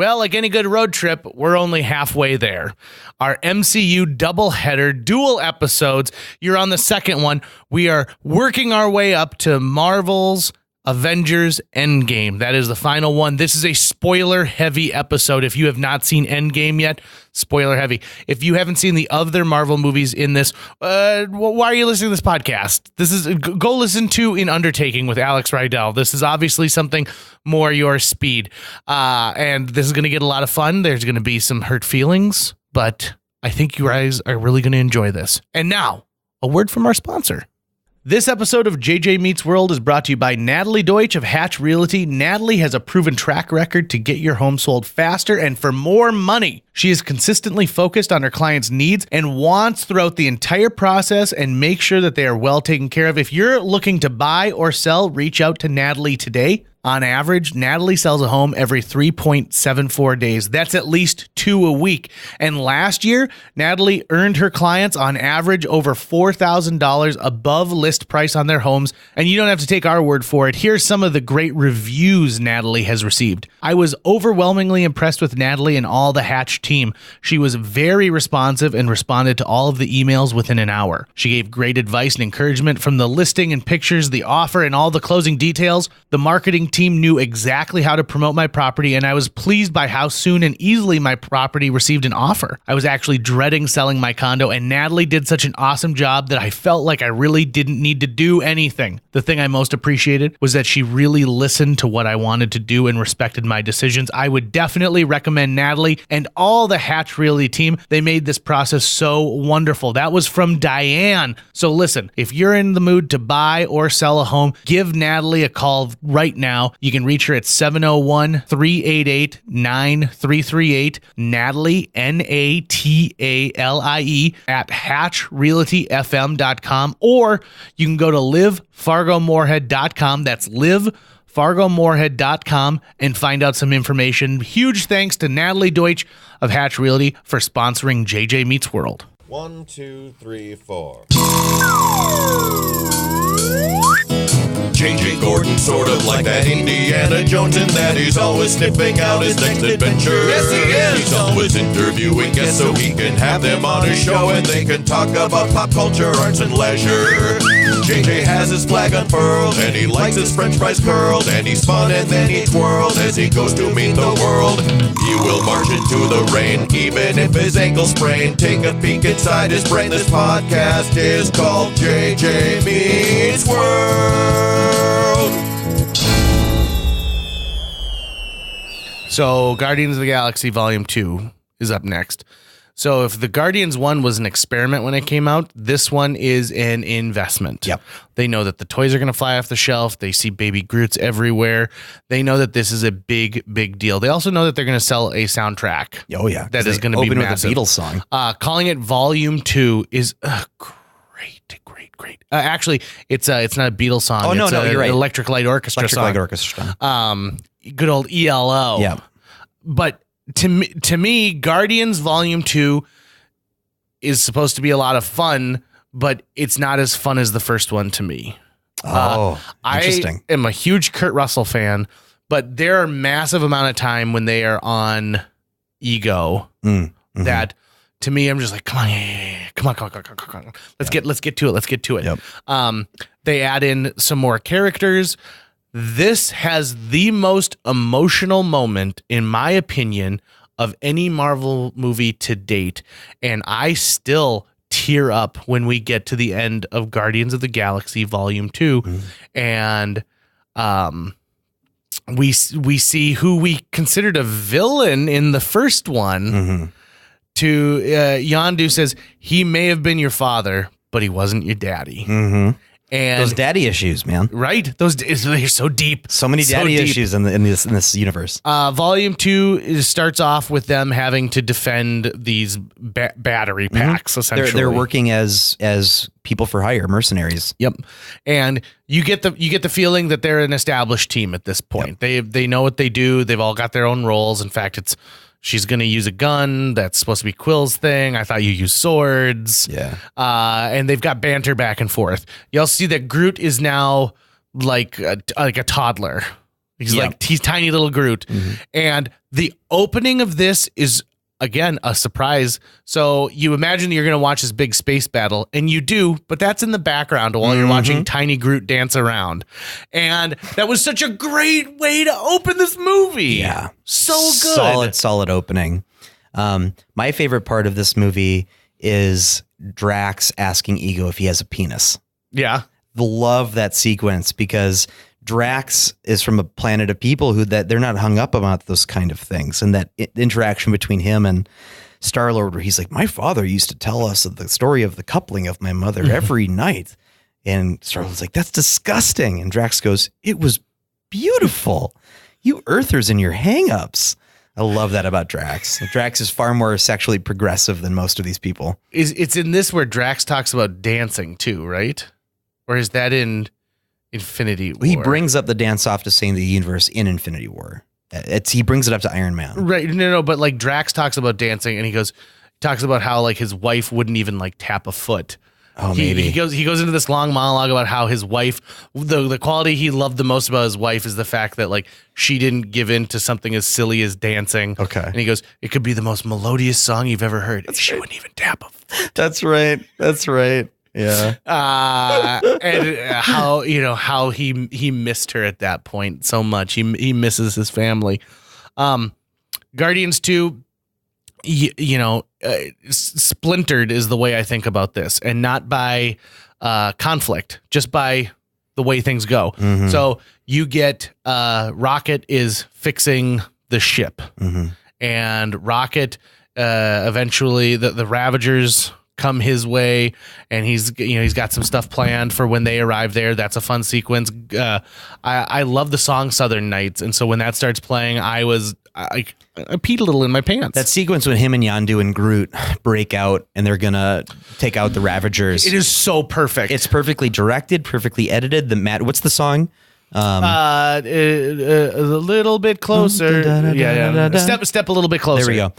Well, like any good road trip, we're only halfway there. Our MCU doubleheader, dual episodes. You're on the second one. We are working our way up to Marvel's Avengers Endgame. That is the final one. This is a spoiler-heavy episode. If you have not seen Endgame yet, spoiler-heavy. If you haven't seen the other Marvel movies in this, why are you listening to this podcast? This is go listen to In Undertaking with Alex Rydell. This is obviously something more your speed. And this is going to get a lot of fun. There's going to be some hurt feelings, but I think you guys are really going to enjoy this. And now, a word from our sponsor. This episode of JJ Meets World is brought to you by Natalie Deutsch of Hatch Realty. Natalie has a proven track record to get your home sold faster and for more money. She is consistently focused on her clients' needs and wants throughout the entire process and make sure that they are well taken care of. If you're looking to buy or sell, reach out to Natalie today. On average, Natalie sells a home every 3.74 days. That's at least 2 a week. And last year, Natalie earned her clients on average over $4,000 above list price on their homes. And you don't have to take our word for it. Here's some of the great reviews Natalie has received. I was overwhelmingly impressed with Natalie and all the Hatch team. She was very responsive and responded to all of the emails within an hour. She gave great advice and encouragement from the listing and pictures, the offer, and all the closing details. The marketing team knew exactly how to promote my property, and I was pleased by how soon and easily my property received an offer. I was actually dreading selling my condo, and Natalie did such an awesome job that I felt like I really didn't need to do anything. The thing I most appreciated was that she really listened to what I wanted to do and respected my decisions. I would definitely recommend Natalie and all the Hatch Realty team. They made this process so wonderful. That was from Diane. So listen, if you're in the mood to buy or sell a home, give Natalie a call right now. You can reach her at 701-388-9338. Natalie, Natalie, at hatchrealtyfm.com, or you can go to livefargomorehead.com. That's livefargomorehead.com and find out some information. Huge thanks to Natalie Deutsch of Hatch Realty for sponsoring JJ Meets World. 1, 2, 3, 4. J.J. Gordon, sort of like that Indiana Jones, in that he's always sniffing out his next adventure. Yes, he is. He's always interviewing guests so he can have them on his show and they can talk about pop culture, arts, and leisure. J.J. has his flag unfurled and he likes his french fries curled, and he's fun and then he twirls as he goes to meet the world. He will march into the rain even if his ankle sprained. Take a peek inside his brain. This podcast is called JJ Meets World. So Guardians of the Galaxy Volume 2 is up next. So if the Guardians 1 was an experiment when it came out, this one is an investment. Yep. They know that the toys are going to fly off the shelf. They see baby Groots everywhere. They know that this is a big, big deal. They also know that they're going to sell a soundtrack. Oh, yeah. That is going to be massive. With a Beatles song. Calling it Volume 2 is great. Actually, it's not a Beatles song. Oh, no, you're right. Electric Light Orchestra song. Electric Light Orchestra. Good old ELO. Yeah. But to me, Guardians Volume 2 is supposed to be a lot of fun, but it's not as fun as the first one to me. Interesting. I am a huge Kurt Russell fan, but there are massive amount of time when they are on Ego that, to me, I'm just like, come on. Let's get to it. Yep. They add in some more characters. This has the most emotional moment, in my opinion, of any Marvel movie to date. And I still tear up when we get to the end of Guardians of the Galaxy Volume 2. And we see who we considered a villain in the first one. To Yondu says, he may have been your father, but he wasn't your daddy. And those daddy issues, man. Right? They're so deep. So many daddy issues in this universe. Volume 2 starts off with them having to defend these battery packs, essentially. They're working as people for hire, mercenaries. Yep. And you get the feeling that they're an established team at this point. Yep. They know what they do. They've all got their own roles. In fact, she's going to use a gun. That's supposed to be Quill's thing. I thought you used swords. Yeah. And they've got banter back and forth. You'll see that Groot is now like a toddler. He's tiny little Groot. And The opening of this is, again, a surprise. So you imagine you're going to watch this big space battle, and you do, but that's in the background while you're watching Tiny Groot dance around. And that was such a great way to open this movie. Yeah. So good. Solid opening. My favorite part of this movie is Drax asking Ego if he has a penis. Yeah. Love that sequence because Drax is from a planet of people that they're not hung up about those kind of things. And that interaction between him and Star-Lord, where he's like, my father used to tell us the story of the coupling of my mother every night. And Star-Lord's like, that's disgusting. And Drax goes, it was beautiful. You Earthers and your hang-ups. I love that about Drax. Drax is far more sexually progressive than most of these people. It's in this where Drax talks about dancing too, right? Or is that in Infinity War? He brings up the dance-off to save the universe in Infinity War. He brings it up to Iron Man. Right. No, but like Drax talks about dancing and he talks about how like his wife wouldn't even like tap a foot. Oh, maybe. He goes into this long monologue about how his wife, the quality he loved the most about his wife is the fact that like she didn't give in to something as silly as dancing. Okay. And he goes, it could be the most melodious song you've ever heard. She wouldn't even tap a foot. That's right. Yeah. And how he missed her at that point so much. He misses his family. Guardians 2, splintered is the way I think about this, and not by conflict, just by the way things go. So you get Rocket is fixing the ship, and Rocket eventually the Ravagers come his way, and he's got some stuff planned for when they arrive there. That's a fun sequence. I love the song Southern Nights, and so when that starts playing, I peed a little in my pants. That sequence when him and Yondu and Groot break out and they're gonna take out the Ravagers. It is so perfect. It's perfectly directed, perfectly edited. What's the song? A little bit closer. Step a little bit closer. There we go.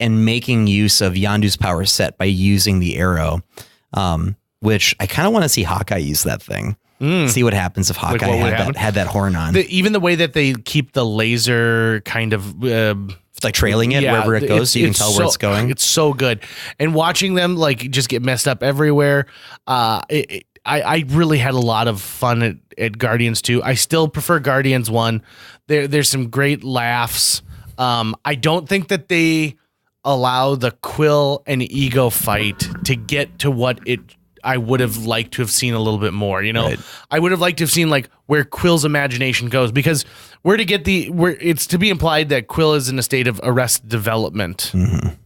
And making use of Yondu's power set by using the arrow, which I kind of want to see Hawkeye use that thing. See what happens if Hawkeye had that horn on. Even the way that they keep the laser kind of like trailing it wherever it goes, so you can tell where it's going. It's so good. And watching them like just get messed up everywhere. I really had a lot of fun at Guardians 2. I still prefer Guardians 1. There's some great laughs. I don't think that they allow the Quill and Ego fight to get to what I would have liked to have seen a little bit more, Right. I would have liked to have seen like where Quill's imagination goes, because it's to be implied that Quill is in a state of arrested development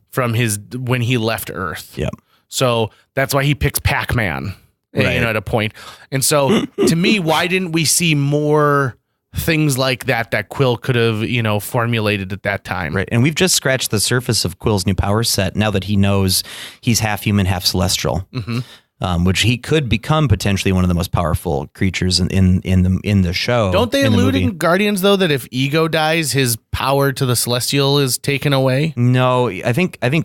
from when he left Earth. Yep. So that's why he picks Pac-Man, right. At a point. And so to me, why didn't we see more things like that Quill could have, formulated at that time? Right. And we've just scratched the surface of Quill's new power set now that he knows he's half human, half celestial. Which he could become potentially one of the most powerful creatures in the show. Don't they allude in Guardians though that if Ego dies, his power to the Celestial is taken away? No, I think I'm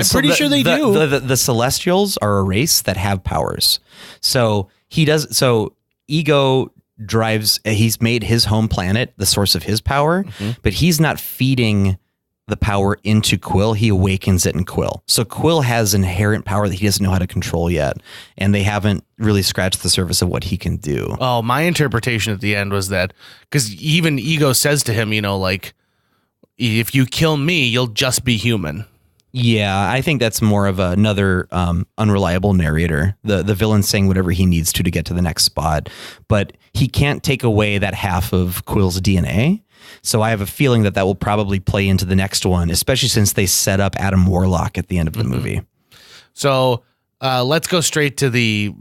pretty sure they do. The Celestials are a race that have powers. So Ego drives. He's made his home planet the source of his power, but he's not feeding the power into Quill. He awakens it in Quill. So Quill has inherent power that he doesn't know how to control yet. And they haven't really scratched the surface of what he can do. Oh, my interpretation at the end was that, because even Ego says to him, like, if you kill me, you'll just be human. Yeah, I think that's more of another unreliable narrator. The villain saying whatever he needs to get to the next spot. But he can't take away that half of Quill's DNA. So I have a feeling that will probably play into the next one, especially since they set up Adam Warlock at the end of the movie. So let's go straight to the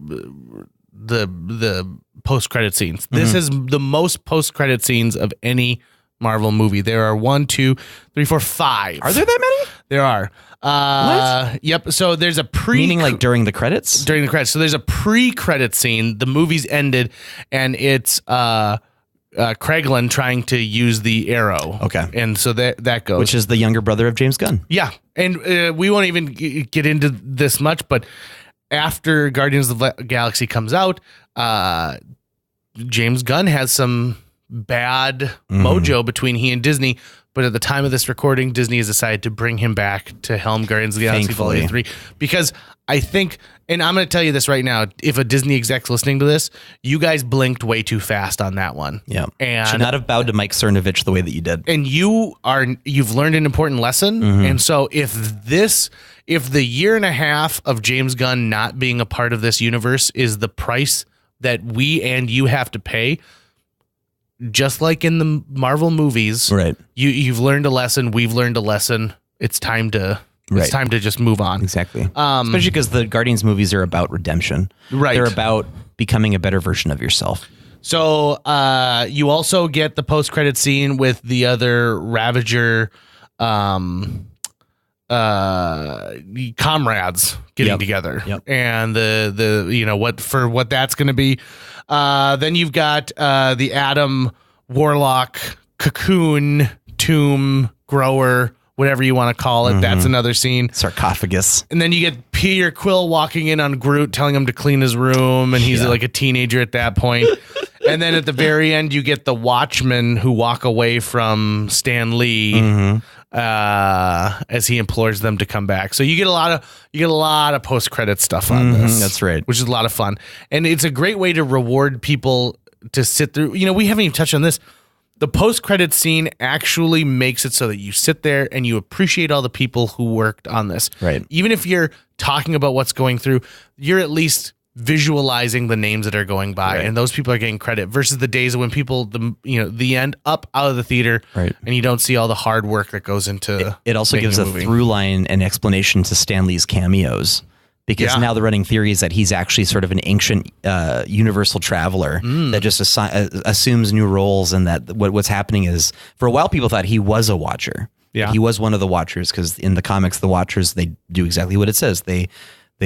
post-credit scenes. This is the most post-credit scenes of any Marvel movie. There are 1, 2, 3, 4, 5. Are there that many? There are. What? Yep. So there's a meaning like during the credits? During the credits. So there's a pre-credit scene. The movie's ended, and it's Kraglin trying to use the arrow. Okay. And so that goes. Which is the younger brother of James Gunn. Yeah. And we won't even get into this much, but after Guardians of the Galaxy comes out, James Gunn has some bad mojo between he and Disney. But at the time of this recording, Disney has decided to bring him back to helm Guardians of the Galaxy Volume 3. Because I think, and I'm going to tell you this right now, if a Disney exec's listening to this, you guys blinked way too fast on that one. Yeah. And should not have bowed to Mike Cernovich the way that you did. And you've learned an important lesson. And so if the year and a half of James Gunn not being a part of this universe is the price that we and you have to pay, just like in the Marvel movies, right? You've learned a lesson. We've learned a lesson. It's time to just move on. Exactly. Especially because the Guardians movies are about redemption. Right. They're about becoming a better version of yourself. So you also get the post-credit scene with the other Ravager comrades getting together, and the what that's going to be. Then you've got the Atom Warlock Cocoon Tomb Grower, whatever you want to call it. That's another scene. Sarcophagus. And then you get Peter Quill walking in on Groot, telling him to clean his room, and he's like a teenager at that point. And then at the very end, you get the Watchmen who walk away from Stan Lee as he implores them to come back. So you get a lot of post-credit stuff on this. That's right. Which is a lot of fun. And it's a great way to reward people to sit through. We haven't even touched on this. The post-credit scene actually makes it so that you sit there and you appreciate all the people who worked on this. Right. Even if you're talking about what's going through, you're at least visualizing the names that are going by, and those people are getting credit versus the days when people, the end up out of the theater, and you don't see all the hard work that goes into it also gives a through line and explanation to Stan Lee's cameos, because now the running theory is that he's actually sort of an ancient universal traveler that just assumes new roles, and that what's happening is, for a while people thought he was a Watcher. He was one of the Watchers, because in the comics the Watchers, they do exactly what it says. They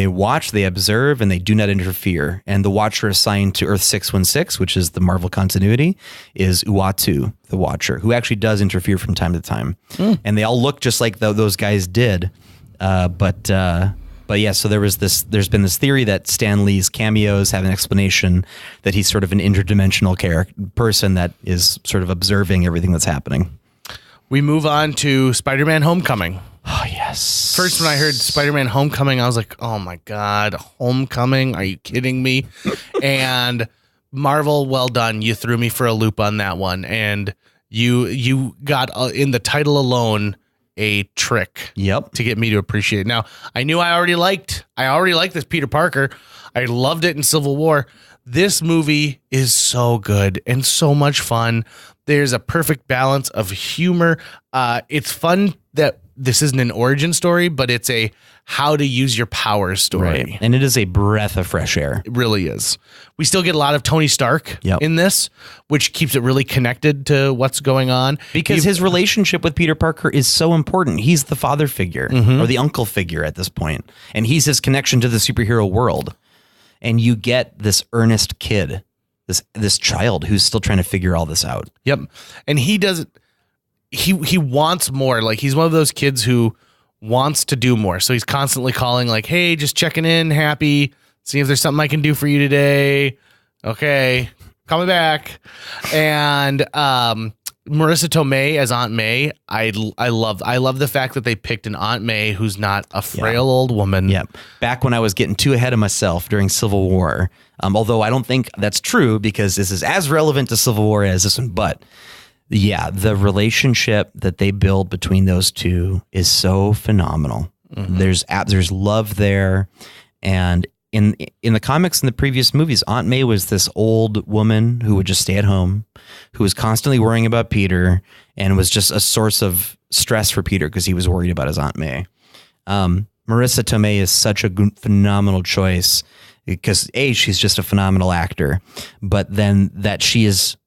watch, they observe, and they do not interfere. And the Watcher assigned to Earth 616, which is the Marvel continuity, is Uatu, the Watcher, who actually does interfere from time to time. And they all look just like those guys did. But yeah, so there's been this theory that Stan Lee's cameos have an explanation that he's sort of an interdimensional person that is sort of observing everything that's happening. We move on to Spider-Man Homecoming. Oh, yes. First, when I heard Spider-Man Homecoming, I was like, oh my God, Homecoming? Are you kidding me? And Marvel, well done. You threw me for a loop on that one. And you got in the title alone a trick to get me to appreciate it. Now, I knew I already liked this Peter Parker. I loved it in Civil War. This movie is so good and so much fun. There's a perfect balance of humor. It's fun that this isn't an origin story, but it's a how to use your powers story. Right. And it is a breath of fresh air. It really is. We still get a lot of Tony Stark in this, which keeps it really connected to what's going on. Because his relationship with Peter Parker is so important. He's the father figure or the uncle figure at this point. And he's his connection to the superhero world. And you get this earnest kid, this child who's still trying to figure all this out. Yep. And he does... He wants more. Like, he's one of those kids who wants to do more. So he's constantly calling like, hey, just checking in, happy, see if there's something I can do for you today. Okay, call me back. And Marissa Tomei as Aunt May, I love the fact that they picked an Aunt May who's not a frail old woman. Yep. Back when I was getting too ahead of myself during Civil War, although I don't think that's true because this is as relevant to Civil War as this one, but yeah, the relationship that they build between those two is so phenomenal. There's love there, and in the comics and the previous movies, Aunt May was this old woman who would just stay at home, who was constantly worrying about Peter, and was just a source of stress for Peter because he was worried about his Aunt May. Marissa Tomei is such a phenomenal choice because she's just a phenomenal actor, but then that she is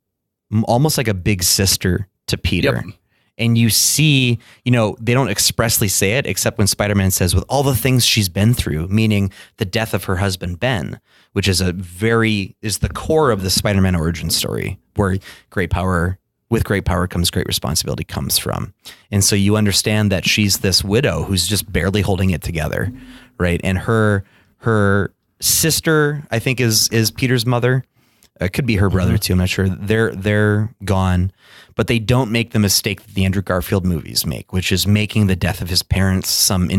almost like a big sister to Peter. Yep. And you see, they don't expressly say it, except when Spider-Man says, with all the things she's been through, meaning the death of her husband, Ben, which is the core of the Spider-Man origin story, where with great power comes great responsibility comes from. And so you understand that she's this widow who's just barely holding it together. Right. And her sister, I think is Peter's mother. It could be her brother too. I'm not sure. They're gone, but they don't make the mistake that the Andrew Garfield movies make, which is making the death of his parents some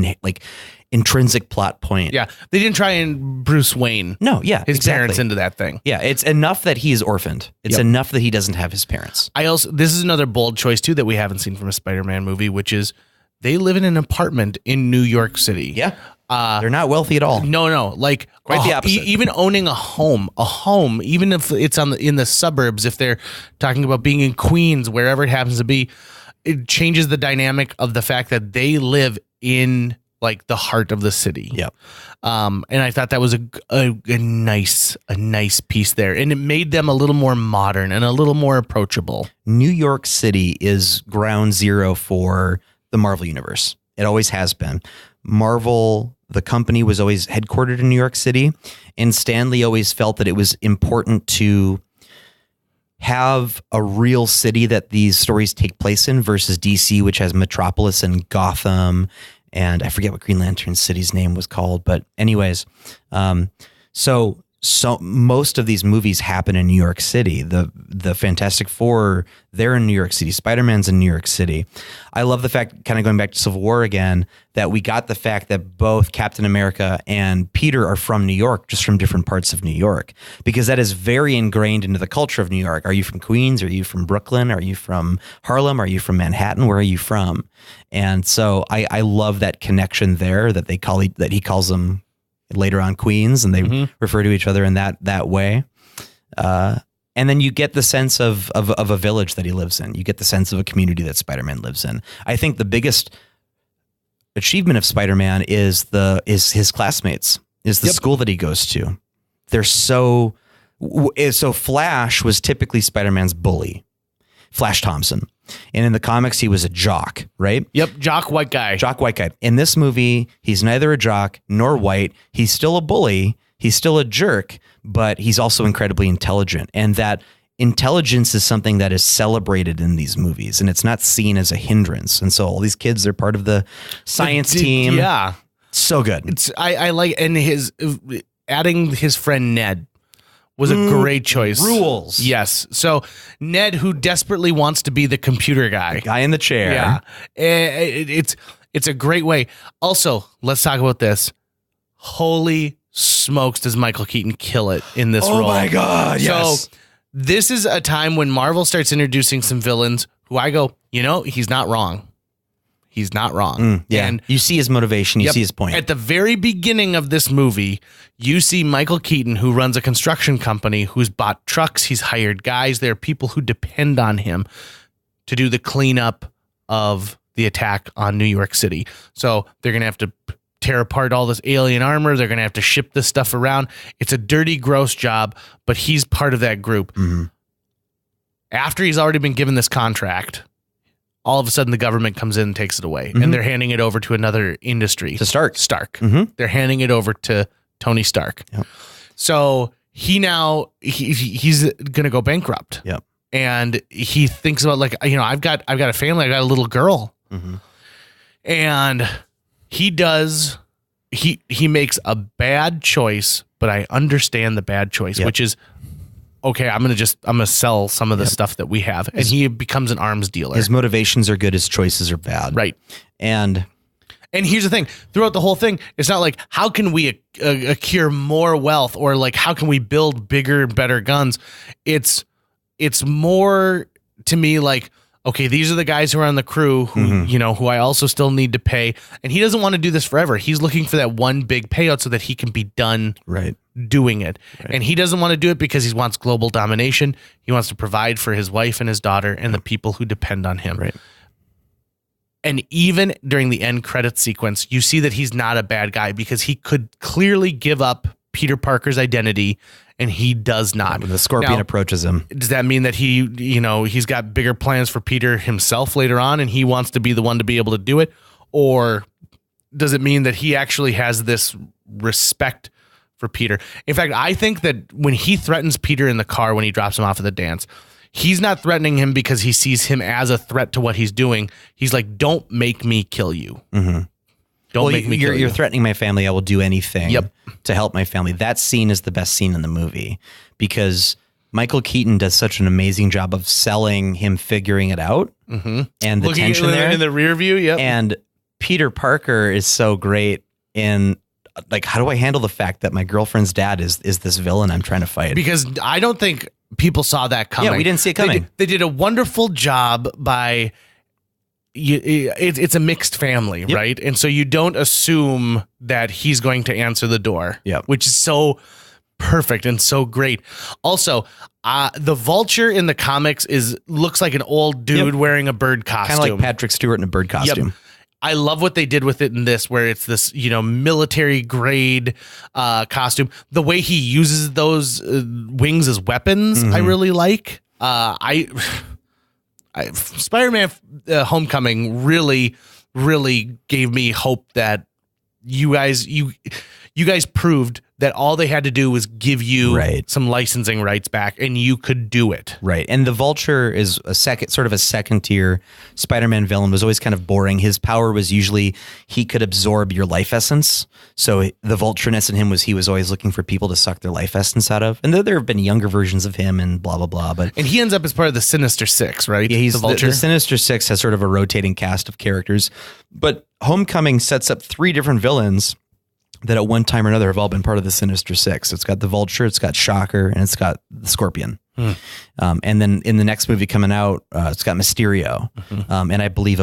intrinsic plot point. Yeah, they didn't try and Bruce Wayne. No, yeah, his parents into that thing. Yeah, it's enough that he is orphaned. It's enough that he doesn't have his parents. This is another bold choice too that we haven't seen from a Spider-Man movie, which is they live in an apartment in New York City. Yeah. They're not wealthy at all. No, like quite the opposite. Even owning a home, even if it's in the suburbs, if they're talking about being in Queens, wherever it happens to be, it changes the dynamic of the fact that they live in like the heart of the city. Yeah. And I thought that was a nice piece there, and it made them a little more modern and a little more approachable. New York City is ground zero for the Marvel universe. It always has been. Marvel, the company, was always headquartered in New York City, and Stan Lee always felt that it was important to have a real city that these stories take place in versus DC, which has Metropolis and Gotham, and I forget what Green Lantern City's name was called, but anyways, so most of these movies happen in New York City. The Fantastic Four, they're in New York City. Spider-Man's in New York City. I love the fact, kind of going back to Civil War again, that we got the fact that both Captain America and Peter are from New York, just from different parts of New York, because that is very ingrained into the culture of New York. Are you from Queens? Are you from Brooklyn? Are you from Harlem? Are you from Manhattan? Where are you from? And so I love that connection there that he calls them later on Queens, and they refer to each other in that way. And then you get the sense of a village that he lives in. You get the sense of a community that Spider-Man lives in. I think the biggest achievement of Spider-Man is his classmates, is the school that he goes to. They're so Flash was typically Spider-Man's bully, Flash Thompson. And in the comics, he was a jock, right? Yep, jock white guy. Jock white guy. In this movie, he's neither a jock nor white. He's still a bully. He's still a jerk, but he's also incredibly intelligent. And that intelligence is something that is celebrated in these movies, and it's not seen as a hindrance. And so all these kids are part of the science team. Yeah. So good. I like, and adding his friend Ned was a great choice. Rules. Yes. So Ned, who desperately wants to be the computer guy. Guy in the chair. Yeah. It's a great way. Also, let's talk about this. Holy smokes, does Michael Keaton kill it in this role. Oh my God, yes. So this is a time when Marvel starts introducing some villains who I go, he's not wrong. He's not wrong. Yeah. And you see his motivation. You see his point. At the very beginning of this movie, you see Michael Keaton, who runs a construction company, who's bought trucks. He's hired guys. There are people who depend on him to do the cleanup of the attack on New York City. So they're going to have to tear apart all this alien armor. They're going to have to ship this stuff around. It's a dirty, gross job, but he's part of that group. Mm-hmm. After he's already been given this contract, all of a sudden the government comes in and takes it away, and they're handing it over to another industry. To Stark. Mm-hmm. They're handing it over to Tony Stark. Yep. So he's going to go bankrupt. Yep. And he thinks about I've got a family. I got a little girl. Mm-hmm. And he makes a bad choice, but I understand the bad choice, which is, okay, I'm going to sell some of the stuff that we have. And he becomes an arms dealer. His motivations are good. His choices are bad. Right. And here's the thing, throughout the whole thing, it's not like, how can we accrue more wealth, or like, how can we build bigger and better guns? It's more to me like, okay, these are the guys who are on the crew who, who I also still need to pay. And he doesn't want to do this forever. He's looking for that one big payout so that he can be done doing it. Right. And he doesn't want to do it because he wants global domination. He wants to provide for his wife and his daughter and the people who depend on him. Right. And even during the end credits sequence, you see that he's not a bad guy, because he could clearly give up Peter Parker's identity, and he does not. When the Scorpion approaches him. Does that mean that he's got bigger plans for Peter himself later on, and he wants to be the one to be able to do it? Or does it mean that he actually has this respect for Peter? In fact, I think that when he threatens Peter in the car, when he drops him off at the dance, he's not threatening him because he sees him as a threat to what he's doing. He's like, don't make me kill you. Mm-hmm. Don't make me kill you. You're threatening my family. I will do anything to help my family. That scene is the best scene in the movie, because Michael Keaton does such an amazing job of selling him figuring it out and the Looking tension there in the rear view. Yep. And Peter Parker is so great in like, how do I handle the fact that my girlfriend's dad is this villain I'm trying to fight? Because I don't think people saw that coming. Yeah, we didn't see it coming. They did a wonderful job by. It's a mixed family, right? And so you don't assume that he's going to answer the door, which is so perfect and so great. Also, the Vulture in the comics looks like an old dude wearing a bird costume, kind of like Patrick Stewart in a bird costume. Yep. I love what they did with it in this, where it's this, military grade costume. The way he uses those wings as weapons, I really like. Spider-Man Homecoming really, really gave me hope that you guys proved that all they had to do was give you some licensing rights back, and you could do it. Right. And the Vulture is a second tier Spider-Man villain. Was always kind of boring. His power was usually he could absorb your life essence. So the Vultureness in him was he was always looking for people to suck their life essence out of. And there have been younger versions of him and blah, blah, blah. And he ends up as part of the Sinister Six, right? Yeah, he's the Vulture. The Sinister Six has sort of a rotating cast of characters. But Homecoming sets up 3 different villains that at one time or another have all been part of the Sinister Six. It's got the Vulture, it's got Shocker, and it's got the Scorpion. And then in the next movie coming out, it's got Mysterio, and I believe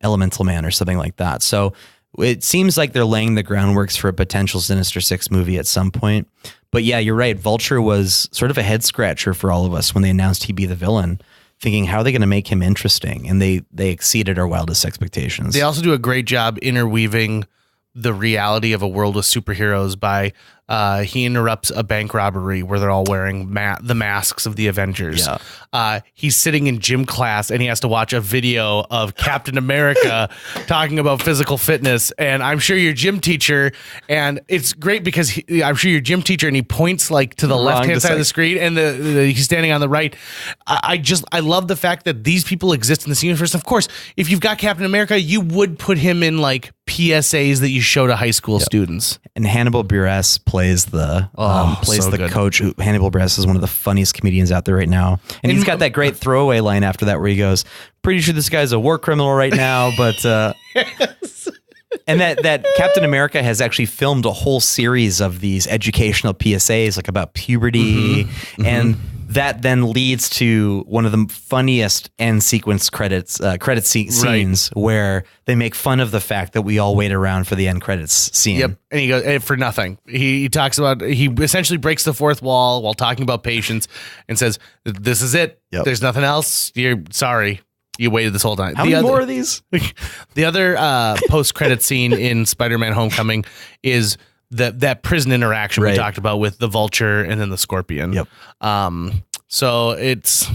Elemental Man or something like that. So it seems like they're laying the groundworks for a potential Sinister Six movie at some point. But yeah, you're right. Vulture was sort of a head scratcher for all of us when they announced he'd be the villain, thinking, how are they going to make him interesting? And they exceeded our wildest expectations. They also do a great job interweaving the reality of a world with superheroes by he interrupts a bank robbery where they're all wearing the masks of the Avengers. He's sitting in gym class and he has to watch a video of Captain America talking about physical fitness. And I'm sure your gym teacher, and it's great because I'm sure your gym teacher, and he points like to the left-hand side of the screen, and he's standing on the right. I love the fact that these people exist in this universe. Of course, if you've got Captain America, you would put him in like PSAs that you show to high school students. And Hannibal Buress plays the coach. Hannibal Buress is one of the funniest comedians out there right now, and he's got that great throwaway line after that where he goes, "Pretty sure this guy's a war criminal right now," but yes. And that Captain America has actually filmed a whole series of these educational PSAs like about puberty, and that then leads to one of the funniest end sequence scenes where they make fun of the fact that we all wait around for the end credits scene. Yep. And he goes, for nothing. He talks about, he essentially breaks the fourth wall while talking about patience and says, this is it. Yep. There's nothing else. You're sorry. You waited this whole time. How many more of these? The other post-credit scene in Spider-Man Homecoming is that prison interaction we talked about with the Vulture and then the Scorpion. Yep. So it's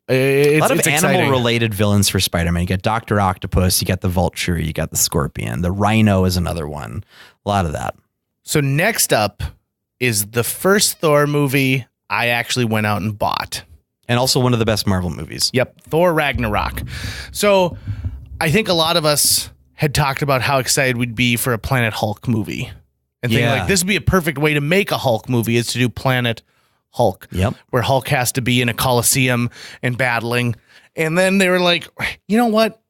a lot of exciting. animal-related villains for Spider-Man. You got Dr. Octopus, you got the Vulture, you got the Scorpion. The Rhino is another one. A lot of that. So next up is the first Thor movie I actually went out and bought. And also one of the best Marvel movies. Yep, Thor Ragnarok. So I think a lot of us had talked about how excited we'd be for a Planet Hulk movie. And think like, this would be a perfect way to make a Hulk movie, is to do Planet Hulk. Yep. Where Hulk has to be in a coliseum and battling. And then they were like, you know what?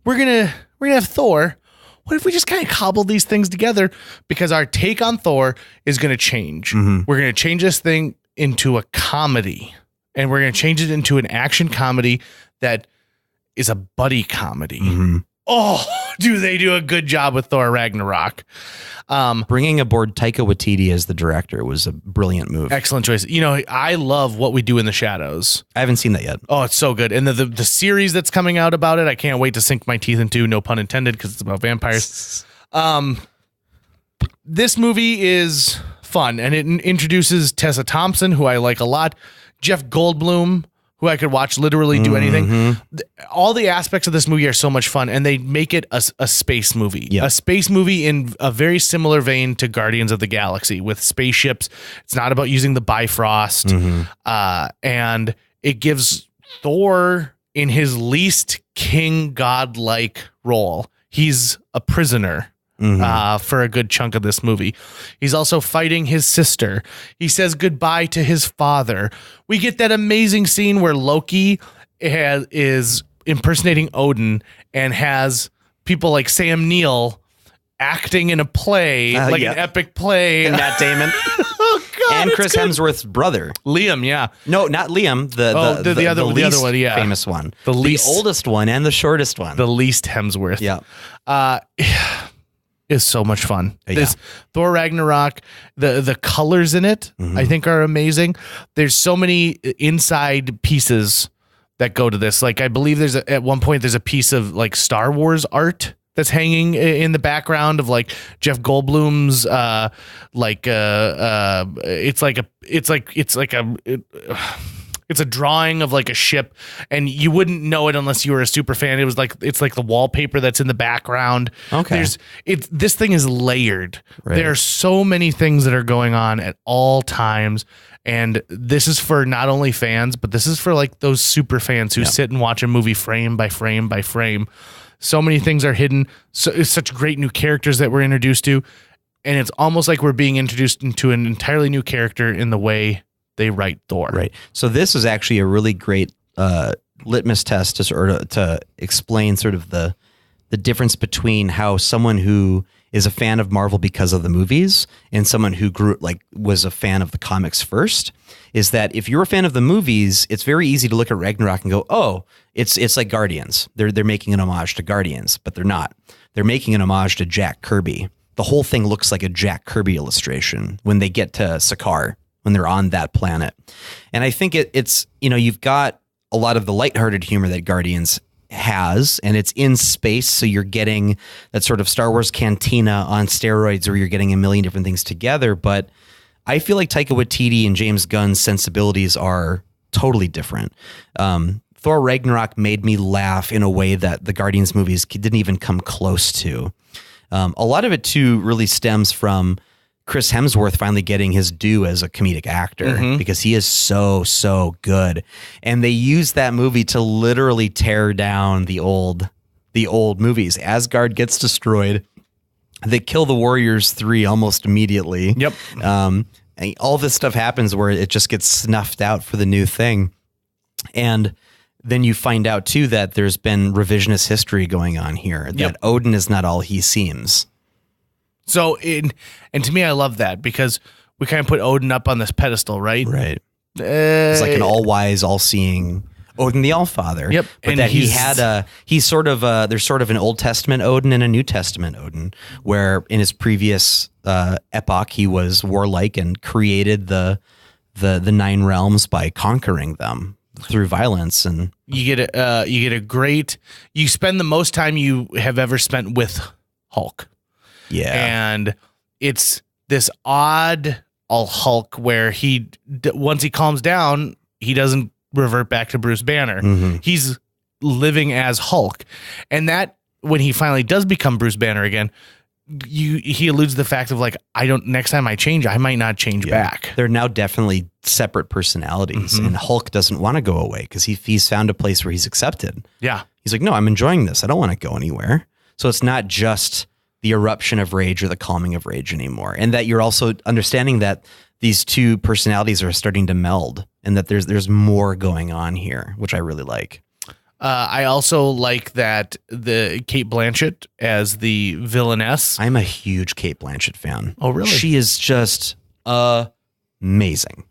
We're gonna have Thor. What if we just kind of cobble these things together? Because our take on Thor is going to change. We're going to change this thing into a comedy, and we're going to change it into an action comedy that is a buddy comedy. Oh, do they do a good job with Thor Ragnarok? Bringing aboard Taika Waititi as the director was a brilliant move. Excellent choice. You know, I love What We Do in the Shadows. I haven't seen that yet. Oh, it's so good. And the series that's coming out about it, I can't wait to sink my teeth into, no pun intended, because it's about vampires. This movie is fun, and it introduces Tessa Thompson, who I like a lot, Jeff Goldblum, who I could watch literally do anything. All the aspects of this movie are so much fun, and they make it a space movie. A space movie in a very similar vein to Guardians of the Galaxy, with spaceships. It's not about using the Bifrost. And it gives Thor in his least king god-like role. He's a prisoner for a good chunk of this movie. He's also fighting his sister. He says goodbye to his father. We get that amazing scene where Loki is impersonating Odin and has people like Sam Neill acting in a play, an epic play. And Matt Damon. Oh, God, and Chris Hemsworth's brother. Liam, yeah. No, not Liam. The other one, yeah. Famous one. The oldest one and the shortest one. The least Hemsworth. Yeah. Is so much fun. Yeah. This Thor Ragnarok, the colors in it, I think are amazing. There's so many inside pieces that go to this. Like I believe at one point there's a piece of like Star Wars art that's hanging in the background of like Jeff Goldblum's it's a drawing of like a ship, and you wouldn't know it unless you were a super fan. It's like the wallpaper that's in the background. Okay. This thing is layered. Right. There are so many things that are going on at all times. And this is for not only fans, but this is for like those super fans who sit and watch a movie frame by frame by frame. So many things are hidden. So it's such great new characters that we're introduced to. And it's almost like we're being introduced into an entirely new character in the way they write Thor. Right. So this is actually a really great litmus test to explain sort of the difference between how someone who is a fan of Marvel because of the movies and someone who was a fan of the comics first, is that if you're a fan of the movies, it's very easy to look at Ragnarok and go, oh, it's like Guardians. They're making an homage to Guardians, but they're not. They're making an homage to Jack Kirby. The whole thing looks like a Jack Kirby illustration when they get to Sakaar, when they're on that planet. And I think it's, you've got a lot of the lighthearted humor that Guardians has, and it's in space, so you're getting that sort of Star Wars cantina on steroids where you're getting a million different things together. But I feel like Taika Waititi and James Gunn's sensibilities are totally different. Thor Ragnarok made me laugh in a way that the Guardians movies didn't even come close to. A lot of it too really stems from Chris Hemsworth finally getting his due as a comedic actor, because he is so good. And they use that movie to literally tear down the old movies. Asgard gets destroyed. They kill the Warriors 3 almost immediately. Yep. And all this stuff happens where it just gets snuffed out for the new thing. And then you find out too that there's been revisionist history going on here, that Odin is not all he seems. So, and to me, I love that because we kind of put Odin up on this pedestal, right? Right. It's like an all-wise, all-seeing Odin the All-Father. Yep. But that there's sort of an Old Testament Odin and a New Testament Odin, where in his previous epoch, he was warlike and created the 9 realms by conquering them through violence. And you get you spend the most time you have ever spent with Hulk. Yeah. And it's this odd Hulk where once he calms down, he doesn't revert back to Bruce Banner. He's living as Hulk. And that when he finally does become Bruce Banner again, he alludes to the fact of like, next time I change, I might not change back. They're now definitely separate personalities, and Hulk doesn't want to go away because he's found a place where he's accepted. Yeah. He's like, no, I'm enjoying this. I don't want to go anywhere. So it's not just the eruption of rage or the calming of rage anymore. And that you're also understanding that these two personalities are starting to meld and that there's more going on here, which I really like. I also like that the Cate Blanchett as the villainess. I'm a huge Cate Blanchett fan. Oh, really? She is just amazing.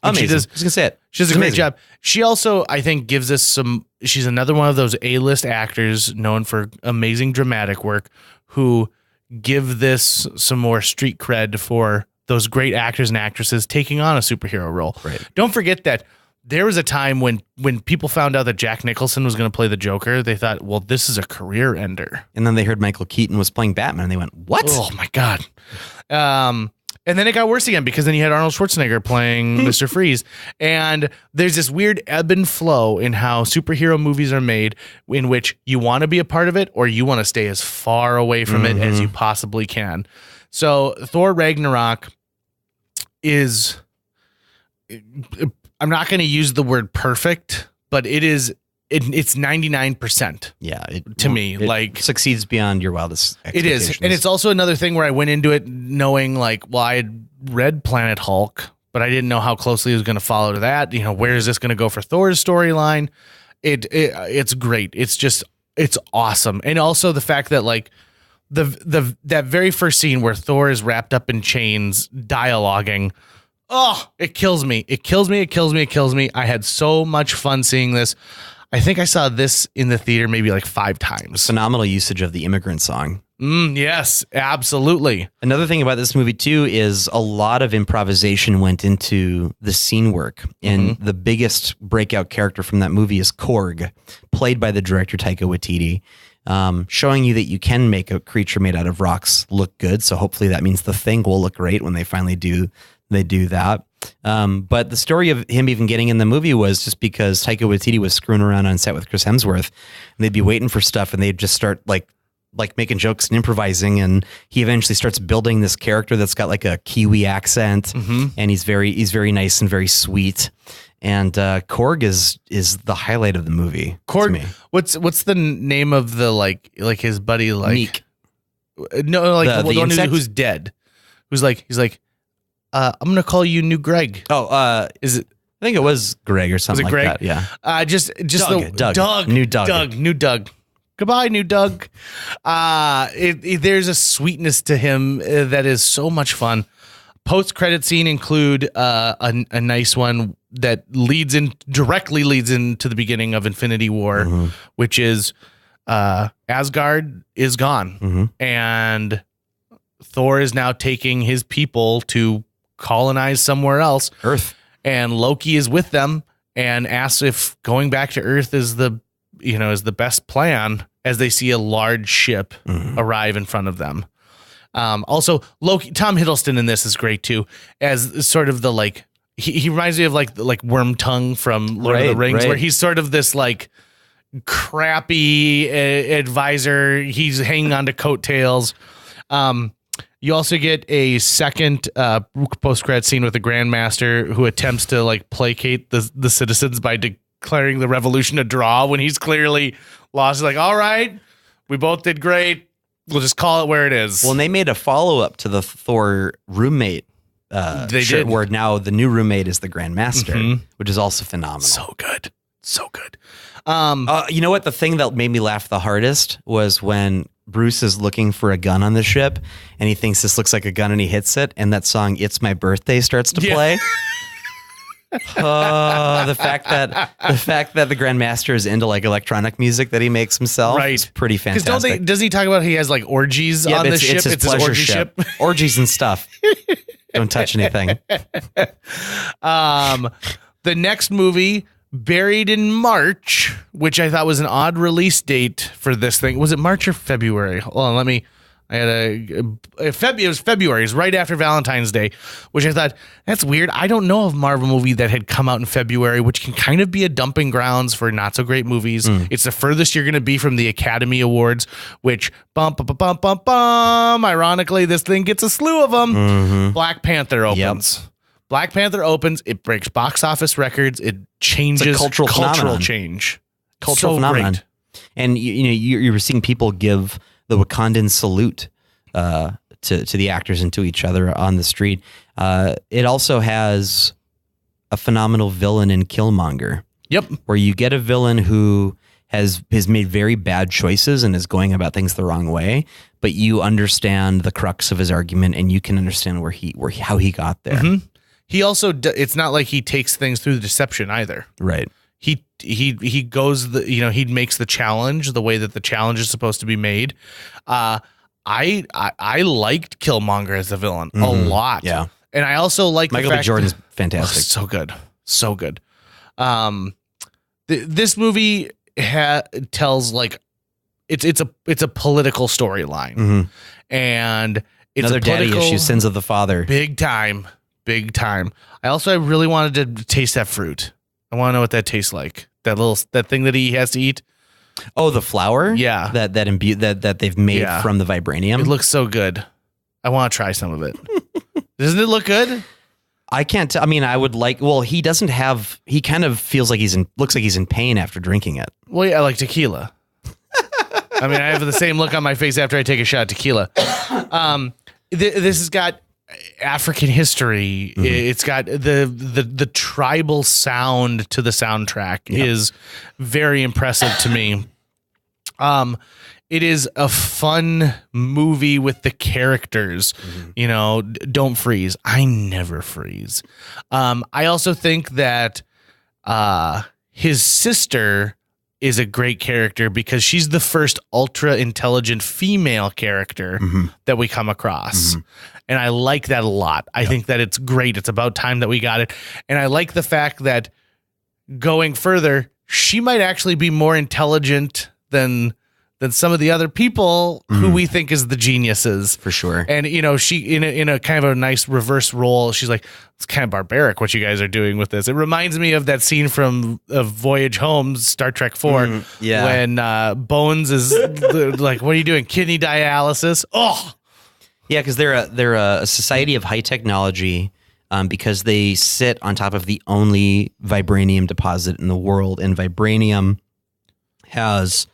Amazing. I was going to say it. She does a great job. She also, I think, gives us she's another one of those A-list actors known for amazing dramatic work who give this some more street cred for those great actors and actresses taking on a superhero role. Right. Don't forget that there was a time when people found out that Jack Nicholson was going to play the Joker, they thought, well, this is a career ender. And then they heard Michael Keaton was playing Batman and they went, what? Oh my God. And then it got worse again because then you had Arnold Schwarzenegger playing Mr. Freeze. And there's this weird ebb and flow in how superhero movies are made in which you want to be a part of it or you want to stay as far away from it as you possibly can. So Thor Ragnarok is, I'm not going to use the word perfect, but it is it's 99%. Yeah, to me, it like succeeds beyond your wildest expectations. it is, and it's also another thing where I went into it knowing like, well, I had read Planet Hulk, but I didn't know how closely it was going to follow to that. You know, where is this going to go for Thor's storyline? It's great. It's awesome, and also the fact that like that very first scene where Thor is wrapped up in chains, dialoguing. Oh, it kills me. It kills me. It kills me. It kills me. I had so much fun seeing this. I think I saw this in the theater maybe like 5 times. Phenomenal usage of the Immigrant Song. Yes, absolutely. Another thing about this movie too is a lot of improvisation went into the scene work, and the biggest breakout character from that movie is Korg, played by the director Taika Waititi, showing you that you can make a creature made out of rocks look good. So hopefully that means the Thing will look great when they finally do that. But the story of him even getting in the movie was just because Taika Waititi was screwing around on set with Chris Hemsworth, and they'd be waiting for stuff, and they'd just start like making jokes and improvising, and he eventually starts building this character that's got like a Kiwi accent, and he's very nice and very sweet. And Korg is the highlight of the movie. Korg, to me. what's the name of the like his buddy like Meek. No, like The the one insect? who's dead. He's like I'm gonna call you New Greg. Oh, Is it? I think it was Greg or something Was like it that. Greg? Yeah. Just Doug. New Doug. New Doug. Goodbye, New Doug. There's a sweetness to him that is so much fun. Post-credit scene include a nice one that directly leads into the beginning of Infinity War, which is Asgard is gone, and Thor is now taking his people to colonize somewhere else, Earth. and Loki is with them and asks if going back to Earth is the best plan, as they see a large ship arrive in front of them. Also, Loki, Tom Hiddleston in this is great too, as sort of the like he reminds me of like Wormtongue from Lord of the Rings, where he's sort of this like crappy advisor. He's hanging on to coattails. You also get a second post-credit scene with the Grandmaster who attempts to like placate the citizens by declaring the revolution a draw when he's clearly lost. He's like, all right, we both did great. We'll just call it where it is. Well, and they made a follow-up to the Thor roommate They shirt, did. where now the new roommate is the Grandmaster, which is also phenomenal. So good. So good. You know what? The thing that made me laugh the hardest was when Bruce is looking for a gun on the ship, and he thinks this looks like a gun, and he hits it, and that song "It's My Birthday" starts to play. The fact that the Grandmaster is into like electronic music that he makes himself, Right. is pretty fantastic. Doesn't he talk about he has like orgies Yeah, on but the ship? it's his pleasure orgy ship. Orgies and stuff. Don't touch anything. The next movie, Buried in March, which I thought was an odd release date for this thing. Was it March or February? Hold on, it was February. It was right after Valentine's Day, which I thought, that's weird. I don't know of a Marvel movie that had come out in February, which can kind of be a dumping grounds for not so great movies. It's the furthest you're going to be from the Academy Awards, which ironically, this thing gets a slew of them. Black Panther opens. Yep. Black Panther opens. It breaks box office records. It changes It's a cultural phenomenon. change. Cultural So phenomenon. great. And you're seeing people give the Wakandan salute to the actors and to each other on the street. It also has a phenomenal villain in Killmonger. Yep. Where you get a villain who has made very bad choices and is going about things the wrong way, but you understand the crux of his argument, and you can understand how he got there. He also, it's not like he takes things through the deception either. Right. He goes he makes the challenge the way that the challenge is supposed to be made. I liked Killmonger as the villain a lot. Yeah. And I also like Michael B. Jordan's fantastic. So good. So good. This movie tells like it's a political storyline, and it's Another a daddy political, issue, sins of the father. big time. I really wanted to taste that fruit. I want to know what that tastes like. That thing that he has to eat. Oh, the flour? Yeah. That they've made Yeah. from the vibranium. It looks so good. I want to try some of it. Doesn't it look good? I can't. I mean, I would like. Well, he doesn't have. He kind of feels like looks like he's in pain after drinking it. Well, yeah, I like tequila. I mean, I have the same look on my face after I take a shot of tequila. This has got African history. Mm-hmm. It's got the tribal sound to the soundtrack is very impressive to me. It is a fun movie with the characters. Mm-hmm. You know, don't freeze. I never freeze. I also think that his sister is a great character because she's the first ultra intelligent female character that we come across. Mm-hmm. And I like that a lot. I think that it's great. It's about time that we got it. And I like the fact that going further, she might actually be more intelligent than some of the other people who we think is the geniuses. For sure. And, you know, she in a kind of a nice reverse role, she's like, it's kind of barbaric what you guys are doing with this. It reminds me of that scene from Voyage Home, Star Trek 4, when Bones is like, what are you doing? Kidney dialysis? Oh, yeah, because they're a society of high technology because they sit on top of the only vibranium deposit in the world, and vibranium has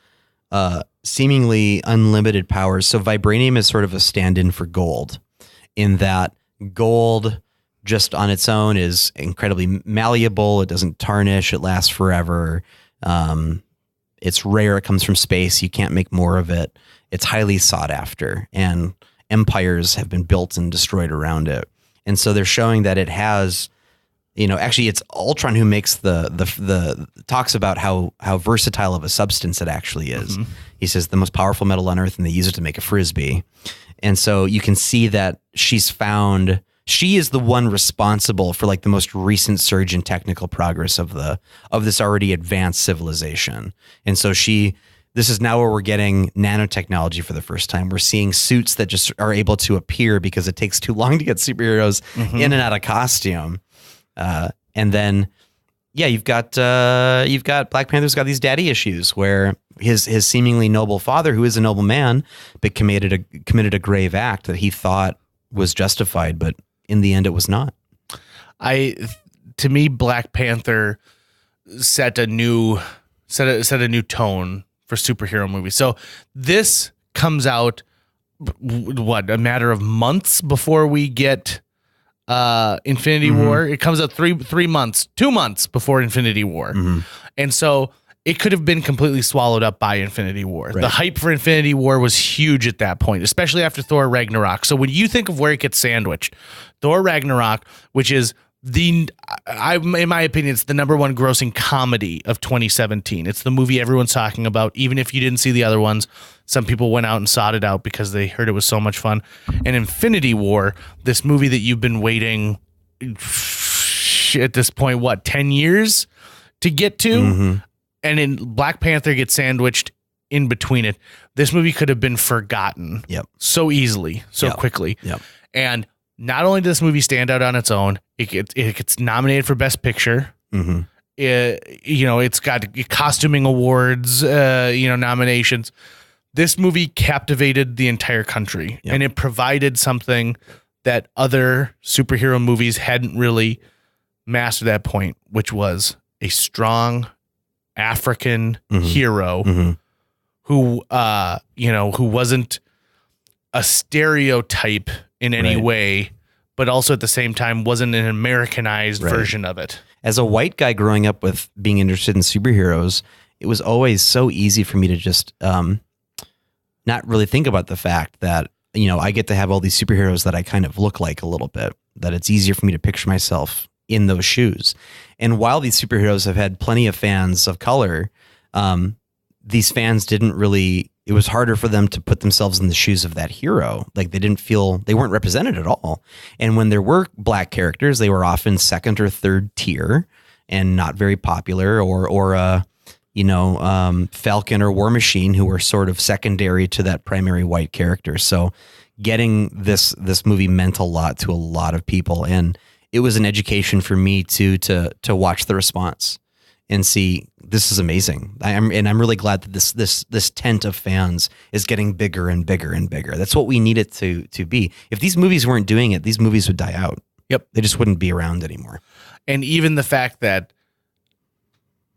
seemingly unlimited powers. So vibranium is sort of a stand-in for gold, in that gold just on its own is incredibly malleable. It doesn't tarnish. It lasts forever. It's rare. It comes from space. You can't make more of it. It's highly sought after, and empires have been built and destroyed around it. And so they're showing that it has, you know, actually it's Ultron who makes the talks about how versatile of a substance it actually is. Mm-hmm. He says the most powerful metal on earth, and they use it to make a Frisbee. And so you can see that she is the one responsible for like the most recent surge in technical progress of this already advanced civilization. And so this is now where we're getting nanotechnology for the first time. We're seeing suits that just are able to appear because it takes too long to get superheroes in and out of costume. And then, you've got Black Panther's got these daddy issues where his seemingly noble father, who is a noble man, but committed a grave act that he thought was justified, but in the end, it was not. To me, Black Panther set a new tone for superhero movies. So this comes out a matter of months before we get Infinity War. It comes out 2 months before Infinity War. And so it could have been completely swallowed up by Infinity War. Right. The hype for Infinity War was huge at that point, especially after Thor Ragnarok. So when you think of where it gets sandwiched, Thor Ragnarok, which is in my opinion, it's the number one grossing comedy of 2017. It's the movie everyone's talking about. Even if you didn't see the other ones, some people went out and sought it out because they heard it was so much fun. And Infinity War, this movie that you've been waiting at this point, 10 years to get to? And in Black Panther gets sandwiched in between it. This movie could have been forgotten so easily, quickly. And not only does this movie stand out on its own, it gets nominated for Best Picture. It's got costuming awards, nominations. This movie captivated the entire country, and it provided something that other superhero movies hadn't really mastered at that point, which was a strong African hero who wasn't a stereotype in any way, but also at the same time wasn't an Americanized version of it. As a white guy growing up with being interested in superheroes, it was always so easy for me to just not really think about the fact that, you know, I get to have all these superheroes that I kind of look like a little bit, that it's easier for me to picture myself in those shoes. And while these superheroes have had plenty of fans of color, these fans it was harder for them to put themselves in the shoes of that hero. Like they weren't represented at all. And when there were black characters, they were often second or third tier and not very popular, or Falcon or War Machine, who were sort of secondary to that primary white character. So getting this movie meant a lot to a lot of people. And it was an education for me too, to watch the response and see, this is amazing. I'm really glad that this tent of fans is getting bigger and bigger and bigger. That's what we need it to be. If these movies weren't doing it, these movies would die out. Yep. They just wouldn't be around anymore. And even the fact that,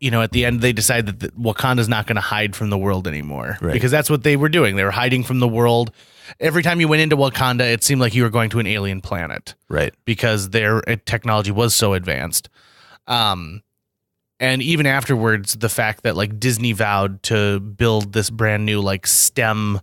at the end they decide that Wakanda's not going to hide from the world anymore, right. because that's what they were doing. They were hiding from the world. Every time you went into Wakanda, it seemed like you were going to an alien planet, right? Because their technology was so advanced. And even afterwards, the fact that like Disney vowed to build this brand new like STEM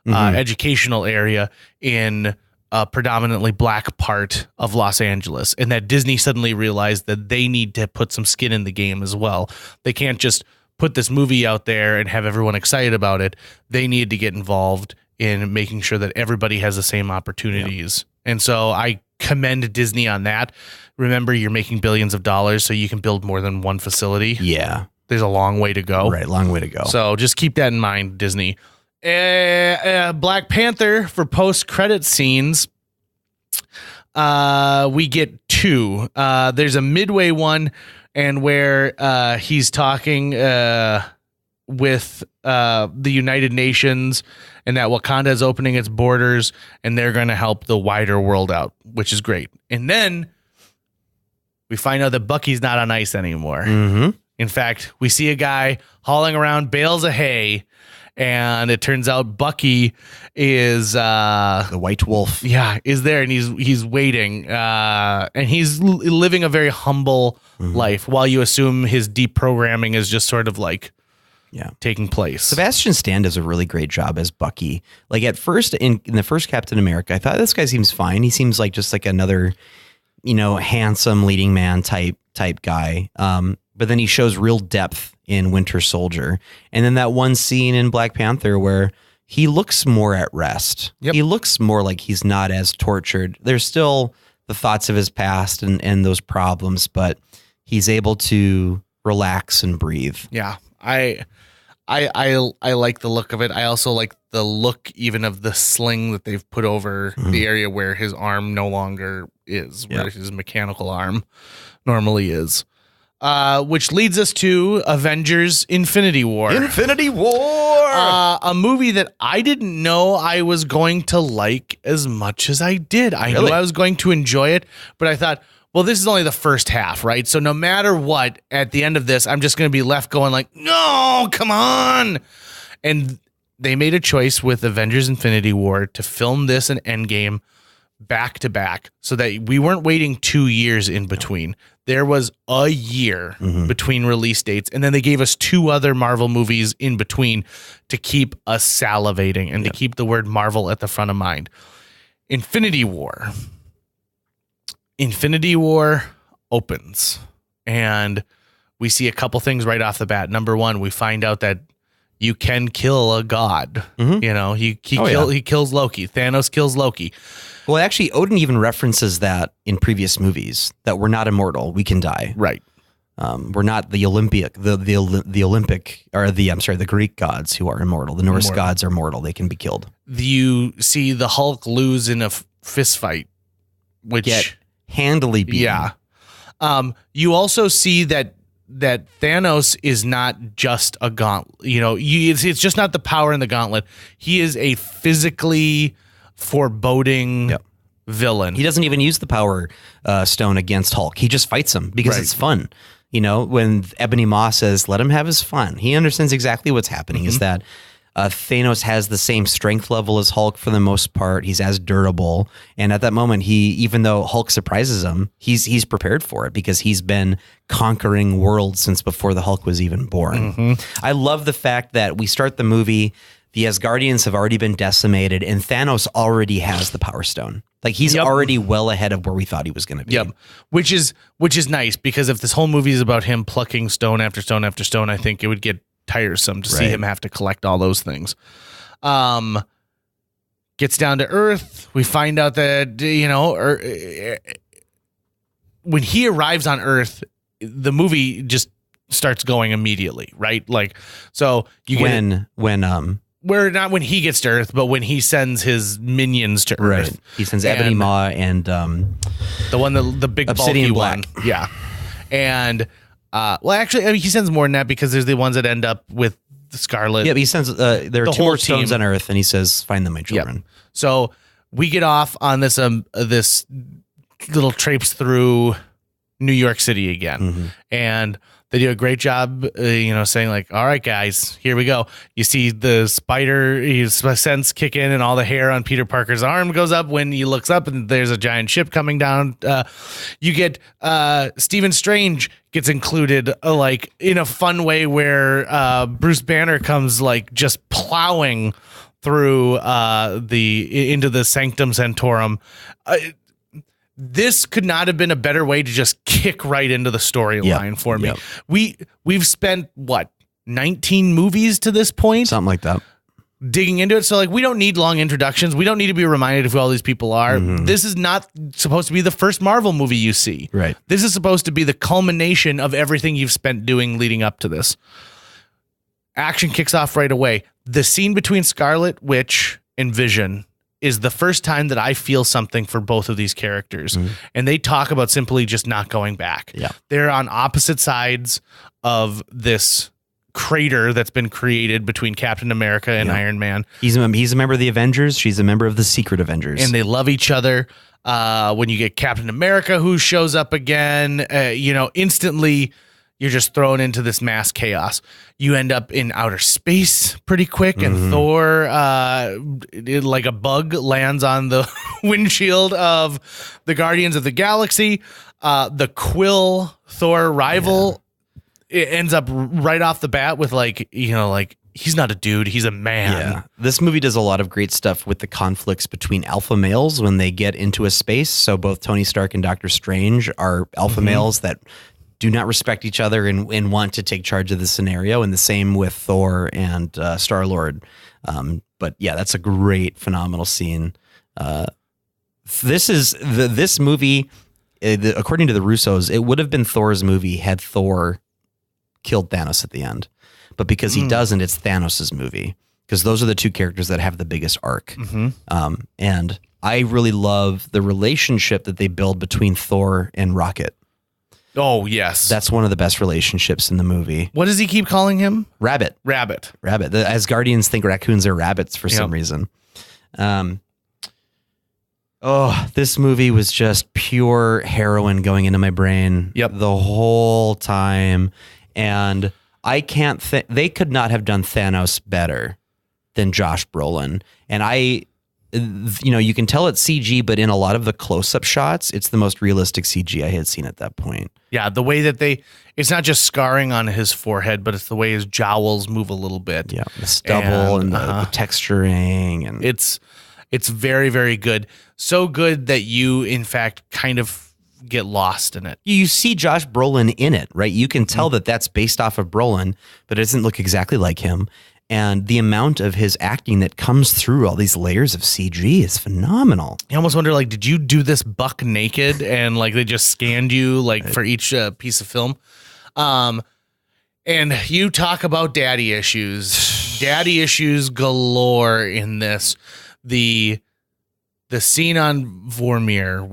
educational area in a predominantly black part of Los Angeles, and that Disney suddenly realized that they need to put some skin in the game as well. They can't just put this movie out there and have everyone excited about it. They need to get involved in making sure that everybody has the same opportunities. Yep. And so I commend Disney on that. Remember, you're making billions of dollars, so you can build more than one facility. Yeah. There's a long way to go. Right, long way to go. So just keep that in mind, Disney. Black Panther for post-credit scenes. We get two. There's a midway one, and where he's talking with the United Nations, and that Wakanda is opening its borders, and they're going to help the wider world out, which is great. And then we find out that Bucky's not on ice anymore. Mm-hmm. In fact, we see a guy hauling around bales of hay, and it turns out Bucky is the White Wolf. Yeah, is there, and he's waiting, and he's living a very humble life, while you assume his deprogramming is just sort of like taking place. Sebastian Stan does a really great job as Bucky. Like at first, in the first Captain America, I thought this guy seems fine. He seems like just like another, handsome leading man type guy. But then he shows real depth in Winter Soldier. And then that one scene in Black Panther where he looks more at rest. Yep. He looks more like he's not as tortured. There's still the thoughts of his past and those problems, but he's able to relax and breathe. Yeah. I like the look of it. I also like the look even of the sling that they've put over the area where his arm no longer is, where his mechanical arm normally is. Which leads us to Avengers Infinity War. Infinity War! A movie that I didn't know I was going to like as much as I did. I knew I was going to enjoy it, but I thought, well, this is only the first half, right? So no matter what, at the end of this, I'm just going to be left going like, no, come on. And they made a choice with Avengers Infinity War to film this and Endgame back to back so that we weren't waiting 2 years in between. There was a year between release dates, and then they gave us two other Marvel movies in between to keep us salivating and to keep the word Marvel at the front of mind. Infinity War opens, and we see a couple things right off the bat. Number one, we find out that you can kill a god. He kills Loki. Thanos kills Loki. Well, actually, Odin even references that in previous movies, that we're not immortal. We can die. Right. We're not the Olympic, the Greek gods who are immortal. The Norse gods are mortal. They can be killed. You see the Hulk lose in a fist fight, which get handily beaten. Yeah. You also see that Thanos is not just a gauntlet. It's just not the power in the gauntlet. He is a physically foreboding villain. He doesn't even use the power stone against Hulk. He just fights him because it's fun. When Ebony Maw says, let him have his fun, he understands exactly what's happening is that Thanos has the same strength level as Hulk for the most part. He's as durable. And at that moment, even though Hulk surprises him, he's prepared for it because he's been conquering worlds since before the Hulk was even born. I love the fact that we start the movie, the Asgardians have already been decimated, and Thanos already has the Power Stone. Like he's already well ahead of where we thought he was going to be. Yep. Which is nice, because if this whole movie is about him plucking stone after stone after stone, I think it would get tiresome to see him have to collect all those things. Gets down to Earth. We find out that, when he arrives on Earth, the movie just starts going immediately, right? Like, so you get not when he gets to Earth, but when he sends his minions to Earth. Right. He sends Ebony Maw and the big Obsidian bulky Black. one. Yeah. And actually, he sends more than that, because there's the ones that end up with the Scarlet. Yeah, but he sends there are two more stones team on Earth, and he says, "Find them, my children." Yep. So we get off on this little traipse through New York City again. And they do a great job, saying like, all right, guys, here we go. You see the spider sense kick in and all the hair on Peter Parker's arm goes up when he looks up and there's a giant ship coming down. You get Stephen Strange gets included like in a fun way where Bruce Banner comes like just plowing through into the Sanctum Sanctorum. This could not have been a better way to just kick right into the storyline for me. We've spent 19 movies to this point, something like that, digging into it. So like, we don't need long introductions. We don't need to be reminded of who all these people are. This is not supposed to be the first Marvel movie you see. Right. This is supposed to be the culmination of everything you've spent doing leading up to this. Action kicks off right away. The scene between Scarlet Witch and Vision is the first time that I feel something for both of these characters. And they talk about simply just not going back. Yeah. They're on opposite sides of this crater that's been created between Captain America and Iron Man. He's a member of the Avengers. She's a member of the Secret Avengers. And they love each other. When you get Captain America who shows up again, instantly you're just thrown into this mass chaos. You end up in outer space pretty quick, and Thor, like a bug, lands on the windshield of the Guardians of the Galaxy. The Quill Thor rival it ends up right off the bat with he's not a dude, he's a man. Yeah. This movie does a lot of great stuff with the conflicts between alpha males when they get into a space. So both Tony Stark and Doctor Strange are alpha males that do not respect each other and want to take charge of the scenario. And the same with Thor and Star-Lord. But yeah, that's a great, phenomenal scene. This movie, according to the Russos, it would have been Thor's movie had Thor killed Thanos at the end. But because he doesn't, it's Thanos' movie. Because those are the two characters that have the biggest arc. And I really love the relationship that they build between Thor and Rocket. Oh, yes. That's one of the best relationships in the movie. What does he keep calling him? Rabbit. Rabbit. The Asgardians think raccoons are rabbits for some reason. This movie was just pure heroin going into my brain the whole time. And I can't think they could not have done Thanos better than Josh Brolin. And you can tell it's CG, but in a lot of the close-up shots, it's the most realistic CG I had seen at that point. Yeah, the way that it's not just scarring on his forehead, but it's the way his jowls move a little bit. Yeah, the stubble and the texturing. And it's very, very good. So good that you, in fact, kind of get lost in it. You see Josh Brolin in it, right? You can tell that that's based off of Brolin, but it doesn't look exactly like him. And the amount of his acting that comes through all these layers of CG is phenomenal. You almost wonder, did you do this buck naked and they just scanned you for each piece of film? And you talk about daddy issues galore in this. The scene on Vormir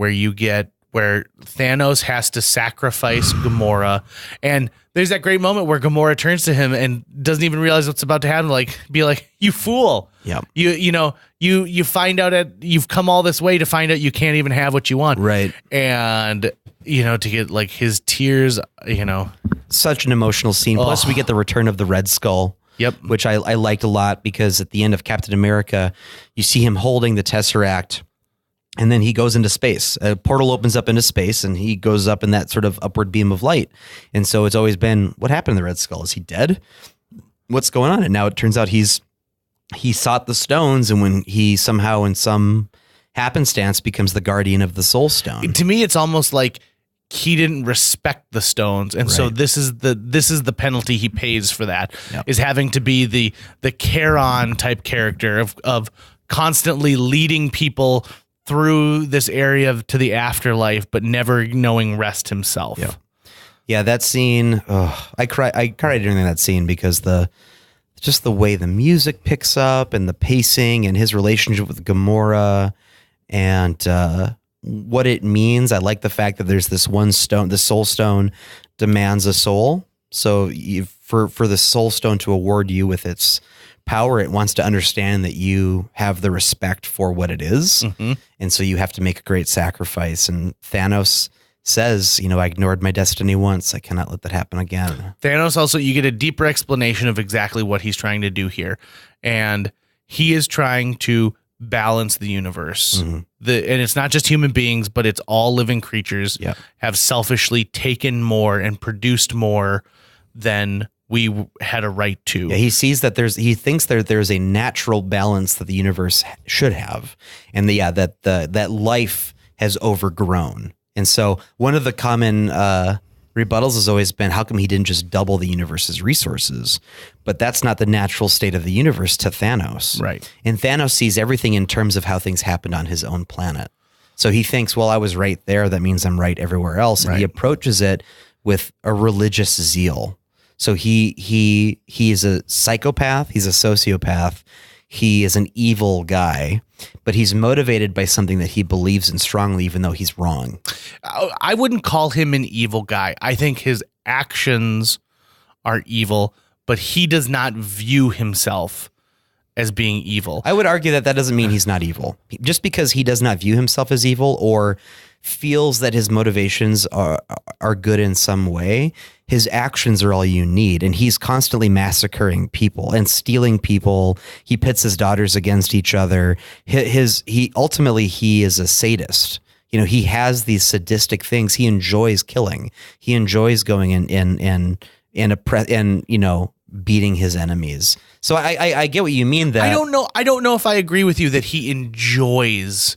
where Thanos has to sacrifice Gamora, and there's that great moment where Gamora turns to him and doesn't even realize what's about to happen. Be like, you fool. Yeah. You find out you've come all this way to find out you can't even have what you want. Right. And, to get his tears, Such an emotional scene. Plus we get the return of the Red Skull. Yep. Which I liked a lot because at the end of Captain America, you see him holding the Tesseract. And then he goes into space. A portal opens up into space, and he goes up in that sort of upward beam of light. And so it's always been, what happened to the Red Skull? Is he dead? What's going on? And now it turns out he sought the stones, and when he somehow in some happenstance becomes the guardian of the Soul Stone. To me, it's almost like he didn't respect the stones, and so this is the penalty he pays for that. Is having to be the Charon type character of constantly leading people through this area to the afterlife, but never knowing rest himself. Yeah, that scene. I cried during that scene because the way the music picks up and the pacing and his relationship with Gamora and what it means. I like the fact that there's this one stone. The Soul Stone demands a soul, so for the Soul Stone to award you with its power, it wants to understand that you have the respect for what it is. And so you have to make a great sacrifice. And Thanos says, I ignored my destiny once. I cannot let that happen again. Thanos also, you get a deeper explanation of exactly what he's trying to do here. And he is trying to balance the universe. And it's not just human beings, but it's all living creatures have selfishly taken more and produced more than we had a right to. Yeah, he sees that he thinks there's a natural balance that the universe should have. And that life has overgrown. And so one of the common rebuttals has always been, how come he didn't just double the universe's resources? But that's not the natural state of the universe to Thanos. Right. And Thanos sees everything in terms of how things happened on his own planet. So he thinks, well, I was right there. That means I'm right everywhere else. And he approaches it with a religious zeal. So he is a psychopath. He's a sociopath. He is an evil guy, but he's motivated by something that he believes in strongly, even though he's wrong. I wouldn't call him an evil guy. I think his actions are evil, but he does not view himself as being evil. I would argue that doesn't mean he's not evil. Just because he does not view himself as evil or feels that his motivations are good in some way, his actions are all you need. And he's constantly massacring people and stealing people. He pits his daughters against each other. He ultimately is a sadist. He has these sadistic things. He enjoys killing. He enjoys going and beating his enemies. So I get what you mean. That I don't know if I agree with you that he enjoys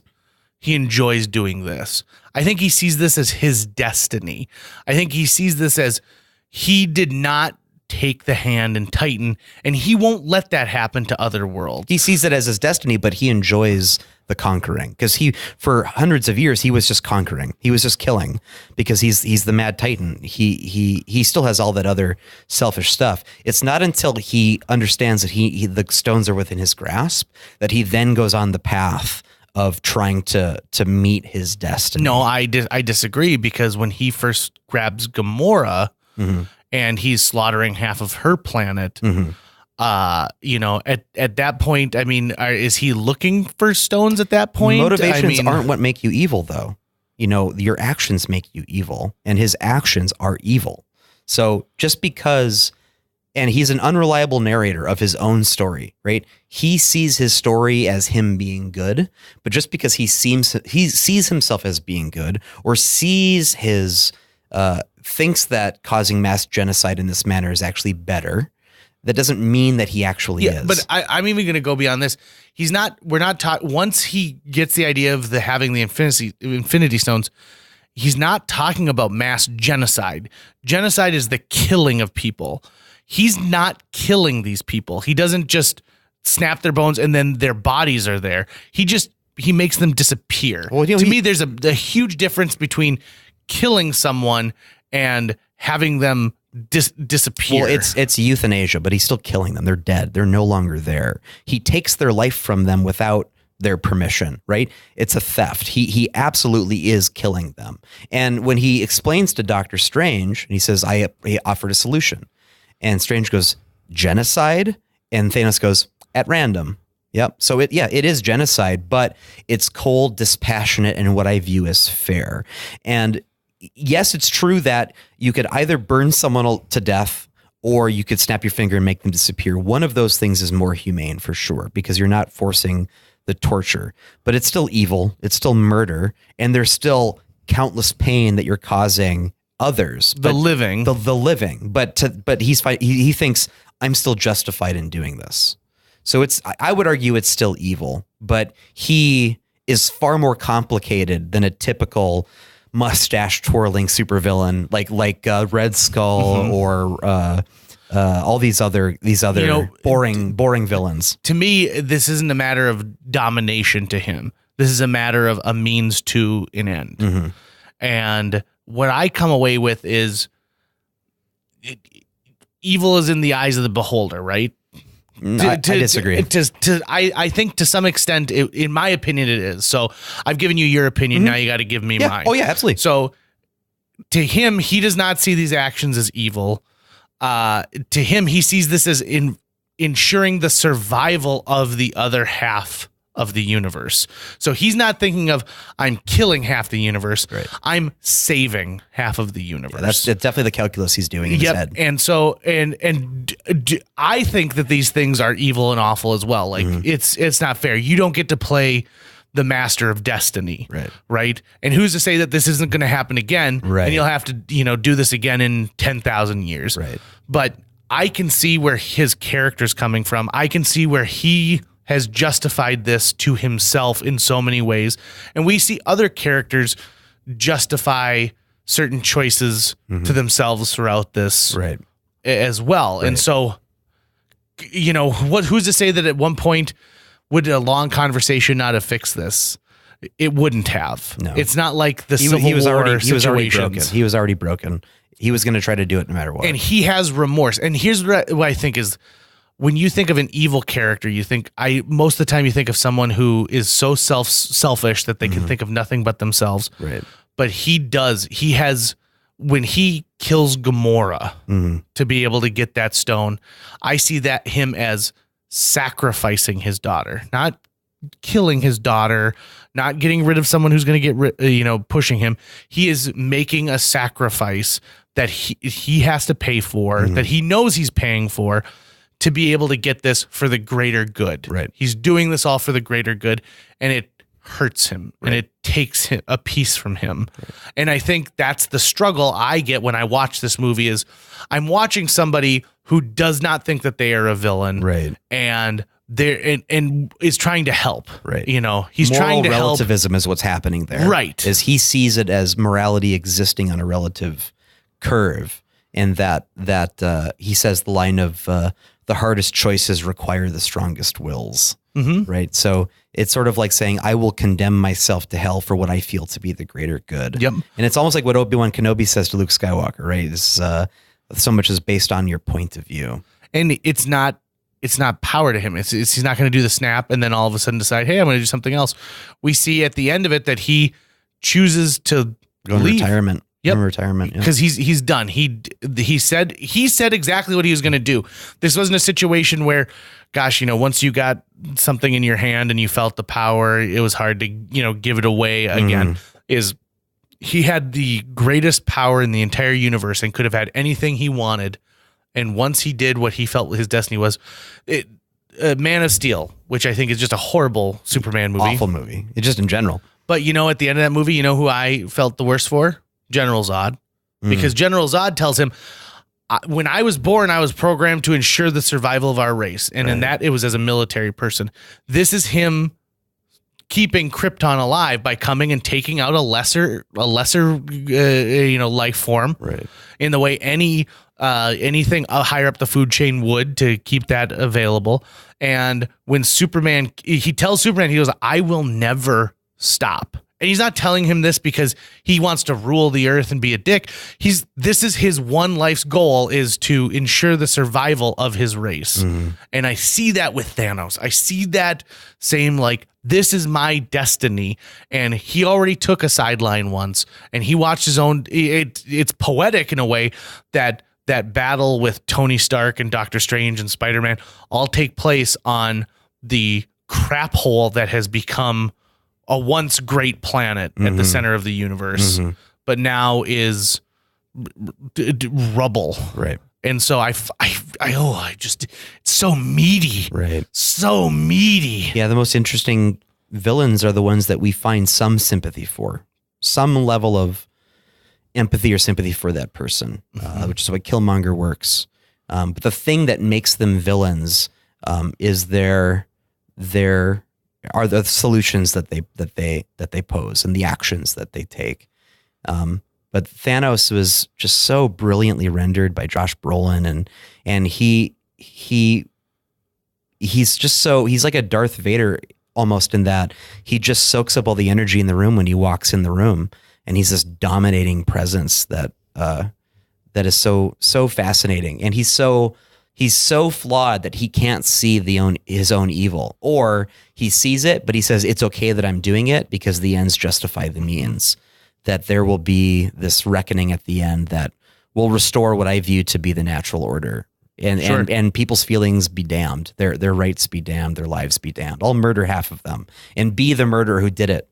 doing this. I think he sees this as his destiny. I think he sees this as he did not take the hand in Titan, and he won't let that happen to other worlds. He sees it as his destiny, but he enjoys the conquering because for hundreds of years, he was just conquering. He was just killing because he's the mad Titan. He still has all that other selfish stuff. It's not until he understands that the stones are within his grasp that he then goes on the path of trying to meet his destiny. No, I disagree, because when he first grabs Gamora and he's slaughtering half of her planet, at that point, I mean, is he looking for stones at that point? Motivations aren't what make you evil, though. Your actions make you evil, and his actions are evil. So just because... And he's an unreliable narrator of his own story, right? He sees his story as him being good, but just because he sees himself as being good, or sees thinks that causing mass genocide in this manner is actually better, that doesn't mean that he actually is. But I'm even going to go beyond this. We're not taught, once he gets the idea of having the Infinity Stones, he's not talking about mass genocide. Genocide is the killing of people. He's not killing these people. He doesn't just snap their bones and then their bodies are there. He makes them disappear. Well, to me, there's a huge difference between killing someone and having them disappear. Well, it's euthanasia, but he's still killing them. They're dead. They're no longer there. He takes their life from them without their permission, right? It's a theft. He absolutely is killing them. And when he explains to Doctor Strange, he says, I offered a solution. And Strange goes, genocide? And Thanos goes, at random. Yep. So it is genocide, but it's cold, dispassionate, and what I view as fair. And yes, it's true that you could either burn someone to death or you could snap your finger and make them disappear. One of those things is more humane for sure, because you're not forcing the torture, but it's still evil. It's still murder. And there's still countless pain that you're causing others, the living. But he thinks I'm still justified in doing this. So I would argue it's still evil, but he is far more complicated than a typical mustache twirling supervillain like Red Skull or all these other boring villains. To me, this isn't a matter of domination to him. This is a matter of a means to an end. And what I come away with is evil is in the eyes of the beholder, right? I disagree. I think to some extent, in my opinion, it is. So I've given you your opinion. Now you got to give me mine. Oh, yeah, absolutely. So to him, he does not see these actions as evil. To him, he sees this as ensuring the survival of the other half of the universe. So he's not thinking of, I'm killing half the universe. Right. I'm saving half of the universe. Yeah, that's definitely the calculus he's doing in his head. And so, I think that these things are evil and awful as well. Like it's not fair. You don't get to play the master of destiny. Right. And who's to say that this isn't going to happen again? Right. And you'll have to, do this again in 10,000 years. Right. But I can see where his character's coming from. I can see where he has justified this to himself in so many ways. And we see other characters justify certain choices to themselves throughout this as well. And so, who's to say that at one point would a long conversation not have fixed this? It wouldn't have. No. It's not like the Civil War he was already broken. situations. He was already broken. He was going to try to do it no matter what. And he has remorse. And here's what I think is, when you think of an evil character, most of the time you think of someone who is so selfish that they can think of nothing but themselves. Right. But when he kills Gamora to be able to get that stone, I see that him as sacrificing his daughter, not killing his daughter, not getting rid of someone who's going to get pushing him. He is making a sacrifice that he has to pay for, that he knows he's paying for, to be able to get this for the greater good. Right. He's doing this all for the greater good, and it hurts him and it takes a piece from him. Right. And I think that's the struggle I get when I watch this movie is I'm watching somebody who does not think that they are a villain. Right. And and is trying to help. Right. He's Moral trying to help. relativism is what's happening there. Right. Is he sees it as morality existing on a relative curve, and that he says the line of the hardest choices require the strongest wills. Right. So it's sort of like saying, I will condemn myself to hell for what I feel to be the greater good. Yep. And it's almost like what Obi-Wan Kenobi says to Luke Skywalker, right? This so much is based on your point of view. And it's not power to him. He's not going to do the snap and then all of a sudden decide, hey, I'm going to do something else. We see at the end of it that he chooses to go in retirement. Yep. Retirement. Because he's done. He said exactly what he was going to do. This wasn't a situation where, gosh, once you got something in your hand and you felt the power, it was hard to, give it away again. He had the greatest power in the entire universe and could have had anything he wanted. And once he did what he felt his destiny was, Man of Steel, which I think is just a horrible Superman movie. Awful movie. It's just in general. But at the end of that movie, who I felt the worst for? General Zod. Because General Zod tells him, when I was born, I was programmed to ensure the survival of our race. And in that, it was as a military person. This is him keeping Krypton alive by coming and taking out a lesser life form. Right. In the way anything higher up the food chain would, to keep that available. And when he tells Superman, he goes, I will never stop. And he's not telling him this because he wants to rule the earth and be a dick. This is his one life's goal, is to ensure the survival of his race. And I see that with Thanos. I see that same, this is my destiny. And he already took a sideline once and he watched his own. It's poetic in a way that battle with Tony Stark and Doctor Strange and Spider-Man all take place on the crap hole that has become a once great planet at the center of the universe, but now is rubble. Right. And so it's so meaty. Right. So meaty. Yeah. The most interesting villains are the ones that we find some sympathy for, some level of empathy or sympathy for that person, which is what Killmonger works. But the thing that makes them villains is their are the solutions that they pose and the actions that they take. But Thanos was just so brilliantly rendered by Josh Brolin, and he's like a Darth Vader almost, in that he just soaks up all the energy in the room when he walks in the room, and he's this dominating presence that is so fascinating, and he's so flawed that he can't see his own evil, or he sees it, but he says, it's okay that I'm doing it because the ends justify the means, that there will be this reckoning at the end that will restore what I view to be the natural order and people's feelings be damned, their rights be damned, their lives be damned. I'll murder half of them and be the murderer who did it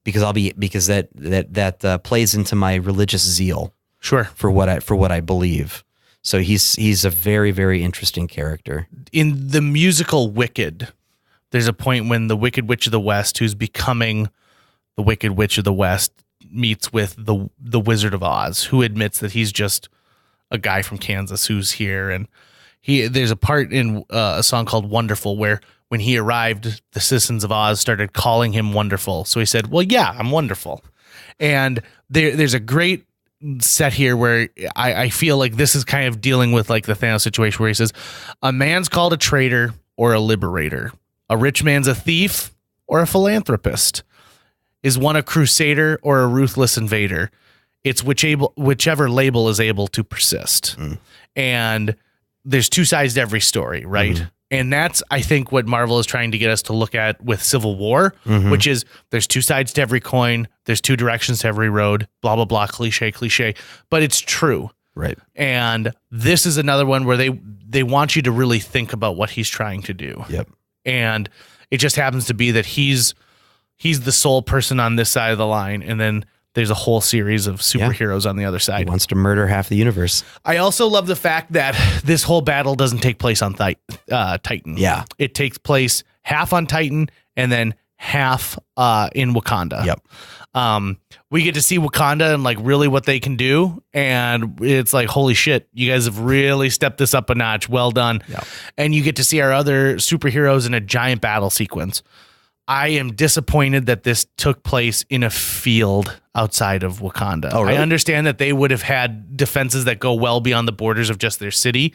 because that plays into my religious zeal. Sure. For what I believe. So he's a very, very interesting character. In the musical Wicked, there's a point when the Wicked Witch of the West, who's becoming the Wicked Witch of the West, meets with the Wizard of Oz, who admits that he's just a guy from Kansas who's here. And there's a part in a song called Wonderful where when he arrived, the citizens of Oz started calling him wonderful. So he said, well, yeah, I'm wonderful. And there's a great set here where I feel like this is kind of dealing with like the Thanos situation where he says, a man's called a traitor or a liberator. A rich man's a thief or a philanthropist. Is one a crusader or a ruthless invader? It's whichever label is able to persist. And there's two sides to every story, right? And that's, I think, what Marvel is trying to get us to look at with Civil War, which is there's two sides to every coin. There's two directions to every road, blah, blah, blah, cliche, but it's true. Right. And this is another one where they want you to really think about what he's trying to do. Yep. And it just happens to be that he's the sole person on this side of the line. And then there's a whole series of superheroes on the other side. He wants to murder half the universe. I also love the fact that this whole battle doesn't take place on Titan. Yeah. It takes place half on Titan and then half in Wakanda. Yep. We get to see Wakanda and like really what they can do. And it's like, holy shit, you guys have really stepped this up a notch. Well done. Yep. And you get to see our other superheroes in a giant battle sequence. I am disappointed that this took place in a field outside of Wakanda. Oh, really? I understand that they would have had defenses that go well beyond the borders of just their city.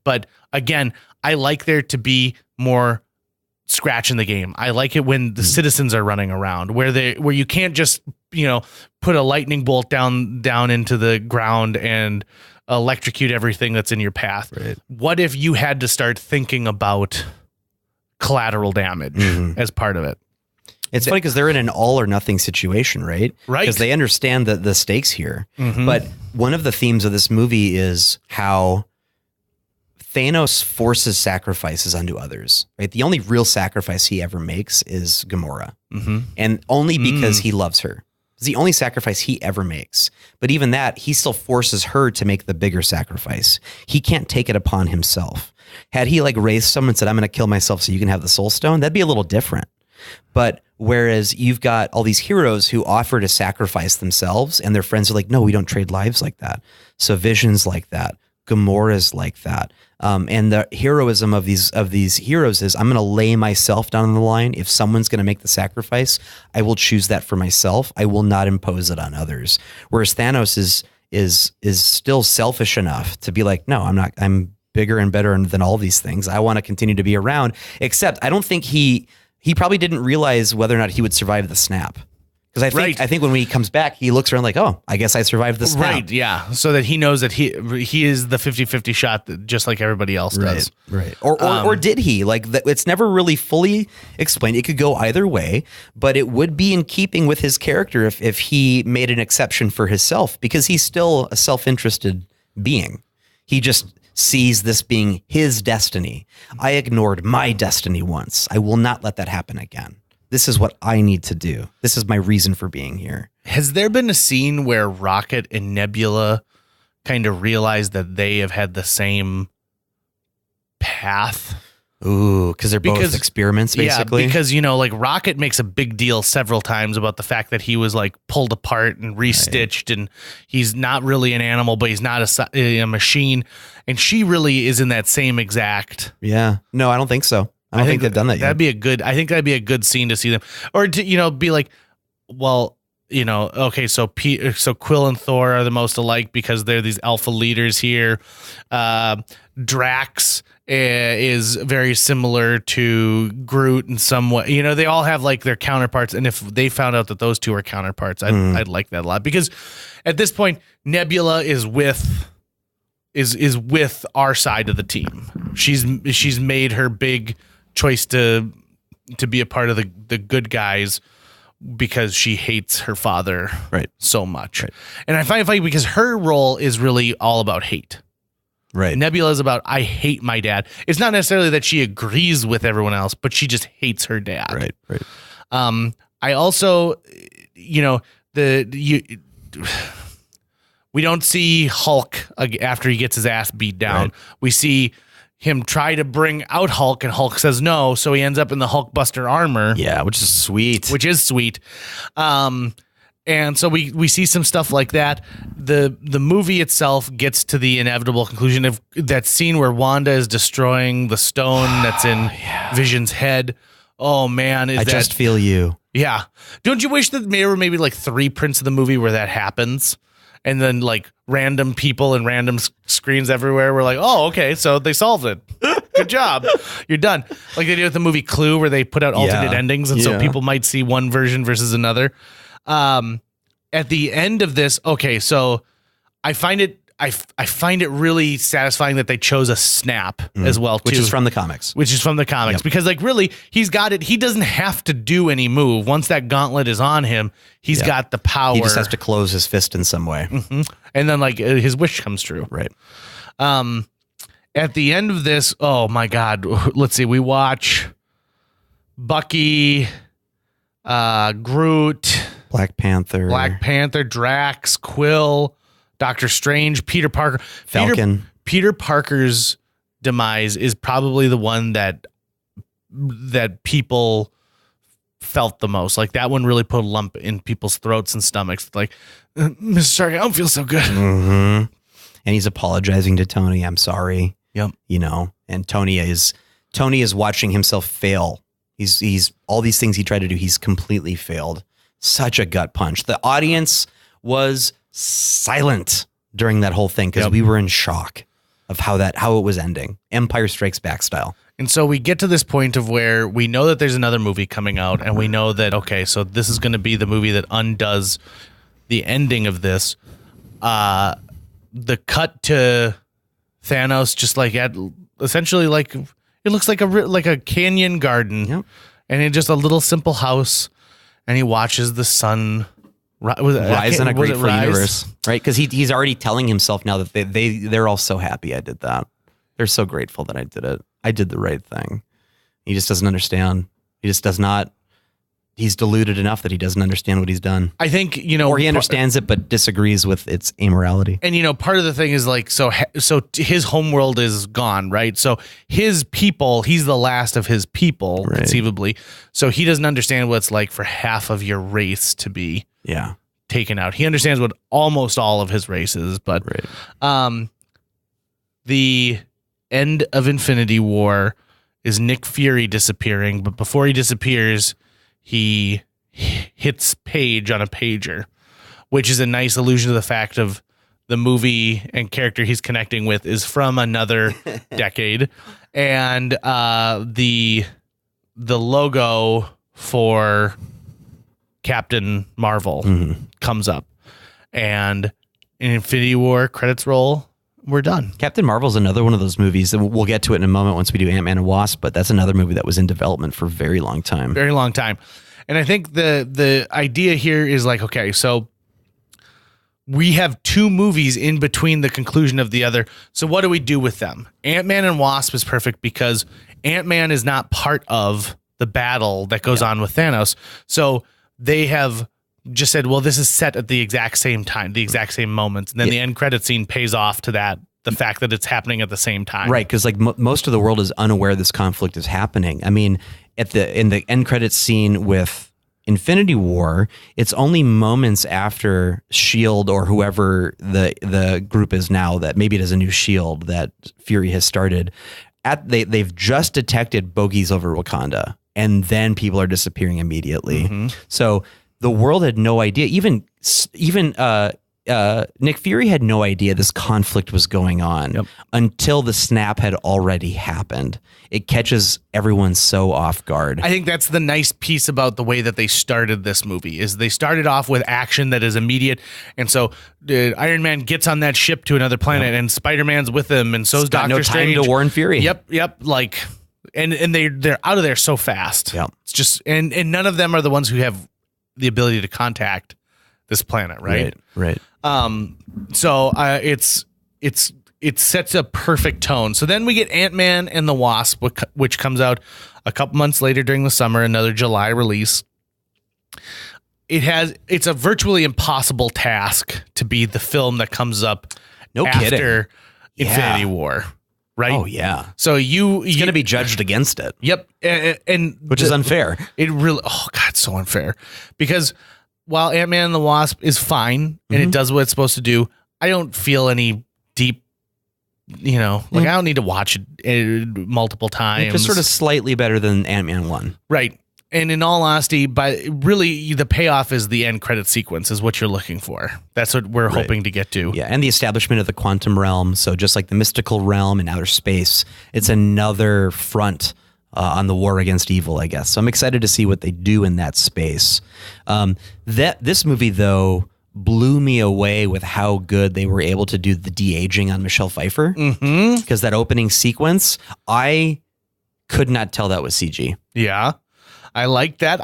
But again, I like there to be more scratch in the game. I like it when the citizens are running around where you can't just, put a lightning bolt down into the ground and electrocute everything that's in your path. Right. What if you had to start thinking about collateral damage as part of it? It's funny because they're in an all or nothing situation, right? Right. Because they understand the stakes here. But one of the themes of this movie is how Thanos forces sacrifices onto others, right? The only real sacrifice he ever makes is Gamora. And only because he loves her. It's the only sacrifice he ever makes. But even that, he still forces her to make the bigger sacrifice. He can't take it upon himself. Had he like raised someone and said, I'm going to kill myself so you can have the Soul Stone, that'd be a little different. But whereas you've got all these heroes who offer to sacrifice themselves and their friends are like, no, we don't trade lives like that. So Vision's like that. Gamora's like that. And the heroism of these heroes is I'm going to lay myself down on the line. If someone's going to make the sacrifice, I will choose that for myself. I will not impose it on others. Whereas Thanos is still selfish enough to be like, no, I'm not. I'm bigger and better than all these things. I want to continue to be around. Except I don't think he probably didn't realize whether or not he would survive the snap. Because I think when he comes back, he looks around like, oh, I guess I survived the snap. Right, yeah. So that he knows that he is the 50-50 shot that just like everybody else does. Right. Or did he? Like, it's never really fully explained. It could go either way, but it would be in keeping with his character if he made an exception for himself, because he's still a self-interested being. He just sees this being his destiny. I ignored my destiny once. I will not let that happen again. This is what I need to do. This is my reason for being here. Has there been a scene where Rocket and Nebula kind of realize that they have had the same path? Ooh, because they're both experiments, basically. Yeah, because, like Rocket makes a big deal several times about the fact that he was like pulled apart and restitched, and he's not really an animal, but he's not a machine. And she really is in that same exact. Yeah. No, I don't think so. I don't think they've done that yet. I think that'd be a good scene to see them, or to, be like, well, okay, so Quill and Thor are the most alike because they're these alpha leaders here. Drax is very similar to Groot in some way. They all have like their counterparts, and if they found out that those two are counterparts, I'd like that a lot, because at this point, Nebula is with our side of the team. She's made her big choice to be a part of the good guys because she hates her father so much. Right. And I find it funny because her role is really all about hate. Right. Nebula's about, I hate my dad. It's not necessarily that she agrees with everyone else, but she just hates her dad. Right. I also, we don't see Hulk after he gets his ass beat down. Right. We see him try to bring out Hulk, and Hulk says no, so he ends up in the Hulkbuster armor. Yeah, which is sweet. And so we see some stuff like that. The movie itself gets to the inevitable conclusion of that scene where Wanda is destroying the stone that's in Vision's head. Oh man, I just feel you. Yeah. Don't you wish that there were maybe like 3 prints of the movie where that happens? And then like random people and random screens everywhere were like, oh, okay, so they solved it. Good job. You're done. Like they did with the movie Clue where they put out alternate endings. And so people might see one version versus another. At the end of this, okay, so I find it really satisfying that they chose a snap as well, which is from the comics. Because like really, he's got it. He doesn't have to do any move. Once that gauntlet is on him, he's got the power. He just has to close his fist in some way. Mm-hmm. And then like his wish comes true. Right. At the end of this, oh my God, let's see. We watch Bucky, Groot, Black Panther, Drax, Quill, Doctor Strange, Peter Parker. Falcon. Peter Parker's demise is probably the one that people felt the most. Like that one really put a lump in people's throats and stomachs. Like, Mr. Stark, I don't feel so good. Mm-hmm. And he's apologizing to Tony. I'm sorry. Yep. And Tony is watching himself fail. He's all these things he tried to do. He's completely failed. Such a gut punch. The audience was silent during that whole thing because we were in shock of how it was ending. Empire Strikes Back style. And so we get to this point of where we know that there's another movie coming out, and we know that, okay, so this is going to be the movie that undoes the ending of this. The cut to Thanos, just like at essentially like it looks like a canyon garden, and in just a little simple house, and he watches the sun rise in a grateful universe, right? Because he's already telling himself now that they're all so happy I did that. They're so grateful that I did it. I did the right thing. He just doesn't understand. He just does not. He's deluded enough that he doesn't understand what he's done. I think, or he understands it but disagrees with its amorality. And part of the thing is like, so his homeworld is gone, right? So his people, he's the last of his people, conceivably. So he doesn't understand what it's like for half of your race to be taken out. He understands what almost all of his race is, but the end of Infinity War is Nick Fury disappearing, but before he disappears, he hits Paige on a pager, which is a nice allusion to the fact of the movie and character he's connecting with is from another decade. And the logo for Captain Marvel comes up. And in Infinity War credits roll, we're done. Captain Marvel's another one of those movies that we'll get to it in a moment once we do Ant-Man and Wasp, but that's another movie that was in development for a very long time. Very long time. And I think the idea here is like, okay, so we have 2 movies in between the conclusion of the other. So what do we do with them? Ant-Man and Wasp is perfect because Ant-Man is not part of the battle that goes on with Thanos. So they have just said, well, this is set at the exact same time, the exact same moments. And then the end credit scene pays off to that, the fact that it's happening at the same time. Right, because like most of the world is unaware this conflict is happening. I mean, in the end credits scene with Infinity War, it's only moments after S.H.I.E.L.D. or whoever the group is now, that maybe it is a new S.H.I.E.L.D. that Fury has started. They've just detected bogeys over Wakanda, and then people are disappearing immediately. So the world had no idea. Even Nick Fury had no idea this conflict was going on until the snap had already happened. It catches everyone so off guard. I think that's the nice piece about the way that they started this movie is they started off with action that is immediate. And so Iron Man gets on that ship to another planet and Spider-Man's with him. And so's Doctor Strange. No time to warn Fury. Yep. Like, and they're out of there so fast. Yeah. It's just, and none of them are the ones who have the ability to contact this planet, right? Right. So it's it sets a perfect tone. So then we get Ant-Man and the Wasp, which comes out a couple months later during the summer, another July release. It's a virtually impossible task to be the film that comes up after Infinity War, right? Oh yeah. So it's going to be judged against it. Yep, and which is unfair. It really, oh god, it's so unfair, because while Ant-Man and the Wasp is fine and it does what it's supposed to do, I don't feel any deep, I don't need to watch it multiple times. It's just sort of slightly better than Ant-Man 1. Right. And in all honesty, really the payoff is the end credit sequence is what you're looking for. That's what we're hoping to get to. Yeah, and the establishment of the quantum realm. So just like the mystical realm in outer space, it's another front on the war against evil, I guess. So I'm excited to see what they do in that space. This movie, though, blew me away with how good they were able to do the de-aging on Michelle Pfeiffer. Because that opening sequence, I could not tell that was CG. Yeah. I like that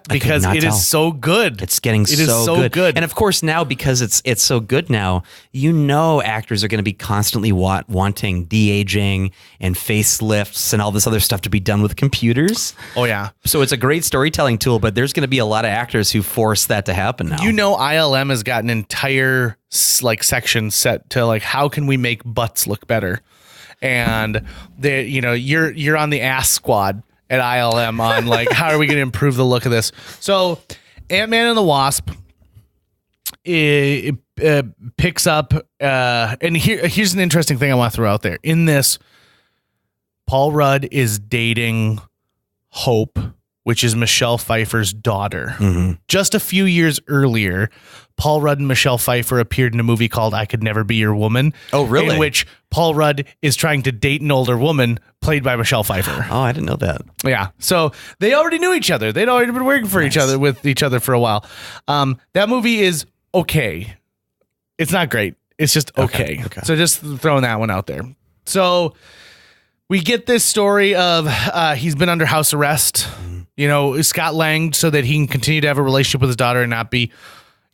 because it is so good. It's getting so good. And of course now, because it's so good now, actors are going to be constantly wanting de-aging and facelifts and all this other stuff to be done with computers. Oh yeah. So it's a great storytelling tool, but there's going to be a lot of actors who force that to happen now. ILM has got an entire section set to how can we make butts look better? And you're on the ass squad at ILM on how are we going to improve the look of this? So Ant-Man and the Wasp picks up, and here's an interesting thing I want to throw out there. In this, Paul Rudd is dating Hope, which is Michelle Pfeiffer's daughter. Just a few years earlier, Paul Rudd and Michelle Pfeiffer appeared in a movie called I Could Never Be Your Woman. Oh, really? In which Paul Rudd is trying to date an older woman played by Michelle Pfeiffer. Oh, I didn't know that. Yeah. So they already knew each other. They'd already been working for each other for a while. That movie is okay. It's not great. It's just okay. So just throwing that one out there. So we get this story of he's been under house arrest, Scott Lang, so that he can continue to have a relationship with his daughter and not be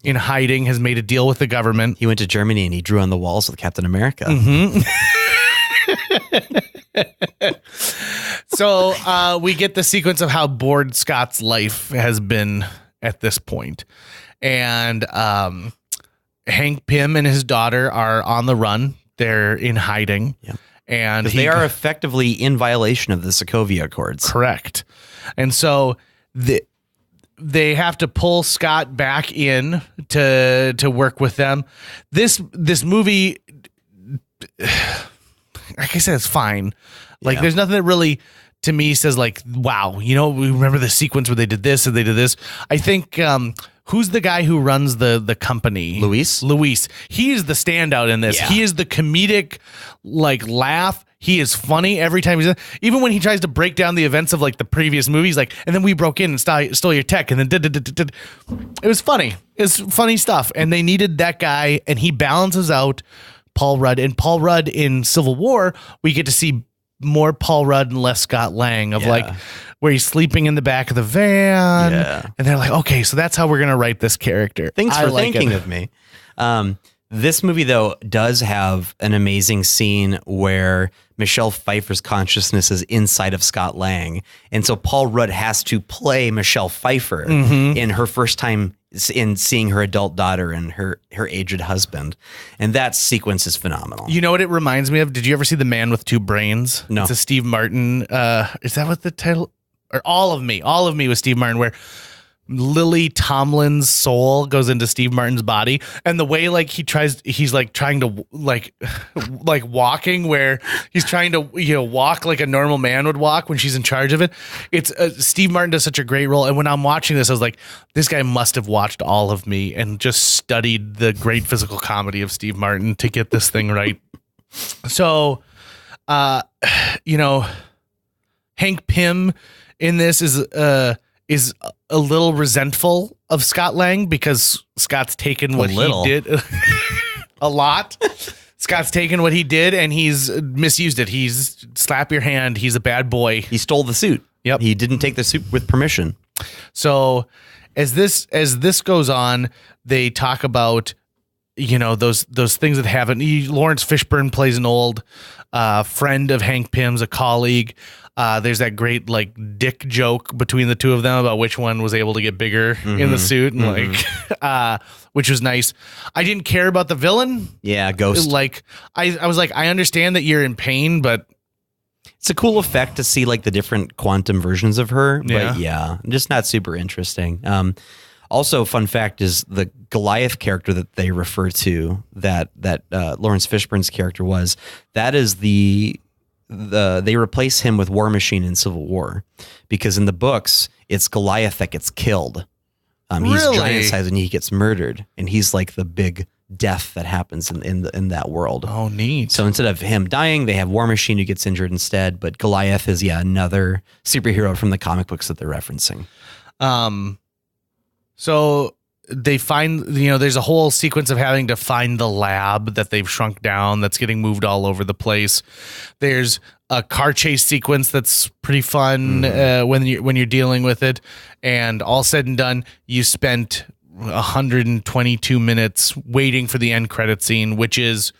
in hiding, has made a deal with the government. He went to Germany and he drew on the walls with Captain America. So we get the sequence of how bored Scott's life has been at this point. And Hank Pym and his daughter are on the run. They're in hiding. Yep. And they are effectively in violation of the Sokovia Accords. Correct. And so they have to pull Scott back in to work with them. This movie, like I said, it's fine. There's nothing that really, to me, says wow, we remember the sequence where they did this and they did this. I think, who's the guy who runs the company? Luis. He is the standout in this. Yeah. He is the comedic, laugh. He is funny every time he's in. Even when he tries to break down the events of the previous movies, and then we broke in and stole your tech, and then did. It was funny. It's funny stuff, and they needed that guy, and he balances out Paul Rudd. And Paul Rudd in Civil War, we get to see more Paul Rudd and less Scott Lang of where he's sleeping in the back of the van, and they're okay, so that's how we're gonna write this character. Thanks for thinking of me. This movie, though, does have an amazing scene where Michelle Pfeiffer's consciousness is inside of Scott Lang. And so Paul Rudd has to play Michelle Pfeiffer in her first time in seeing her adult daughter and her aged husband. And that sequence is phenomenal. You know what it reminds me of? Did you ever see The Man with Two Brains? No. It's a Steve Martin. Is that what the title? Or All of Me with Steve Martin, where Lily Tomlin's soul goes into Steve Martin's body, and the way he's trying to walking, where he's trying to walk like a normal man would walk when she's in charge of it. It's Steve Martin does such a great role, and when I'm watching this, I was like, this guy must have watched All of Me and just studied the great physical comedy of Steve Martin to get this thing right. So, Hank Pym in this is a little resentful of Scott Lang because Scott's taken what he did a lot. Scott's taken what he did and he's misused it. He's slap your hand. He's a bad boy. He stole the suit. Yep. He didn't take the suit with permission. So as this goes on, they talk about those things that happen. Lawrence Fishburne plays an old friend of Hank Pym's, a colleague. There's that great like dick joke between the two of them about which one was able to get bigger in the suit, and like, which was nice. I didn't care about the villain. Yeah, Ghost. Like I was like, I understand that you're in pain, but it's a cool effect to see like the different quantum versions of her. But yeah, just not super interesting. Also, fun fact is the Goliath character that they refer to, that Lawrence Fishburne's character was, that is they replace him with War Machine in Civil War, because in the books it's Goliath that gets killed. He's giant size and he gets murdered, and he's like the big death that happens in that world. Oh, neat. So instead of him dying, they have War Machine who gets injured instead. But Goliath is another superhero from the comic books that they're referencing. So they find, there's a whole sequence of having to find the lab that they've shrunk down that's getting moved all over the place. There's a car chase sequence that's pretty fun when you're dealing with it. And all said and done, you spent 122 minutes waiting for the end credit scene, which is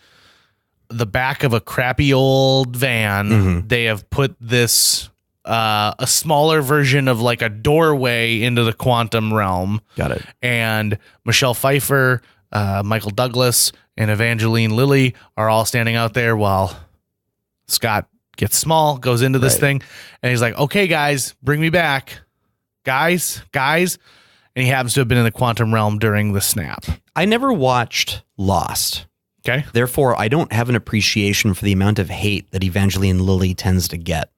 the back of a crappy old van. They have put this a smaller version of like a doorway into the quantum realm. Got it. And Michelle Pfeiffer, Michael Douglas, and Evangeline Lilly are all standing out there while Scott gets small, goes into this thing, and he's like, okay, guys, bring me back. Guys. And he happens to have been in the quantum realm during the snap. I never watched Lost. Okay. Therefore, I don't have an appreciation for the amount of hate that Evangeline Lilly tends to get.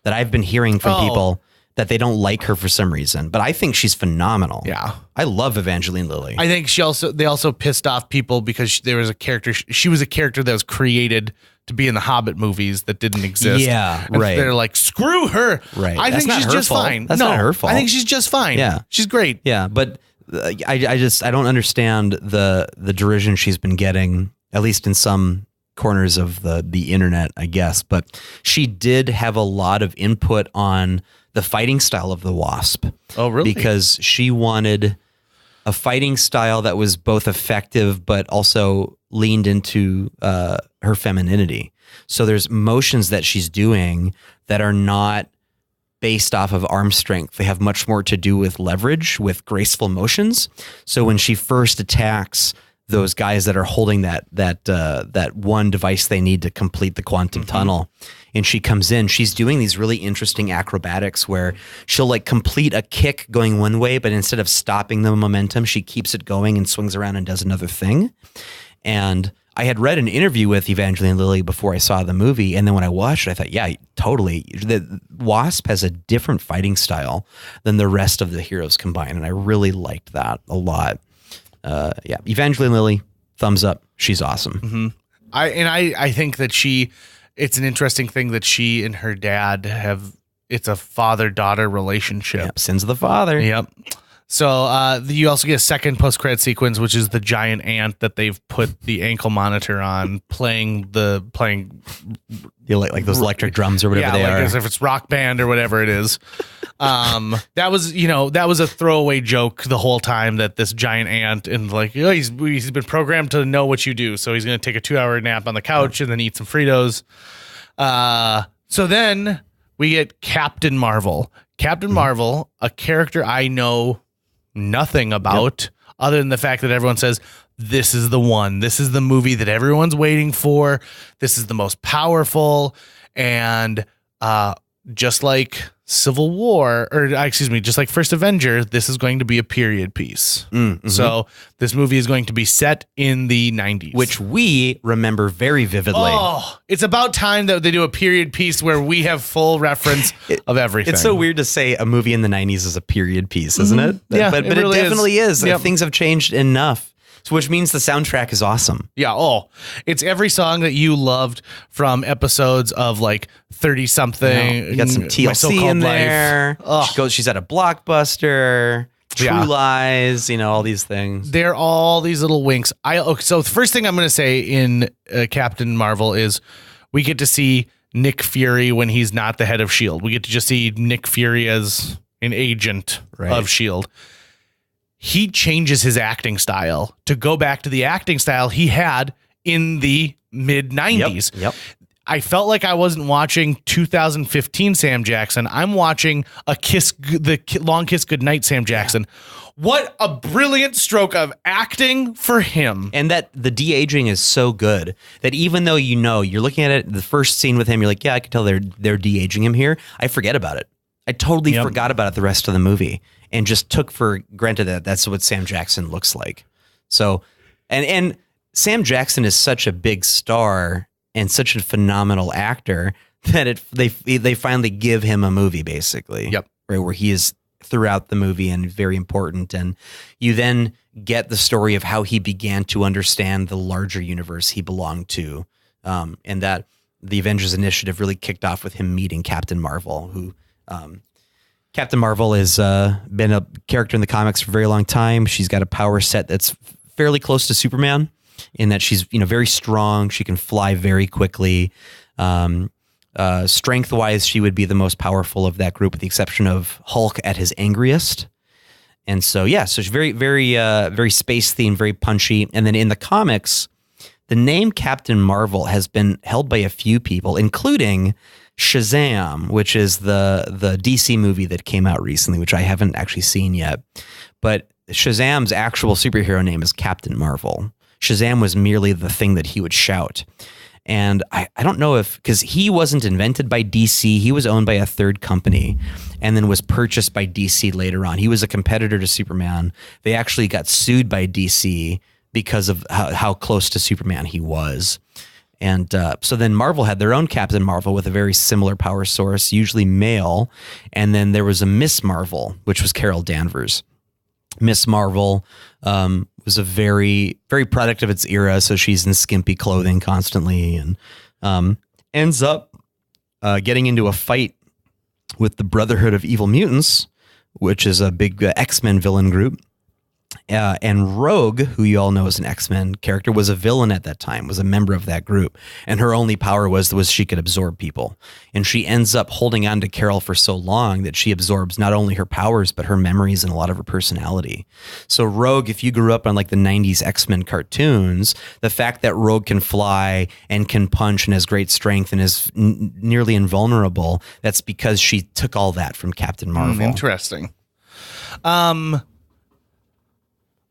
That I've been hearing from people that they don't like her for some reason, but I think she's phenomenal. Yeah. I love Evangeline Lilly. I think they also pissed off people because there was a character. She was a character that was created to be in the Hobbit movies that didn't exist. Yeah, and right. They're like, screw her. Right. I think she's just fine. That's not her fault. I think she's just fine. Yeah. She's great. Yeah, but I don't understand the derision she's been getting, at least in some corners of the internet, I guess. But she did have a lot of input on the fighting style of the Wasp. Oh, really? Because she wanted a fighting style that was both effective but also leaned into her femininity. So there's motions that she's doing that are not based off of arm strength. They have much more to do with leverage, with graceful motions. So when she first attacks those guys that are holding that one device they need to complete the quantum tunnel, and she comes in, she's doing these really interesting acrobatics where she'll like complete a kick going one way, but instead of stopping the momentum, she keeps it going and swings around and does another thing. And I had read an interview with Evangeline Lilly before I saw the movie, and then when I watched it, I thought, yeah, totally. The Wasp has a different fighting style than the rest of the heroes combined, and I really liked that a lot. Yeah, Evangeline Lilly, thumbs up. She's awesome. I think that it's an interesting thing that she and her dad it's a father-daughter relationship. Yep, sins of the father. Yep. So you also get a second post-credit sequence, which is the giant ant that they've put the ankle monitor on, playing like those electric drums or whatever they are. As if it's Rock Band or whatever it is. That was a throwaway joke the whole time, that this giant ant, and like, he's been programmed to know what you do, so he's going to take a 2-hour nap on the couch and then eat some Fritos. So then we get Captain Marvel. Captain Marvel, a character I know nothing about, other than the fact that everyone says, this is the one. This is the movie that everyone's waiting for. This is the most powerful. And just like Civil War, just like First Avenger, this is going to be a period piece. So this movie is going to be set in the 90s. Which we remember very vividly. Oh, it's about time that they do a period piece where we have full reference of everything. It's so weird to say a movie in the 90s is a period piece, isn't it? Yeah, but it really it definitely is. Yep. Things have changed enough. So which means the soundtrack is awesome. Yeah. Oh, it's every song that you loved from episodes of like 30 something. You got some TLC in there. She's at a Blockbuster, True Lies, all these things. They're all these little winks. So the first thing I'm going to say in Captain Marvel is we get to see Nick Fury when he's not the head of S.H.I.E.L.D. We get to just see Nick Fury as an agent of S.H.I.E.L.D. he changes his acting style to go back to the acting style he had in the mid 90s. Yep. I felt like I wasn't watching 2015 Sam Jackson. I'm watching the Long Kiss Goodnight Sam Jackson. What a brilliant stroke of acting for him. And that the de-aging is so good that even though you're looking at it, the first scene with him, you're like, yeah, I can tell they're de-aging him here. I forget about it. I totally forgot about it the rest of the movie and just took for granted that that's what Sam Jackson looks like. So, and Sam Jackson is such a big star and such a phenomenal actor that they finally give him a movie, basically. Yep. Right, where he is throughout the movie and very important. And you then get the story of how he began to understand the larger universe he belonged to. And that the Avengers Initiative really kicked off with him meeting Captain Marvel, who Captain Marvel has been a character in the comics for a very long time. She's got a power set that's fairly close to Superman in that she's very strong. She can fly very quickly. Strength wise, she would be the most powerful of that group, with the exception of Hulk at his angriest. And so, so she's very, very, very space themed, very punchy. And then in the comics, the name Captain Marvel has been held by a few people, including Shazam, which is the DC movie that came out recently, which I haven't actually seen yet. But Shazam's actual superhero name is Captain Marvel. Shazam was merely the thing that he would shout. And I don't know because he wasn't invented by DC. He was owned by a third company and then was purchased by DC later on. He was a competitor to Superman. They actually got sued by DC because of how close to Superman he was. And so then Marvel had their own Captain Marvel with a very similar power source, usually male. And then there was a Miss Marvel, which was Carol Danvers. Miss Marvel was a very, very product of its era. So she's in skimpy clothing constantly and ends up getting into a fight with the Brotherhood of Evil Mutants, which is a big X-Men villain group. And Rogue, who you all know is an X-Men character, was a villain at that time, was a member of that group. And her only power was she could absorb people. And she ends up holding on to Carol for so long that she absorbs not only her powers, but her memories and a lot of her personality. So Rogue, if you grew up on like the 90s X-Men cartoons, the fact that Rogue can fly and can punch and has great strength and is nearly invulnerable, that's because she took all that from Captain Marvel. Interesting.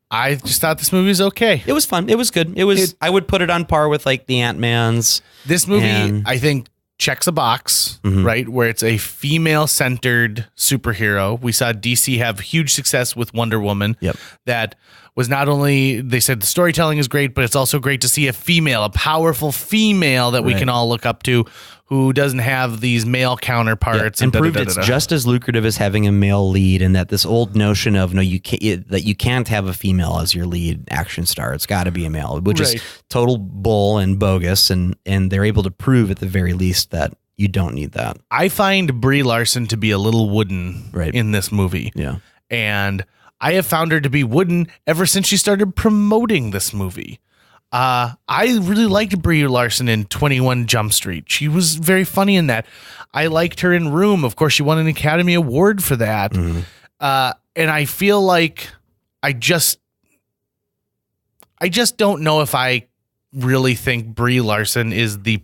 I just thought this movie was okay. It was fun. It was good. I would put it on par with like the Ant-Man's. This movie, I think, checks a box, right? Where it's a female-centered superhero. We saw DC have huge success with Wonder Woman. Yep. That was not only, they said the storytelling is great, but it's also great to see a powerful female that we can all look up to, who doesn't have these male counterparts. And proved it's just as lucrative as having a male lead, and that this old notion of you can't have a female as your lead action star. It's got to be a male, which is total bull and bogus. And they're able to prove at the very least that you don't need that. I find Brie Larson to be a little wooden in this movie. Yeah. And I have found her to be wooden ever since she started promoting this movie. I really liked Brie Larson in 21 Jump Street. She was very funny in that. I liked her in Room. Of course, she won an Academy Award for that. And I feel like I just don't know if I really think Brie Larson is the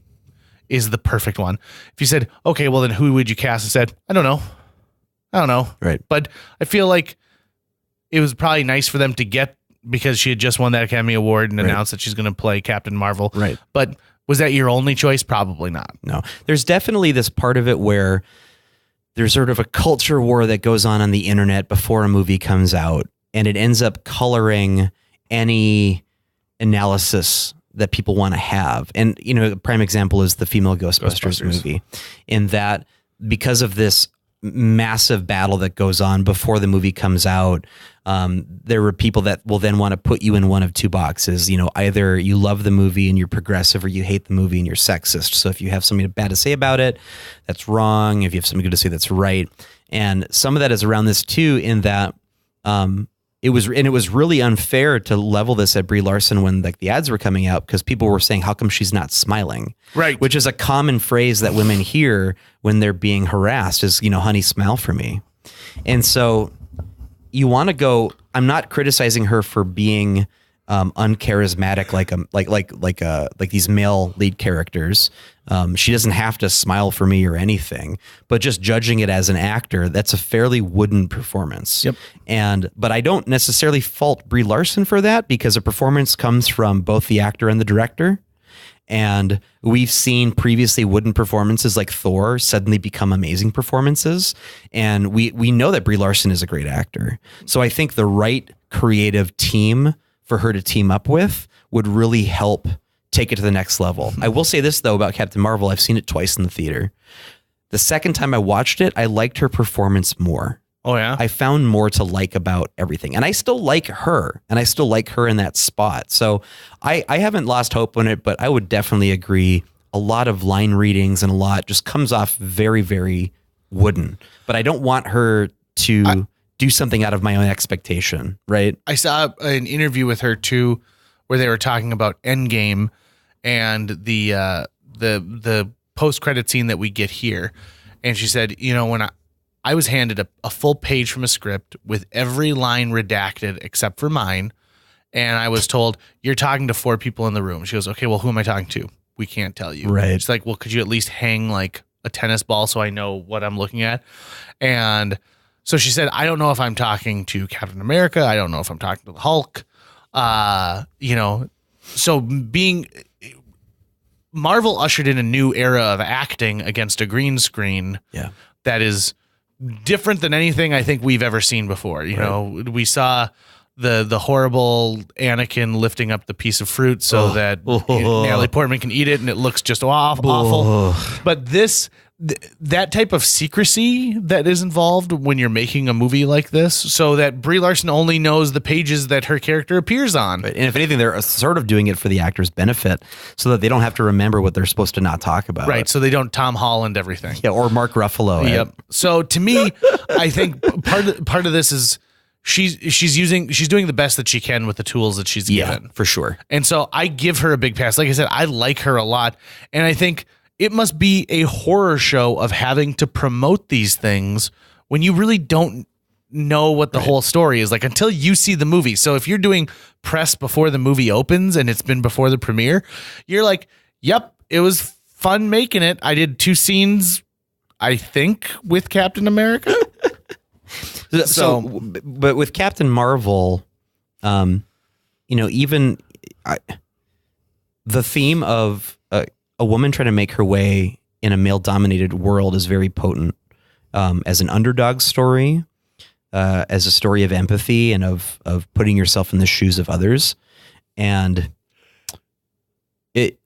perfect one. If you said, okay, well then who would you cast? I said, I don't know. Right. But I feel like it was probably nice for them to get, because she had just won that Academy Award and announced that she's going to play Captain Marvel. Right. But was that your only choice? Probably not. No. There's definitely this part of it where there's sort of a culture war that goes on the internet before a movie comes out, and it ends up coloring any analysis that people want to have. And, a prime example is the female Ghostbusters movie, in that because of this massive battle that goes on before the movie comes out, there were people that will then want to put you in one of two boxes. Either you love the movie and you're progressive, or you hate the movie and you're sexist. So if you have something bad to say about it, that's wrong. If you have something good to say, that's right. And some of that is around this too, in that it was really unfair to level this at Brie Larson when the ads were coming out, because people were saying, how come she's not smiling? Right. Which is a common phrase that women hear when they're being harassed is, honey, smile for me. And so you want to go I'm not criticizing her for being uncharismatic like these male lead characters. She doesn't have to smile for me or anything, but just judging it as an actor, that's a fairly wooden performance. Yep. But I don't necessarily fault Brie Larson for that, because a performance comes from both the actor and the director. And we've seen previously wooden performances like Thor suddenly become amazing performances. And we know that Brie Larson is a great actor. So I think the right creative team for her to team up with would really help take it to the next level. I will say this, though, about Captain Marvel. I've seen it twice in the theater. The second time I watched it, I liked her performance more. Oh, yeah? I found more to like about everything. And I still like her, and I still like her in that spot. So I haven't lost hope on it, but I would definitely agree. A lot of line readings and a lot just comes off very, very wooden. But I don't want her to do something out of my own expectation, right? I saw an interview with her too, where they were talking about Endgame and the post-credit scene that we get here. And she said, when I was handed a full page from a script with every line redacted except for mine, and I was told, you're talking to 4 people in the room. She goes, okay, well, who am I talking to? We can't tell you. Right. She's like, well, could you at least hang like a tennis ball so I know what I'm looking at? And so she said, I don't know if I'm talking to Captain America. I don't know if I'm talking to the Hulk. So Marvel ushered in a new era of acting against a green screen. Yeah. That is different than anything I think we've ever seen before. You know, we saw the horrible Anakin lifting up the piece of fruit so that Natalie Portman can eat it, and it looks just awful. But that type of secrecy that is involved when you're making a movie like this, so that Brie Larson only knows the pages that her character appears on. Right. And if anything, they're sort of doing it for the actor's benefit so that they don't have to remember what they're supposed to not talk about. Right. So they don't Tom Holland everything. Yeah, or Mark Ruffalo. Yep. So to me, I think part of this is she's doing the best that she can with the tools that she's given. For sure. And so I give her a big pass. Like I said, I like her a lot. And I think it must be a horror show of having to promote these things when you really don't know what the whole story is like until you see the movie. So if you're doing press before the movie opens and it's been before the premiere, you're like, yep, it was fun making it. I did 2 scenes, I think, with Captain America. But with Captain Marvel, even the theme of a woman trying to make her way in a male-dominated world is very potent, as an underdog story, as a story of empathy and of putting yourself in the shoes of others. And it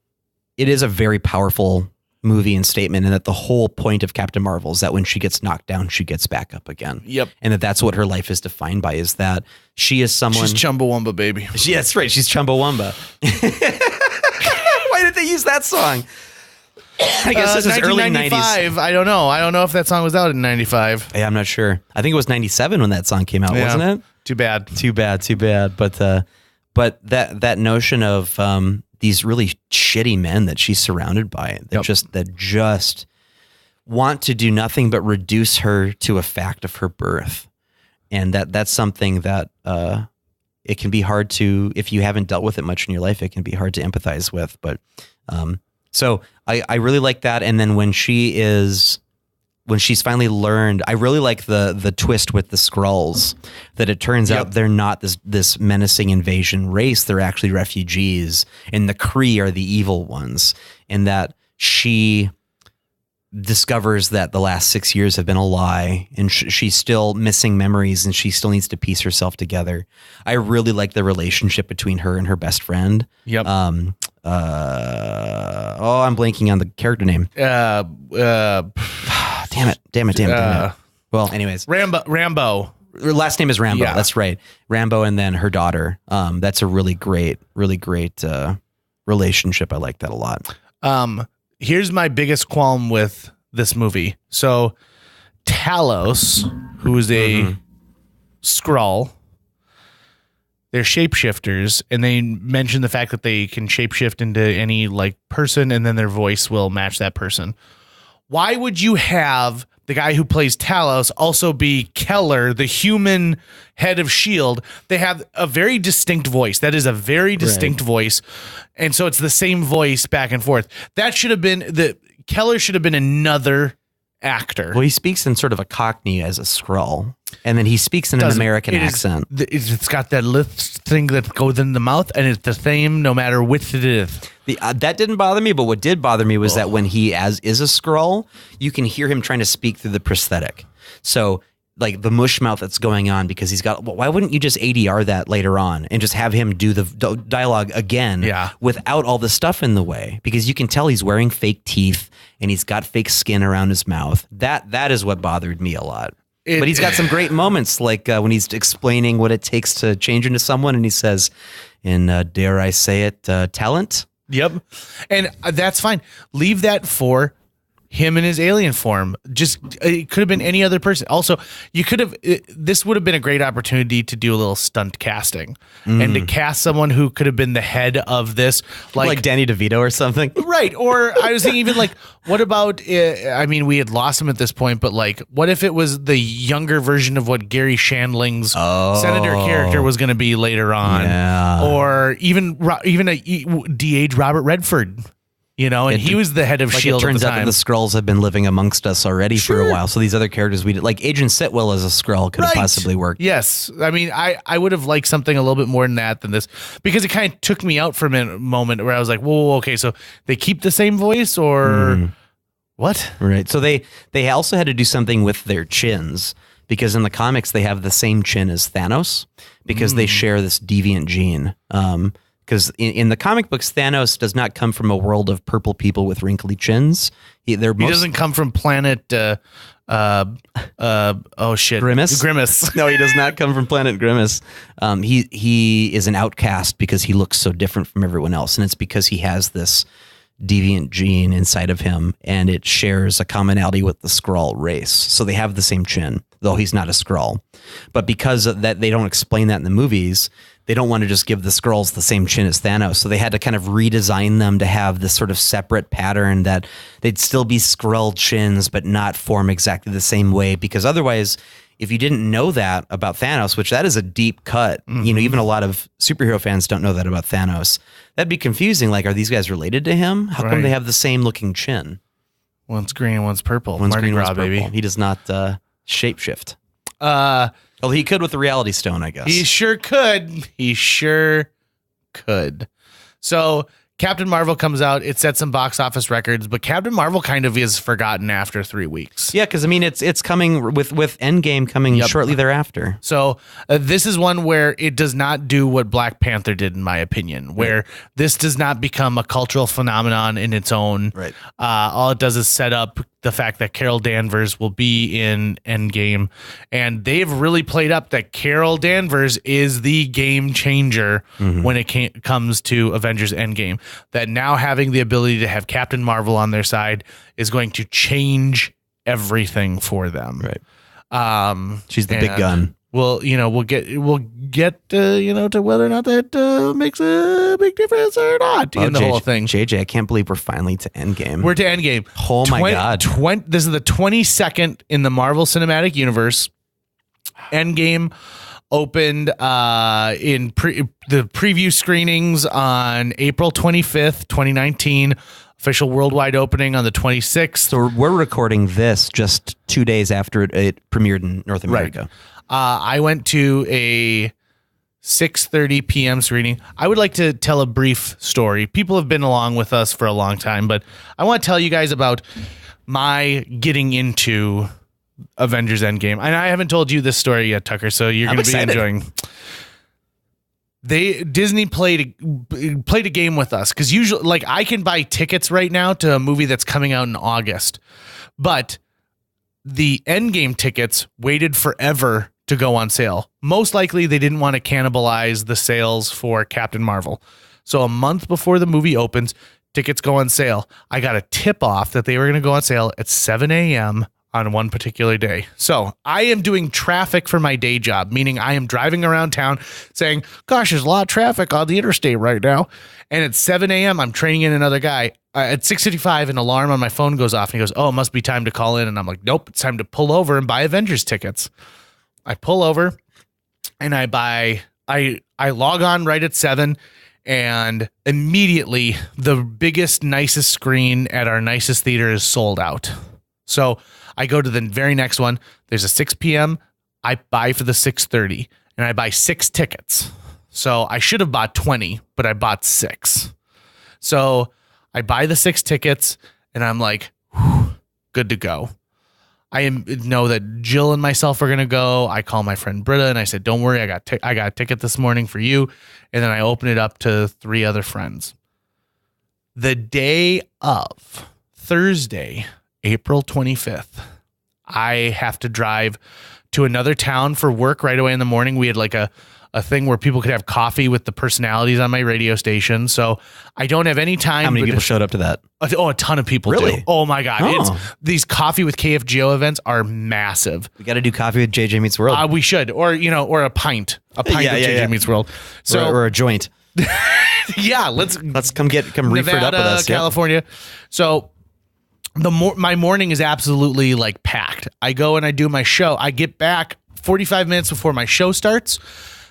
is a very powerful movie and statement, and that the whole point of Captain Marvel is that when she gets knocked down, she gets back up again. Yep. And that's what her life is defined by, is that she is someone... She's Chumbawamba, baby. That's right. She's Chumbawamba. Why did they use that song? I guess this is early 90s. I don't know. I don't know if that song was out in 95. Yeah, I'm not sure. I think it was 97 when that song came out, wasn't it? Too bad. Too bad. But that notion of these really shitty men that she's surrounded by that just want to do nothing but reduce her to a fact of her birth. And that's something that it can be hard to, if you haven't dealt with it much in your life, it can be hard to empathize with. But so I really like that. And then when she's finally learned, I really like the twist with the Skrulls, that it turns out they're not this menacing invasion race. They're actually refugees, and the Kree are the evil ones. And that she discovers that the last 6 years have been a lie, and she's still missing memories, and she still needs to piece herself together. I really like the relationship between her and her best friend. Yep. I'm blanking on the character name. Damn it. Well, anyways. Rambo. Her last name is Rambo. Yeah. That's right. Rambo, and then her daughter. That's a really great relationship. I like that a lot. Here's my biggest qualm with this movie. So Talos, who is a Skrull, they're shapeshifters, and they mention the fact that they can shapeshift into any person, and then their voice will match that person. Why would you have the guy who plays Talos, also be Keller, the human head of S.H.I.E.L.D., they have a very distinct voice. That is a very distinct voice. And so it's the same voice back and forth. That should have been, Keller should have been another actor. Well, he speaks in sort of a Cockney as a Skrull, and then he speaks in an American accent. It's got that lift thing that goes in the mouth, and it's the same no matter which it is. That didn't bother me, but what did bother me was that when he is a Skrull, you can hear him trying to speak through the prosthetic. So like the mush mouth that's going on because he's got, well, why wouldn't you just ADR that later on and just have him do the dialogue again without all the stuff in the way? Because you can tell he's wearing fake teeth and he's got fake skin around his mouth. That is what bothered me a lot. But he's got some great moments, like when he's explaining what it takes to change into someone, and he says, and dare I say it, talent? Yep. And that's fine. Leave that for him in his alien form. Just, it could have been any other person. Also, you could have, this would have been a great opportunity to do a little stunt casting and to cast someone who could have been the head of this. Like Danny DeVito or something. Right. Or I was thinking even like, what about, I mean, we had lost him at this point, but like, what if it was the younger version of what Gary Shandling's senator character was going to be later on? Yeah. Or even a de-age Robert Redford. You know, and he was the head of S.H.I.E.L.D. It turns at the out time. that the Skrulls have been living amongst us already for a while. So these other characters we did, like Agent Sitwell as a Skrull could have possibly worked. Yes. I mean, I would have liked something a little bit more than this, because it kind of took me out for a moment where I was like, whoa, okay, so they keep the same voice or what? Right. So they also had to do something with their chins, because in the comics they have the same chin as Thanos because they share this deviant gene. Because in the comic books, Thanos does not come from a world of purple people with wrinkly chins. He doesn't come from planet. Grimace. No, he does not come from planet Grimace. He is an outcast because he looks so different from everyone else, and it's because he has this deviant gene inside of him, and it shares a commonality with the Skrull race. So they have the same chin, though he's not a Skrull. But because of that, they don't explain that in the movies. They don't want to just give the Skrulls the same chin as Thanos, so they had to kind of redesign them to have this sort of separate pattern that they'd still be Skrull chins, but not form exactly the same way. Because otherwise, if you didn't know that about Thanos, which that is a deep cut, you know, even a lot of superhero fans don't know that about Thanos. That'd be confusing. Like, are these guys related to him? How come they have the same looking chin? One's green, one's purple. One's Mardi green, Gras, one's purple. baby. He does not shapeshift. Well, he could with the Reality Stone, I guess. He sure could. So Captain Marvel comes out. It sets some box office records, but Captain Marvel kind of is forgotten after 3 weeks. Yeah, because I mean, it's coming with Endgame coming shortly thereafter. So this is one where it does not do what Black Panther did, in my opinion, where this does not become a cultural phenomenon in its own. Right. All it does is set up the fact that Carol Danvers will be in Endgame, and they've really played up that Carol Danvers is the game changer when it comes to Avengers Endgame. That now having the ability to have Captain Marvel on their side is going to change everything for them. Right. She's the big gun. We'll get to whether or not that makes a big difference or not in the whole thing. JJ, I can't believe we're finally to Endgame. We're to Endgame. Oh my God. This is the 22nd in the Marvel Cinematic Universe. Endgame opened in the preview screenings on April 25th, 2019. Official worldwide opening on the 26th. So we're recording this just 2 days after it premiered in North America. Right. I went to a 6:30 p.m. screening. I would like to tell a brief story. People have been along with us for a long time, but I want to tell you guys about my getting into Avengers Endgame. And I haven't told you this story yet, Tucker, so you're going to be enjoying. Disney played a game with us, because usually, like, I can buy tickets right now to a movie that's coming out in August, but the Endgame tickets waited forever to go on sale. Most likely they didn't want to cannibalize the sales for Captain Marvel. So a month before the movie opens, tickets go on sale. I got a tip off that they were going to go on sale at 7 a.m. on one particular day. So I am doing traffic for my day job, meaning I am driving around town saying, gosh, there's a lot of traffic on the interstate right now. And at 7 a.m., I'm training in another guy. at 6:55, an alarm on my phone goes off and he goes, "Oh, it must be time to call in." And I'm like, "Nope, it's time to pull over and buy Avengers tickets." I pull over and I log on right at 7, and immediately the biggest, nicest screen at our nicest theater is sold out. So I go to the very next one. There's a 6 p.m. I buy for the 6:30, and I buy 6 tickets. So I should have bought 20, but I bought 6. So I buy the 6 tickets, and I'm like, whew, good to go. I know that Jill and myself are going to go. I call my friend Britta, and I said, don't worry, I got a ticket this morning for you. And then I open it up to 3 other friends. The day of Thursday, April 25th, I have to drive to another town for work right away in the morning. We had like a thing where people could have coffee with the personalities on my radio station. So I don't have any time. How many people showed up to that? Oh, a ton of people Really? do. Oh my God. Oh. These coffee with KFGO events are massive. We got to do coffee with JJ Meets World. We should, or a pint of JJ Meets World. So or a joint. yeah, let's come reef it up with us. California. So my morning is absolutely like packed. I go and I do my show. I get back 45 minutes before my show starts.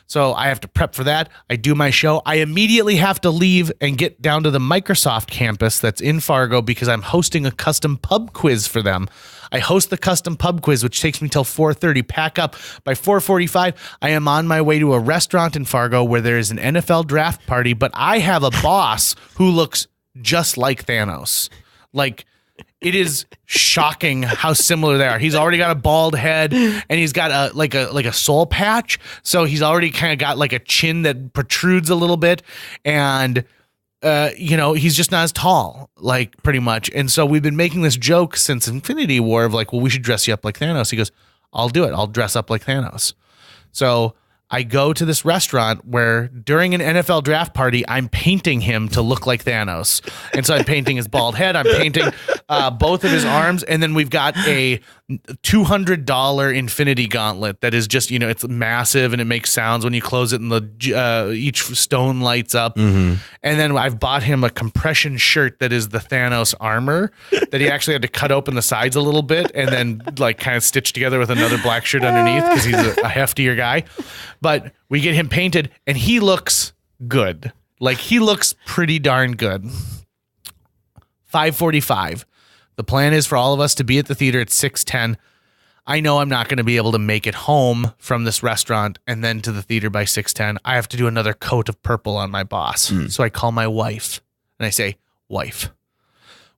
So I have to prep for that. I do my show. I immediately have to leave and get down to the Microsoft campus that's in Fargo because I'm hosting a custom pub quiz for them. I host the custom pub quiz, which takes me till 4:30. Pack up. By 4:45, I am on my way to a restaurant in Fargo where there is an NFL draft party, but I have a boss who looks just like Thanos. Like, it is shocking how similar they are. He's already got a bald head, and he's got a soul patch. So he's already kind of got like a chin that protrudes a little bit, and he's just not as tall, like, pretty much. And so we've been making this joke since Infinity War of like, well, we should dress you up like Thanos. He goes, I'll do it. I'll dress up like Thanos. So I go to this restaurant where during an NFL draft party, I'm painting him to look like Thanos. And so I'm painting his bald head. I'm painting both of his arms. And then we've got a $200 infinity gauntlet that is just, it's massive and it makes sounds when you close it and each stone lights up. Mm-hmm. And then I've bought him a compression shirt that is the Thanos armor that he actually had to cut open the sides a little bit and then like kind of stitch together with another black shirt underneath because he's a heftier guy. But we get him painted and he looks good. Like, he looks pretty darn good. 5:45. The plan is for all of us to be at the theater at 6:10. I know I'm not going to be able to make it home from this restaurant and then to the theater by 6:10. I have to do another coat of purple on my boss. So I call my wife and I say, wife,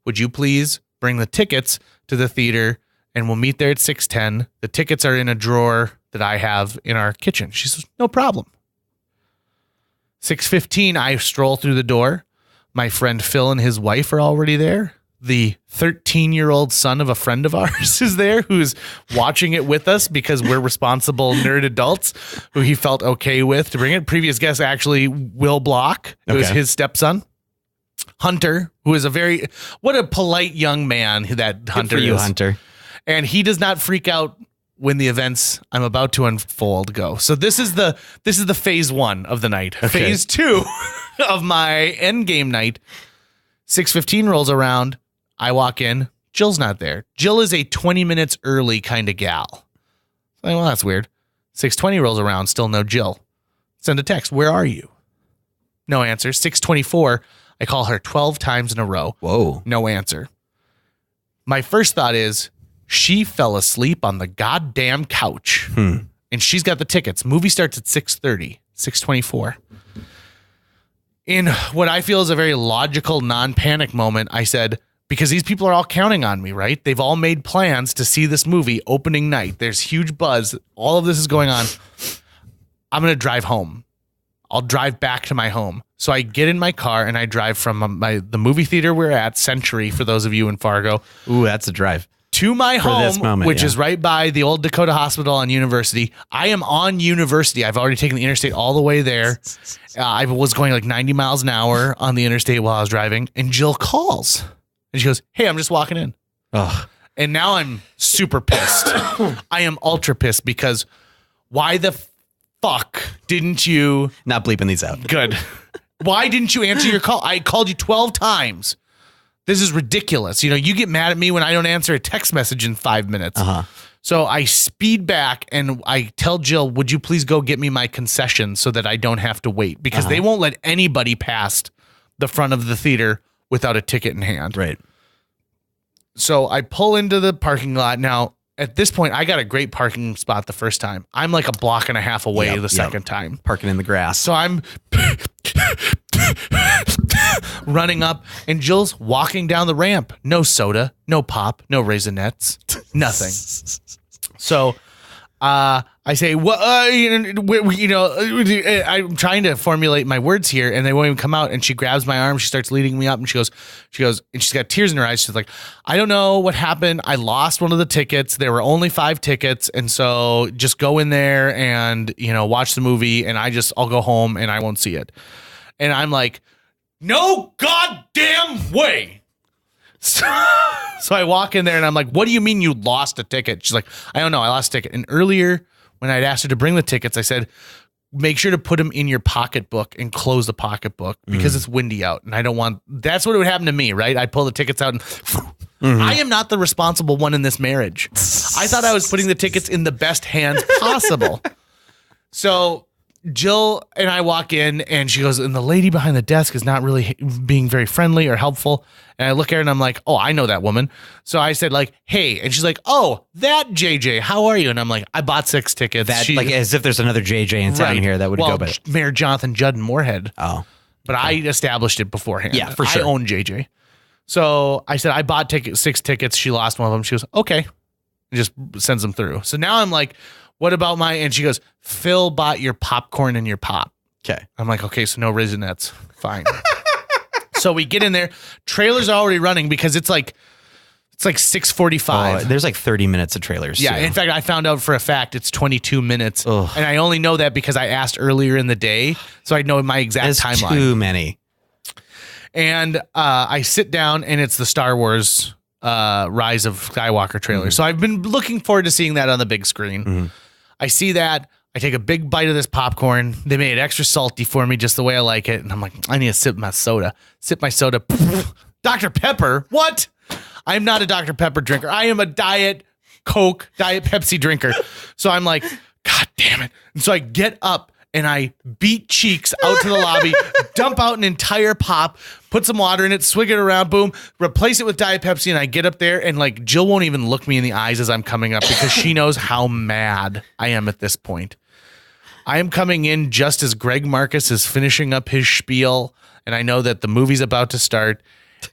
would you please bring the tickets to the theater and we'll meet there at 6:10. The tickets are in a drawer that I have in our kitchen. She says, no problem. 6:15, I stroll through the door. My friend Phil and his wife are already there. The 13-year-old son of a friend of ours is there who's watching it with us because we're responsible nerd adults who he felt okay with to bring it. Previous guest, actually, Will Block, who is his stepson. Hunter, who is what a polite young man that Hunter is. Good for you, Hunter. And he does not freak out when the events I'm about to unfold go. So this is the phase 1 of the night. Okay. Phase 2 of my Endgame night. 6:15 rolls around. I walk in. Jill's not there. Jill is a 20 minutes early kind of gal. Well, that's weird. 6:20 rolls around. Still no Jill. Send a text. Where are you? No answer. 6:24. I call her 12 times in a row. Whoa. No answer. My first thought is, she fell asleep on the goddamn couch. And she's got the tickets. Movie starts at 6:30, 6:24. In what I feel is a very logical, non-panic moment, I said, because these people are all counting on me, right? They've all made plans to see this movie opening night. There's huge buzz. All of this is going on. I'm going to drive home. I'll drive back to my home. So I get in my car and I drive from the movie theater we're at, Century, for those of you in Fargo. Ooh, that's a drive. To my home, which is right by the old Dakota Hospital on University. I am on University. I've already taken the interstate all the way there. I was going like 90 miles an hour on the interstate while I was driving. And Jill calls. And she goes, hey, I'm just walking in. Ugh. And now I'm super pissed. I am ultra pissed because why the fuck didn't you... Not bleeping these out. Good. Why didn't you answer your call? I called you 12 times. This is ridiculous. You get mad at me when I don't answer a text message in 5 minutes. So I speed back and I tell Jill, would you please go get me my concession so that I don't have to wait? Because they won't let anybody past the front of the theater without a ticket in hand. Right. So I pull into the parking lot. Now, at this point, I got a great parking spot the first time. I'm like a block and a half away the second time. Parking in the grass. So I'm running up, and Jill's walking down the ramp. No soda, no pop, no Raisinets, nothing. So I say, well, I'm trying to formulate my words here, and they won't even come out. And she grabs my arm. She starts leading me up, and she goes, and she's got tears in her eyes. She's like, I don't know what happened. I lost one of the tickets. There were only 5 tickets. And so just go in there and, watch the movie, and I'll go home and I won't see it. And I'm like, no goddamn way. So I walk in there and I'm like, what do you mean you lost a ticket? She's like, I don't know. I lost a ticket. And earlier when I'd asked her to bring the tickets, I said, make sure to put them in your pocketbook and close the pocketbook because it's windy out. And that's what would happen to me, right? I pull the tickets out and I am not the responsible one in this marriage. I thought I was putting the tickets in the best hands possible. So Jill and I walk in and she goes, and the lady behind the desk is not really being very friendly or helpful. And I look at her and I'm like, oh, I know that woman. So I said like, hey, and she's like, oh, that JJ, how are you? And I'm like, I bought 6 tickets. Like as if there's another JJ in town here that would go by. Mayor Jonathan Judd in Moorhead. Oh. But I established it beforehand. Yeah, for sure. I own JJ. So I said, I bought 6 tickets. She lost one of them. She goes, okay. And just sends them through. So now I'm like, what about and she goes, Phil bought your popcorn and your pop. Okay. I'm like, okay, so no Raisinets. Fine. So we get in there. Trailers are already running because it's like 6:45. There's like 30 minutes of trailers. Yeah. Too. In fact, I found out for a fact it's 22 minutes. Ugh. And I only know that because I asked earlier in the day. So I know my exact timeline. Too many. And I sit down and it's the Star Wars Rise of Skywalker trailer. So I've been looking forward to seeing that on the big screen. I see that. I take a big bite of this popcorn. They made it extra salty for me just the way I like it. And I'm like, I need to sip my soda. Sip my soda. Dr. Pepper? What? I'm not a Dr. Pepper drinker. I am a Diet Coke, Diet Pepsi drinker. So I'm like, God damn it. And so I get up and I beat cheeks out to the lobby, dump out an entire pop, put some water in it, swig it around, boom, replace it with Diet Pepsi, and I get up there, and like Jill won't even look me in the eyes as I'm coming up because she knows how mad I am at this point. I am coming in just as Greg Marcus is finishing up his spiel, and I know that the movie's about to start,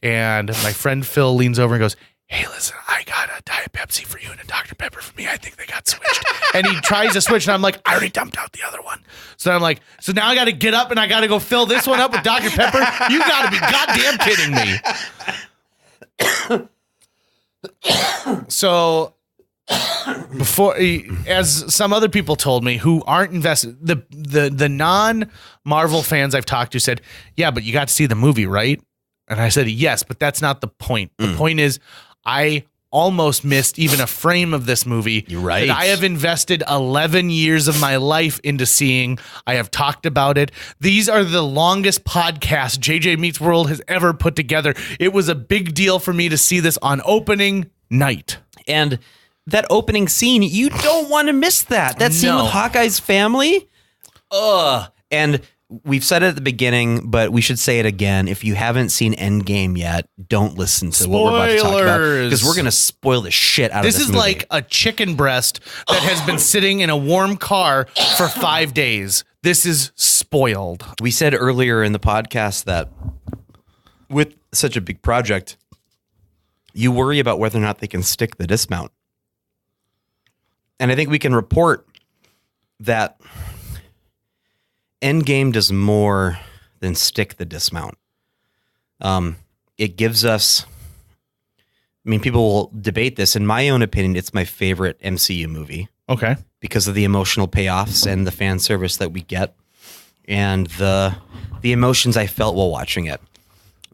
and my friend Phil leans over and goes, hey, listen, I got a Diet Pepsi for you and a Dr. Pepper for me. I think they got switched. And he tries to switch, and I'm like, I already dumped out the other one. So I'm like, so now I got to get up and I got to go fill this one up with Dr. Pepper? You got to be goddamn kidding me. So before, as some other people told me who aren't invested, the non-Marvel fans I've talked to said, yeah, but you got to see the movie, right? And I said, yes, but that's not the point. The point is I almost missed even a frame of this movie. You're right. That I have invested 11 years of my life into seeing. I have talked about it. These are the longest podcasts JJ Meets World has ever put together. It was a big deal for me to see this on opening night. And that opening scene, you don't want to miss that. That scene with Hawkeye's family. And we've said it at the beginning, but we should say it again. If you haven't seen Endgame yet, don't listen to what we're about to talk about because we're going to spoil the shit out of this movie. This is like a chicken breast that has been sitting in a warm car for 5 days. This is spoiled. We said earlier in the podcast that with such a big project, you worry about whether or not they can stick the dismount. And I think we can report that Endgame does more than stick the dismount. It gives us, I mean, people will debate this. In my own opinion, it's my favorite MCU movie. Okay. Because of the emotional payoffs and the fan service that we get and the emotions I felt while watching it.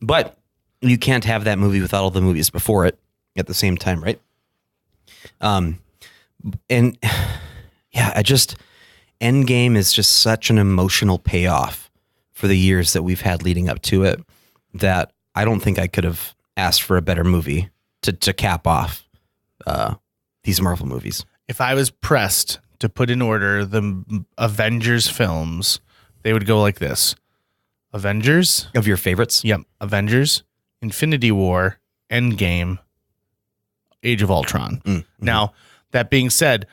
But you can't have that movie without all the movies before it at the same time, right? And yeah, Endgame is just such an emotional payoff for the years that we've had leading up to it that I don't think I could have asked for a better movie to cap off these Marvel movies. If I was pressed to put in order the Avengers films, they would go like this. Avengers. Of your favorites? Yep. Avengers, Infinity War, Endgame, Age of Ultron. Mm-hmm. Now, that being said,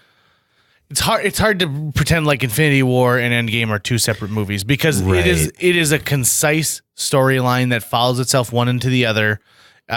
it's hard to pretend like Infinity War and Endgame are two separate movies because Right. it is a concise storyline that follows itself one into the other.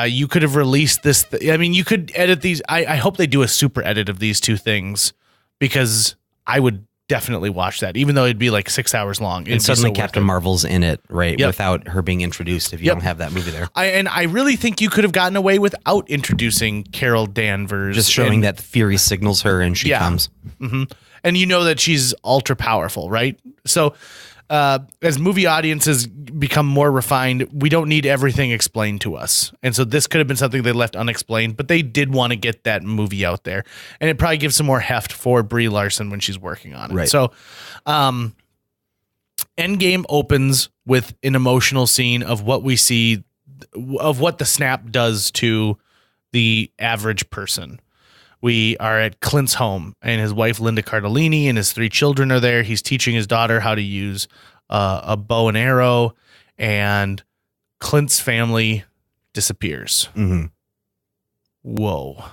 You could have released this. You could edit these. I hope they do a super edit of these two things because I would definitely watch that, even though it'd be like 6 hours long. And suddenly Captain Marvel's in it, right? Yep. Without her being introduced if you don't have that movie there. I really think you could have gotten away without introducing Carol Danvers. Just showing that Fury signals her and she comes. Mm-hmm. And you know that she's ultra powerful, right? So as movie audiences become more refined, we don't need everything explained to us. And so this could have been something they left unexplained, but they did want to get that movie out there. And it probably gives some more heft for Brie Larson when she's working on it. Right. So Endgame opens with an emotional scene of what we see, of what the snap does to the average person. We are at Clint's home, and his wife, Linda Cardellini, and his 3 children are there. He's teaching his daughter how to use a bow and arrow, and Clint's family disappears. Mm-hmm. Whoa.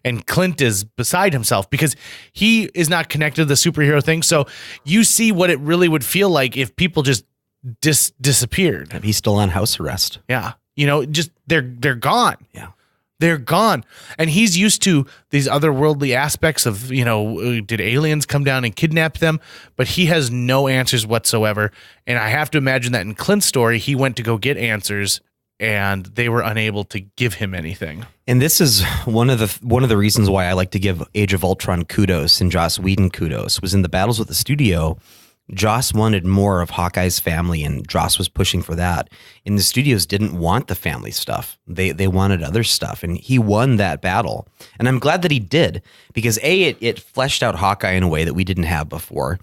And Clint is beside himself because he is not connected to the superhero thing. So you see what it really would feel like if people just disappeared. He's still on house arrest. Yeah. Just they're gone. Yeah. They're gone. And he's used to these otherworldly aspects of, did aliens come down and kidnap them? But he has no answers whatsoever. And I have to imagine that in Clint's story, he went to go get answers and they were unable to give him anything. And this is one of the reasons why I like to give Age of Ultron kudos and Joss Whedon kudos, was in the battles with the studio. Joss wanted more of Hawkeye's family, and Joss was pushing for that. And the studios didn't want the family stuff. They wanted other stuff, and he won that battle. And I'm glad that he did, because it fleshed out Hawkeye in a way that we didn't have before.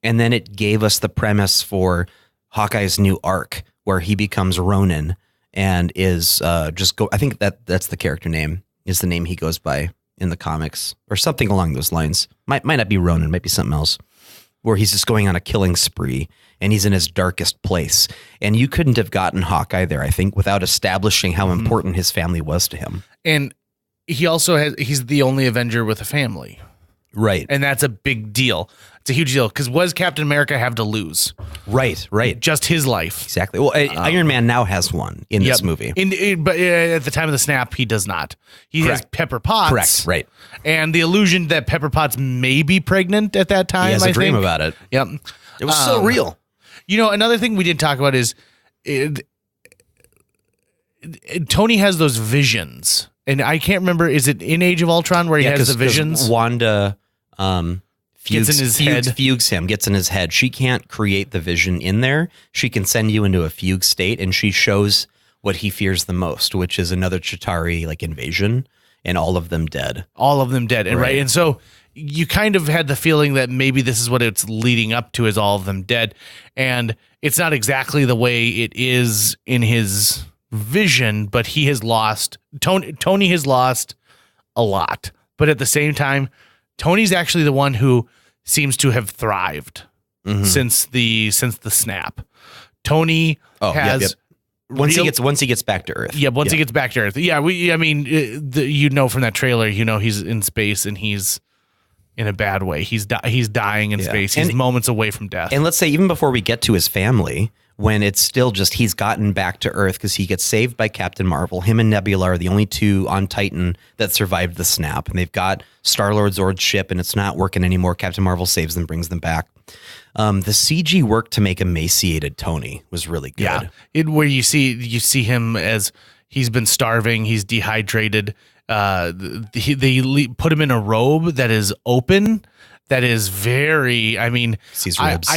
And then it gave us the premise for Hawkeye's new arc, where he becomes Ronin and is I think that's the character name, is the name he goes by in the comics, or something along those lines. Might not be Ronin, might be something else, where he's just going on a killing spree and he's in his darkest place. And you couldn't have gotten Hawkeye there, I think, without establishing how important his family was to him. And he's the only Avenger with a family. Right. And that's a big deal. It's a huge deal, because what does Captain America have to lose? Right. Just his life. Exactly. Well, Iron Man now has one in this movie. But at the time of the snap, he does not. He has Pepper Potts. Correct. Right. And the illusion that Pepper Potts may be pregnant at that time. He has a dream about it. Yep. It was so real. Another thing we didn't talk about is Tony has those visions. And I can't remember, is it in Age of Ultron where he has the visions? Wanda gets in his head. Fugues him, gets in his head. She can't create the vision in there. She can send you into a fugue state, and she shows what he fears the most, which is another Chitauri invasion, and all of them dead. All of them dead. And right. And so you kind of had the feeling that maybe this is what it's leading up to, is all of them dead. And it's not exactly the way it is in his vision, but he has lost Tony has lost a lot. But at the same time, Tony's actually the one who seems to have thrived since the snap. Tony has once he gets back to Earth. Yeah, once he gets back to Earth. Yeah, from that trailer, he's in space and he's in a bad way. He's dying in space. He's moments away from death. And let's say even before we get to his family, when it's still just he's gotten back to Earth because he gets saved by Captain Marvel. Him and Nebula are the only two on Titan that survived the snap. And they've got Star-Lord Zord's ship, and it's not working anymore. Captain Marvel saves them, brings them back. The CG work to make emaciated Tony was really good. Yeah, where you see him as he's been starving, he's dehydrated. They put him in a robe that is open. That is very, I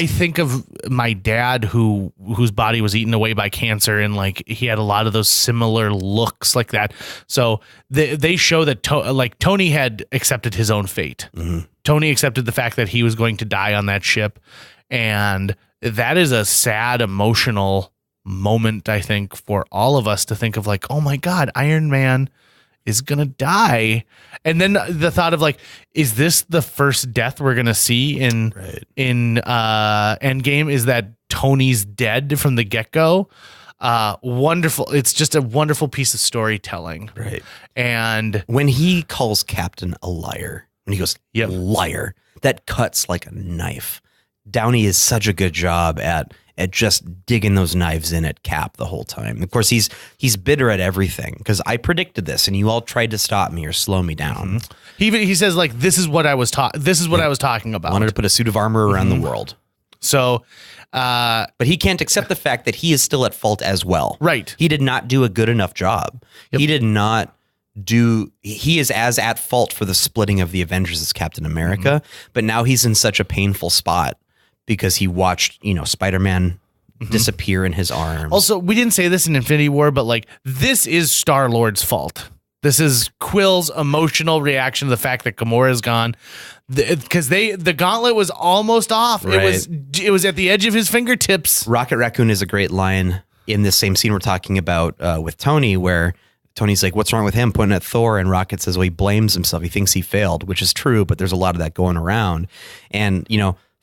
think of my dad whose body was eaten away by cancer, and he had a lot of those similar looks like that. So they show that Tony had accepted his own fate. Mm-hmm. Tony accepted the fact that he was going to die on that ship. And that is a sad, emotional thing to see. moment, I think, for all of us to think of like, oh my God, Iron Man is gonna die. And then the thought of like, is this the first death we're gonna see in Endgame? Is that Tony's dead from the get-go? Wonderful. It's just a wonderful piece of storytelling. Right. And when he calls Captain a liar, when he goes, liar, that cuts like a knife. Downey is such a good job at just digging those knives in at Cap the whole time. Of course, he's bitter at everything because I predicted this and you all tried to stop me or slow me down. He says like, this is what I was I was talking about. Wanted to put a suit of armor around the world. So, but he can't accept the fact that he is still at fault as well. Right. He did not do a good enough job. He did not he is as at fault for the splitting of the Avengers as Captain America, but now he's in such a painful spot because he watched, Spider-Man disappear in his arms. Also, we didn't say this in Infinity War, but like this is Star-Lord's fault. This is Quill's emotional reaction to the fact that Gamora is gone, because the gauntlet was almost off. Right. It was at the edge of his fingertips. Rocket Raccoon is a great line in this same scene we're talking about with Tony, where Tony's like, "What's wrong with him?" Pointing at Thor, and Rocket says, "Well, he blames himself. He thinks he failed," which is true, but there's a lot of that going around, and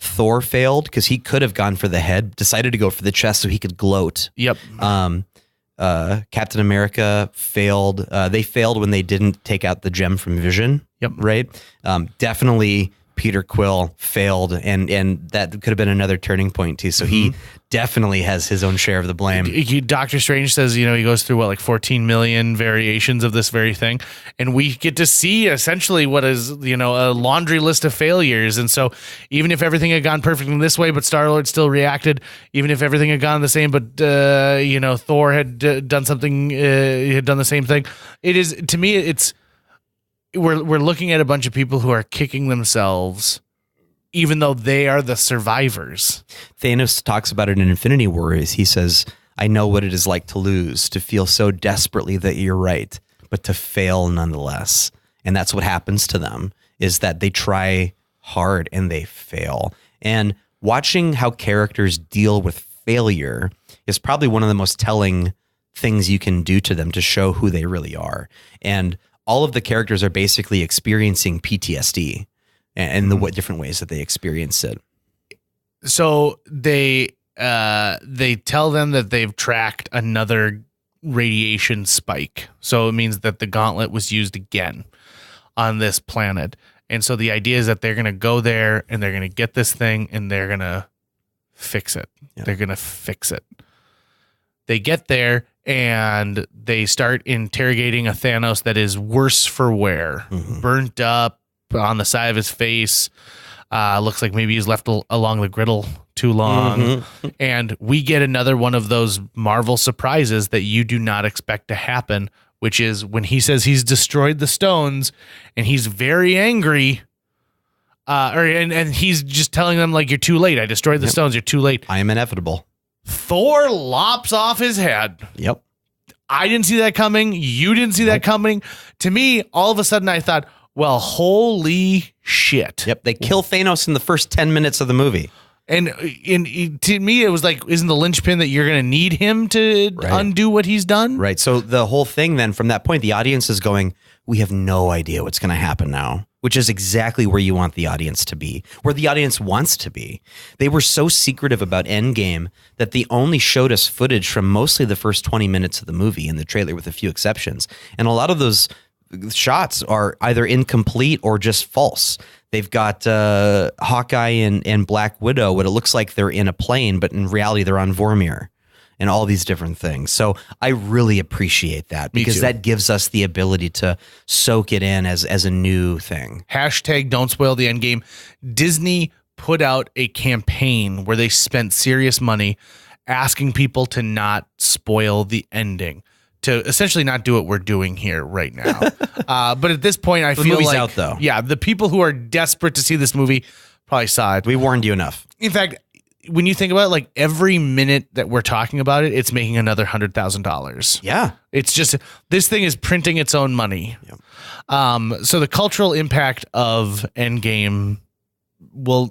Thor failed because he could have gone for the head, decided to go for the chest so he could gloat. Yep. Captain America failed. They failed when they didn't take out the gem from Vision. Yep. Right. Definitely Peter Quill failed, and that could have been another turning point too. So he definitely has his own share of the blame. Doctor Strange says, he goes through like 14 million variations of this very thing, and we get to see essentially what is a laundry list of failures. And so even if everything had gone perfectly this way, but Star-Lord still reacted, even if everything had gone the same, but Thor had done something, had done the same thing. It is, to me, it's we're looking at a bunch of people who are kicking themselves, even though they are the survivors. Thanos talks about it in Infinity War. He says, "I know what it is like to lose, to feel so desperately that you're right, but to fail nonetheless." And that's what happens to them, is that they try hard and they fail. And watching how characters deal with failure is probably one of the most telling things you can do to them to show who they really are. And all of the characters are basically experiencing PTSD and the different ways that they experience it. So they tell them that they've tracked another radiation spike. So it means that the gauntlet was used again on this planet. And so the idea is that they're going to go there and they're going to get this thing and they're going to fix it. Yeah. They're going to fix it. They get there and they start interrogating a Thanos that is worse for wear, burnt up on the side of his face. Looks like maybe he's left along the griddle too long. And we get another one of those Marvel surprises that you do not expect to happen, which is when he says he's destroyed the stones and he's very angry. And he's just telling them like, "You're too late. I destroyed the stones. You're too late. I am inevitable." Thor lops off his head. Yep. I didn't see that coming. You didn't see that coming. To me, all of a sudden I thought, well, holy shit. Yep. They kill Thanos in the first 10 minutes of the movie. And to me, it was like, isn't the linchpin that you're going to need him to undo what he's done? Right. So the whole thing then, from that point, the audience is going, we have no idea what's going to happen now, which is exactly where you want the audience to be, where the audience wants to be. They were so secretive about Endgame that they only showed us footage from mostly the first 20 minutes of the movie in the trailer, with a few exceptions. And a lot of those shots are either incomplete or just false. They've got Hawkeye and Black Widow, what it looks like they're in a plane, but in reality they're on Vormir, and all these different things. So I really appreciate that, because that gives us the ability to soak it in as a new thing. Hashtag don't spoil the Endgame. Disney put out a campaign where they spent serious money asking people to not spoil the ending, to essentially not do what we're doing here right now. But at this point, I feel like, out, though. Yeah, the people who are desperate to see this movie probably saw it. We warned you enough. In fact, when you think about it, like every minute that we're talking about it, it's making another $100,000. Yeah. It's just, this thing is printing its own money. Yep. So the cultural impact of Endgame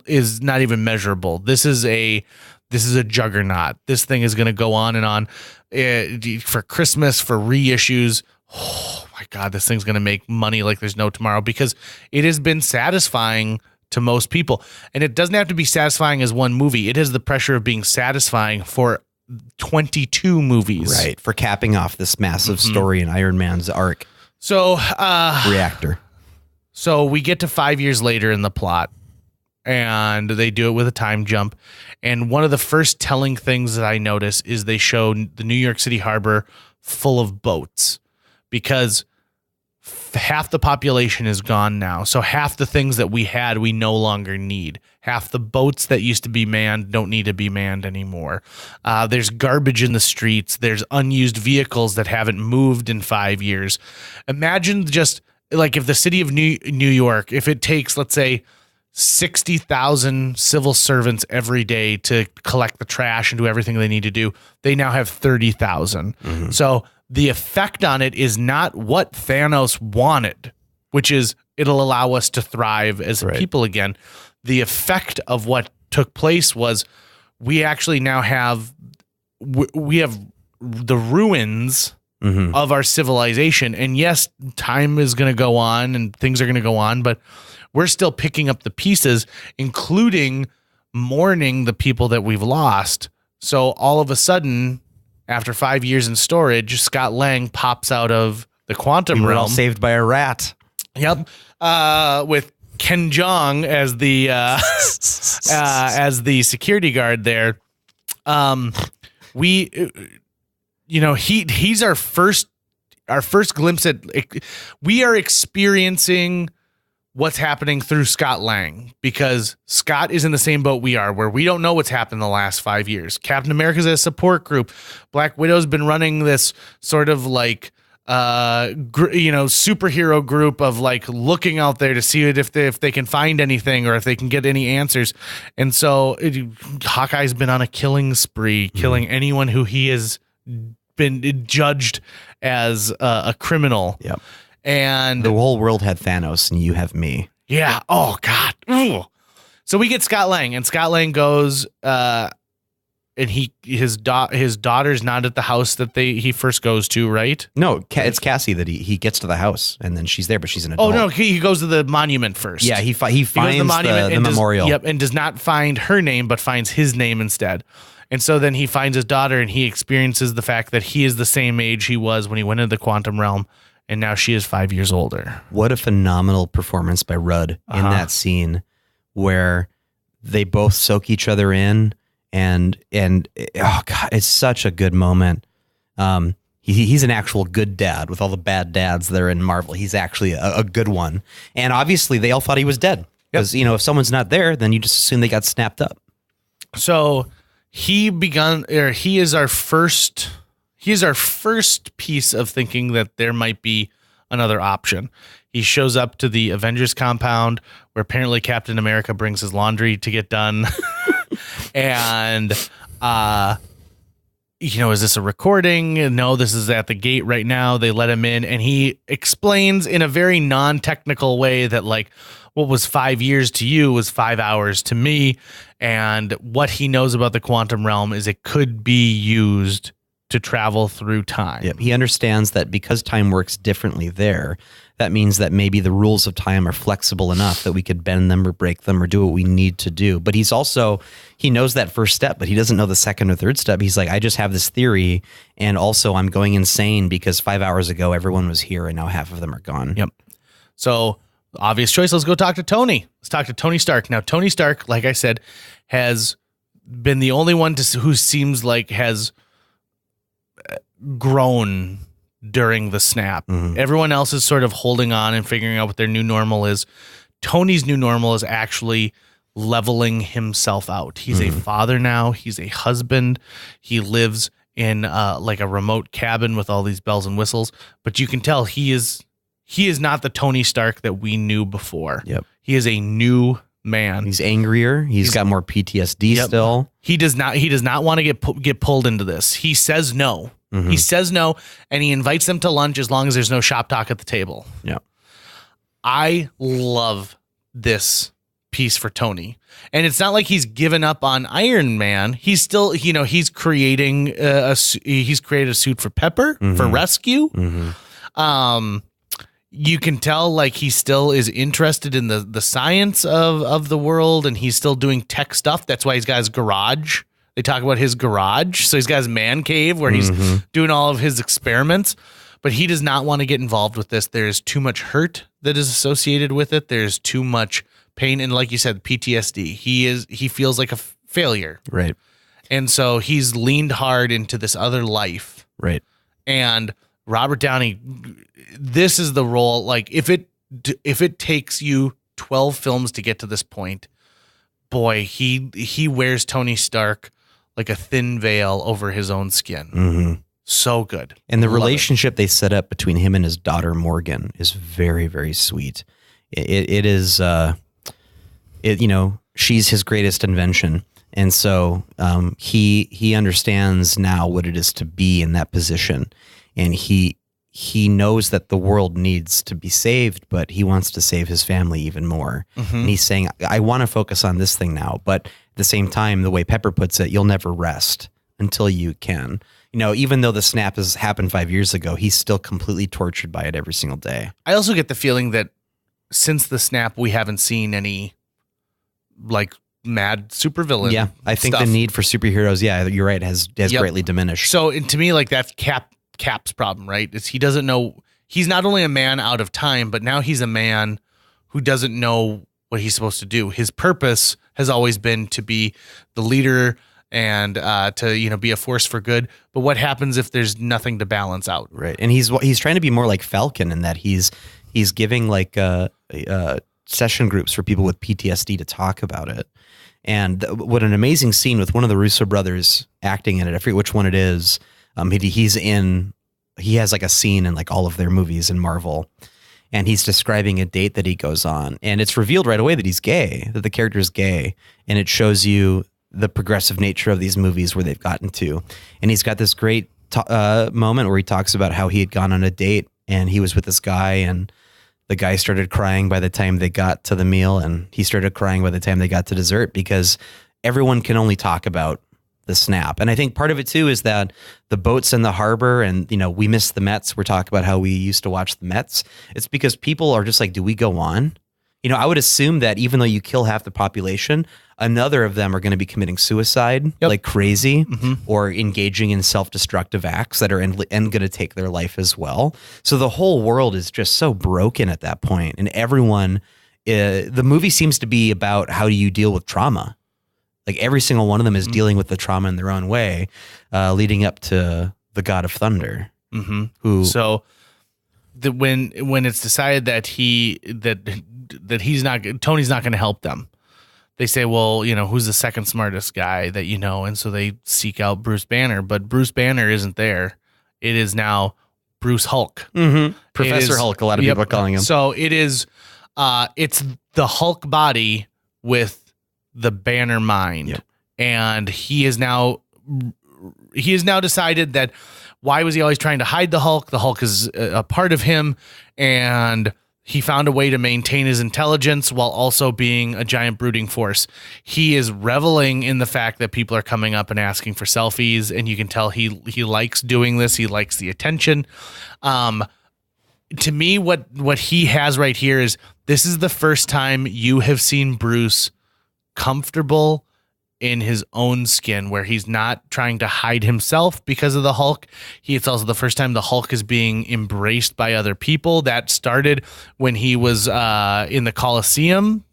is not even measurable. This is a juggernaut. This thing is going to go on and on for Christmas, for reissues. Oh my God, this thing's going to make money like there's no tomorrow, because it has been satisfying to most people. And it doesn't have to be satisfying as one movie. It has the pressure of being satisfying for 22 movies. Right. For capping off this massive story in Iron Man's arc. So, reactor. So we get to 5 years later in the plot, and they do it with a time jump. And one of the first telling things that I notice is they show the New York City harbor full of boats, because half the population is gone now. So half the things that we had, we no longer need. Half the boats that used to be manned don't need to be manned anymore. There's garbage in the streets. There's unused vehicles that haven't moved in 5 years. Imagine just like if the city of New York, if it takes, let's say, 60,000 civil servants every day to collect the trash and do everything they need to do, they now have 30,000. Mm-hmm. So the effect on it is not what Thanos wanted, which is it'll allow us to thrive as people again. The effect of what took place was we actually now have the ruins of our civilization. And yes, time is going to go on and things are going to go on, but we're still picking up the pieces, including mourning the people that we've lost. So all of a sudden, after 5 years in storage, Scott Lang pops out of the quantum realm. All saved by a rat. Yep. With Ken Jeong as the security guard there. He's our first glimpse at. We are experiencing what's happening through Scott Lang, because Scott is in the same boat we are, where we don't know what's happened the last 5 years. Captain America's a support group. Black Widow's been running this sort of like superhero group of like looking out there to see if they can find anything or if they can get any answers. And so Hawkeye's been on a killing spree, killing anyone who he has been judged as a criminal. Yep. And the whole world had Thanos, and you have me. Yeah. Oh God. Ooh. So we get Scott Lang, and Scott Lang goes, and his daughter's not at the house that he first goes to, right? No, it's Cassie that he gets to the house, and then she's there, but she's an adult. Oh no, he goes to the monument first. Yeah, he finds the monument, the memorial. And does not find her name, but finds his name instead. And so then he finds his daughter, and he experiences the fact that he is the same age he was when he went into the quantum realm. And now she is 5 years older. What a phenomenal performance by Rudd in that scene, where they both soak each other in, and oh God, it's such a good moment. He's an actual good dad with all the bad dads that are in Marvel. He's actually a good one. And obviously they all thought he was dead, because if someone's not there, then you just assume they got snapped up. So he is our first piece of thinking that there might be another option. He shows up to the Avengers compound, where apparently Captain America brings his laundry to get done. And, is this a recording? No, this is at the gate right now. They let him in, and he explains in a very non-technical way that like what was 5 years to you was 5 hours to me. And what he knows about the quantum realm is it could be used to travel through time. Yep. He understands that because time works differently there, that means that maybe the rules of time are flexible enough that we could bend them or break them or do what we need to do. But he knows that first step, but he doesn't know the second or third step. He's like, I just have this theory, and also I'm going insane because 5 hours ago everyone was here and now half of them are gone. Yep. So obvious choice. Let's go talk to Tony. Let's talk to Tony Stark. Now, Tony Stark, like I said, has been the only one who seems like has grown during the snap. Mm-hmm. Everyone else is sort of holding on and figuring out what their new normal is. Tony's new normal is actually leveling himself out. He's a father now. He's a husband. He lives in like a remote cabin with all these bells and whistles, but you can tell he is not the Tony Stark that we knew before. Yep. He is a new man. He's angrier. He's got more PTSD still. He does not want to get pulled into this. He says no. Mm-hmm. He says no, and he invites them to lunch as long as there's no shop talk at the table. Yeah. I love this piece for Tony. And it's not like he's given up on Iron Man. He's still, he's creating he's created a suit for Pepper for rescue. You can tell like he still is interested in the science of the world, and he's still doing tech stuff. That's why he's got his garage. They talk about his garage. So he's got his man cave where he's doing all of his experiments, but he does not want to get involved with this. There's too much hurt that is associated with it. There's too much pain. And like you said, PTSD, he feels like a failure. Right. And so he's leaned hard into this other life. Right. And Robert Downey, this is the role. Like if it takes you 12 films to get to this point, boy, he wears Tony Stark like a thin veil over his own skin. So good. And the relationship they set up between him and his daughter Morgan is very, very sweet. It is, she's his greatest invention. And so he understands now what it is to be in that position. And he knows that the world needs to be saved, but he wants to save his family even more. And he's saying, I want to focus on this thing now. But at the same time, the way Pepper puts it, you'll never rest until you can. Even though the snap has happened 5 years ago, he's still completely tortured by it every single day. I also get the feeling that since the snap, we haven't seen any like mad supervillain. Yeah, I think stuff. The need for superheroes, you're right, has greatly diminished. So to me, like that's Cap's problem, right? Is he doesn't know, he's not only a man out of time, but now he's a man who doesn't know what he's supposed to do. His purpose has always been to be the leader and to be a force for good. But what happens if there's nothing to balance out? Right, and he's trying to be more like Falcon in that he's giving like session groups for people with PTSD to talk about it. And what an amazing scene with one of the Russo brothers acting in it. I forget which one it is. He has like a scene in like all of their movies in Marvel, and he's describing a date that he goes on, and it's revealed right away that he's gay, that the character is gay, and it shows you the progressive nature of these movies where they've gotten to. And he's got this great moment where he talks about how he had gone on a date and he was with this guy, and the guy started crying by the time they got to the meal, and he started crying by the time they got to dessert, because everyone can only talk about the snap. And I think part of it too is that the boats in the harbor, and we miss the Mets. We're talking about how we used to watch the Mets. It's because people are just like, do we go on? I would assume that even though you kill half the population, another of them are going to be committing suicide like crazy, or engaging in self-destructive acts that are going to take their life as well. So the whole world is just so broken at that point. And everyone, the movie seems to be about how do you deal with trauma. Like every single one of them is dealing with the trauma in their own way, leading up to the God of Thunder. Who so when it's decided that Tony's not going to help them, they say, well, who's the second smartest guy that and so they seek out Bruce Banner, but Bruce Banner isn't there. It is now Bruce Hulk, Professor Hulk. A lot of people are calling him. So it is, it's the Hulk body with the Banner mind, and he has now decided that why was he always trying to hide the Hulk? The Hulk is a part of him, and he found a way to maintain his intelligence while also being a giant brooding force. He is reveling in the fact that people are coming up and asking for selfies, and you can tell he likes doing this. He likes the attention. To me, what he has right here is this is the first time you have seen Bruce comfortable in his own skin, where he's not trying to hide himself because of the Hulk. It's also the first time the Hulk is being embraced by other people. That started when he was in the Coliseum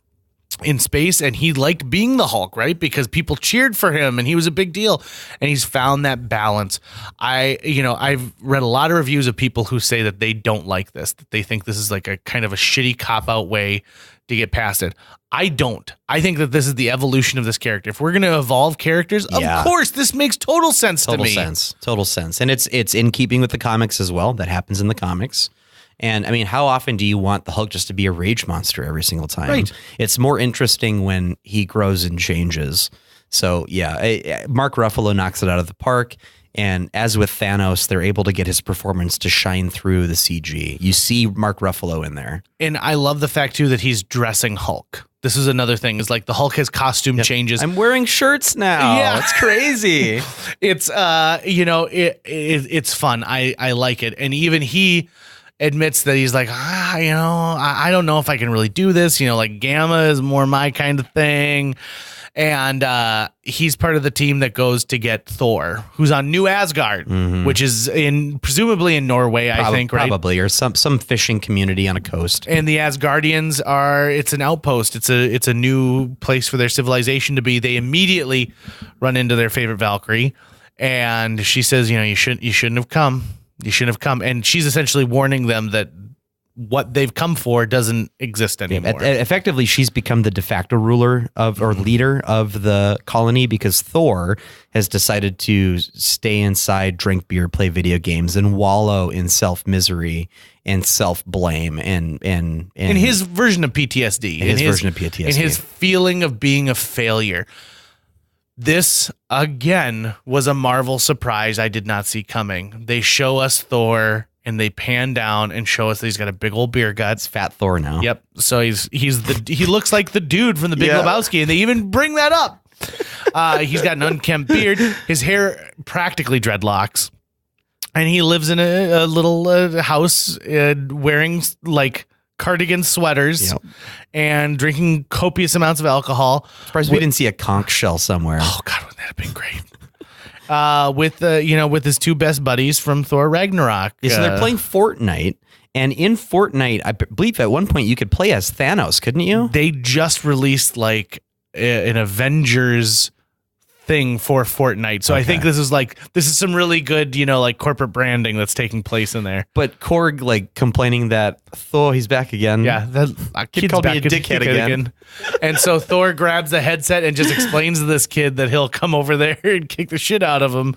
in space, and he liked being the Hulk, right? Because people cheered for him and he was a big deal, and he's found that balance. I've read a lot of reviews of people who say that they don't like this, that they think this is like a kind of a shitty cop-out way to get past it. I don't. I think that this is the evolution of this character. If we're going to evolve characters, of course, this makes total sense to me. Total sense. And it's in keeping with the comics as well. That happens in the comics. And I mean, how often do you want the Hulk just to be a rage monster every single time? Right. It's more interesting when he grows and changes. So yeah, Mark Ruffalo knocks it out of the park. And as with Thanos, they're able to get his performance to shine through the CG. You see Mark Ruffalo in there. And I love the fact, too, that he's dressing Hulk. This is another thing. Is like the Hulk has costume changes. I'm wearing shirts now. Yeah. It's crazy. It's it's fun. I like it. And even he admits that he's like, I don't know if I can really do this. Like Gamma is more my kind of thing. And he's part of the team that goes to get Thor, who's on New Asgard, which is presumably in Norway, I think, right? Probably, or some fishing community on a coast. And the Asgardians it's an outpost. It's a new place for their civilization to be. They immediately run into their favorite Valkyrie, and she says, you shouldn't have come. You shouldn't have come. And she's essentially warning them that what they've come for doesn't exist anymore. Effectively, she's become the de facto ruler leader of the colony because Thor has decided to stay inside, drink beer, play video games, and wallow in self-misery and self-blame and in his version of PTSD. In his feeling of being a failure. This, again, was a Marvel surprise I did not see coming. They show us Thor, and they pan down and show us that he's got a big old beer gut. It's Fat Thor now. Yep. So he looks like the dude from the Big Lebowski, and they even bring that up. He's got an unkempt beard, his hair practically dreadlocks, and he lives in a little house wearing like cardigan sweaters and drinking copious amounts of alcohol. Surprised we didn't see a conch shell somewhere. Oh God, wouldn't that have been great? With his two best buddies from Thor Ragnarok. Yeah, so they're playing Fortnite, and in Fortnite, I believe at one point you could play as Thanos, couldn't you? They just released like an Avengers thing for Fortnite, so I think this is some really good like corporate branding that's taking place in there. But Korg like complaining that Thor, he's back again. Yeah, that kid called me a dickhead again. And so Thor grabs the headset and just explains to this kid that he'll come over there and kick the shit out of him.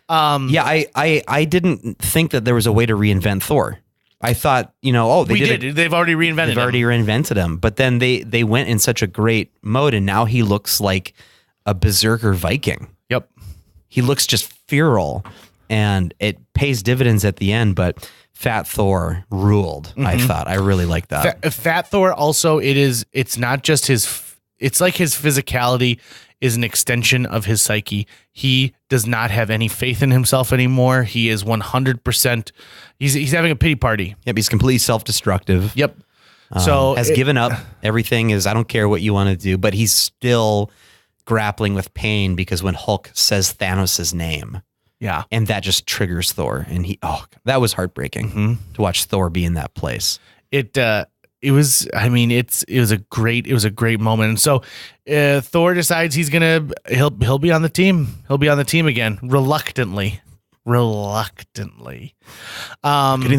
I didn't think that there was a way to reinvent Thor. I thought, they've already reinvented him. But then they went in such a great mode, and now he looks like a berserker Viking. Yep. He looks just feral, and it pays dividends at the end, but Fat Thor ruled. I thought. I really like that. Fat Thor also, it's not just it's like his physicality is an extension of his psyche. He does not have any faith in himself anymore. He is 100%. He's having a pity party. Yep. He's completely self-destructive. Yep. Has given up. Everything is, I don't care what you want to do, but he's still grappling with pain because when Hulk says Thanos' name, and that just triggers Thor, and that was heartbreaking to watch Thor be in that place. It was a great moment. And so Thor decides he'll be on the team. He'll be on the team again, reluctantly, getting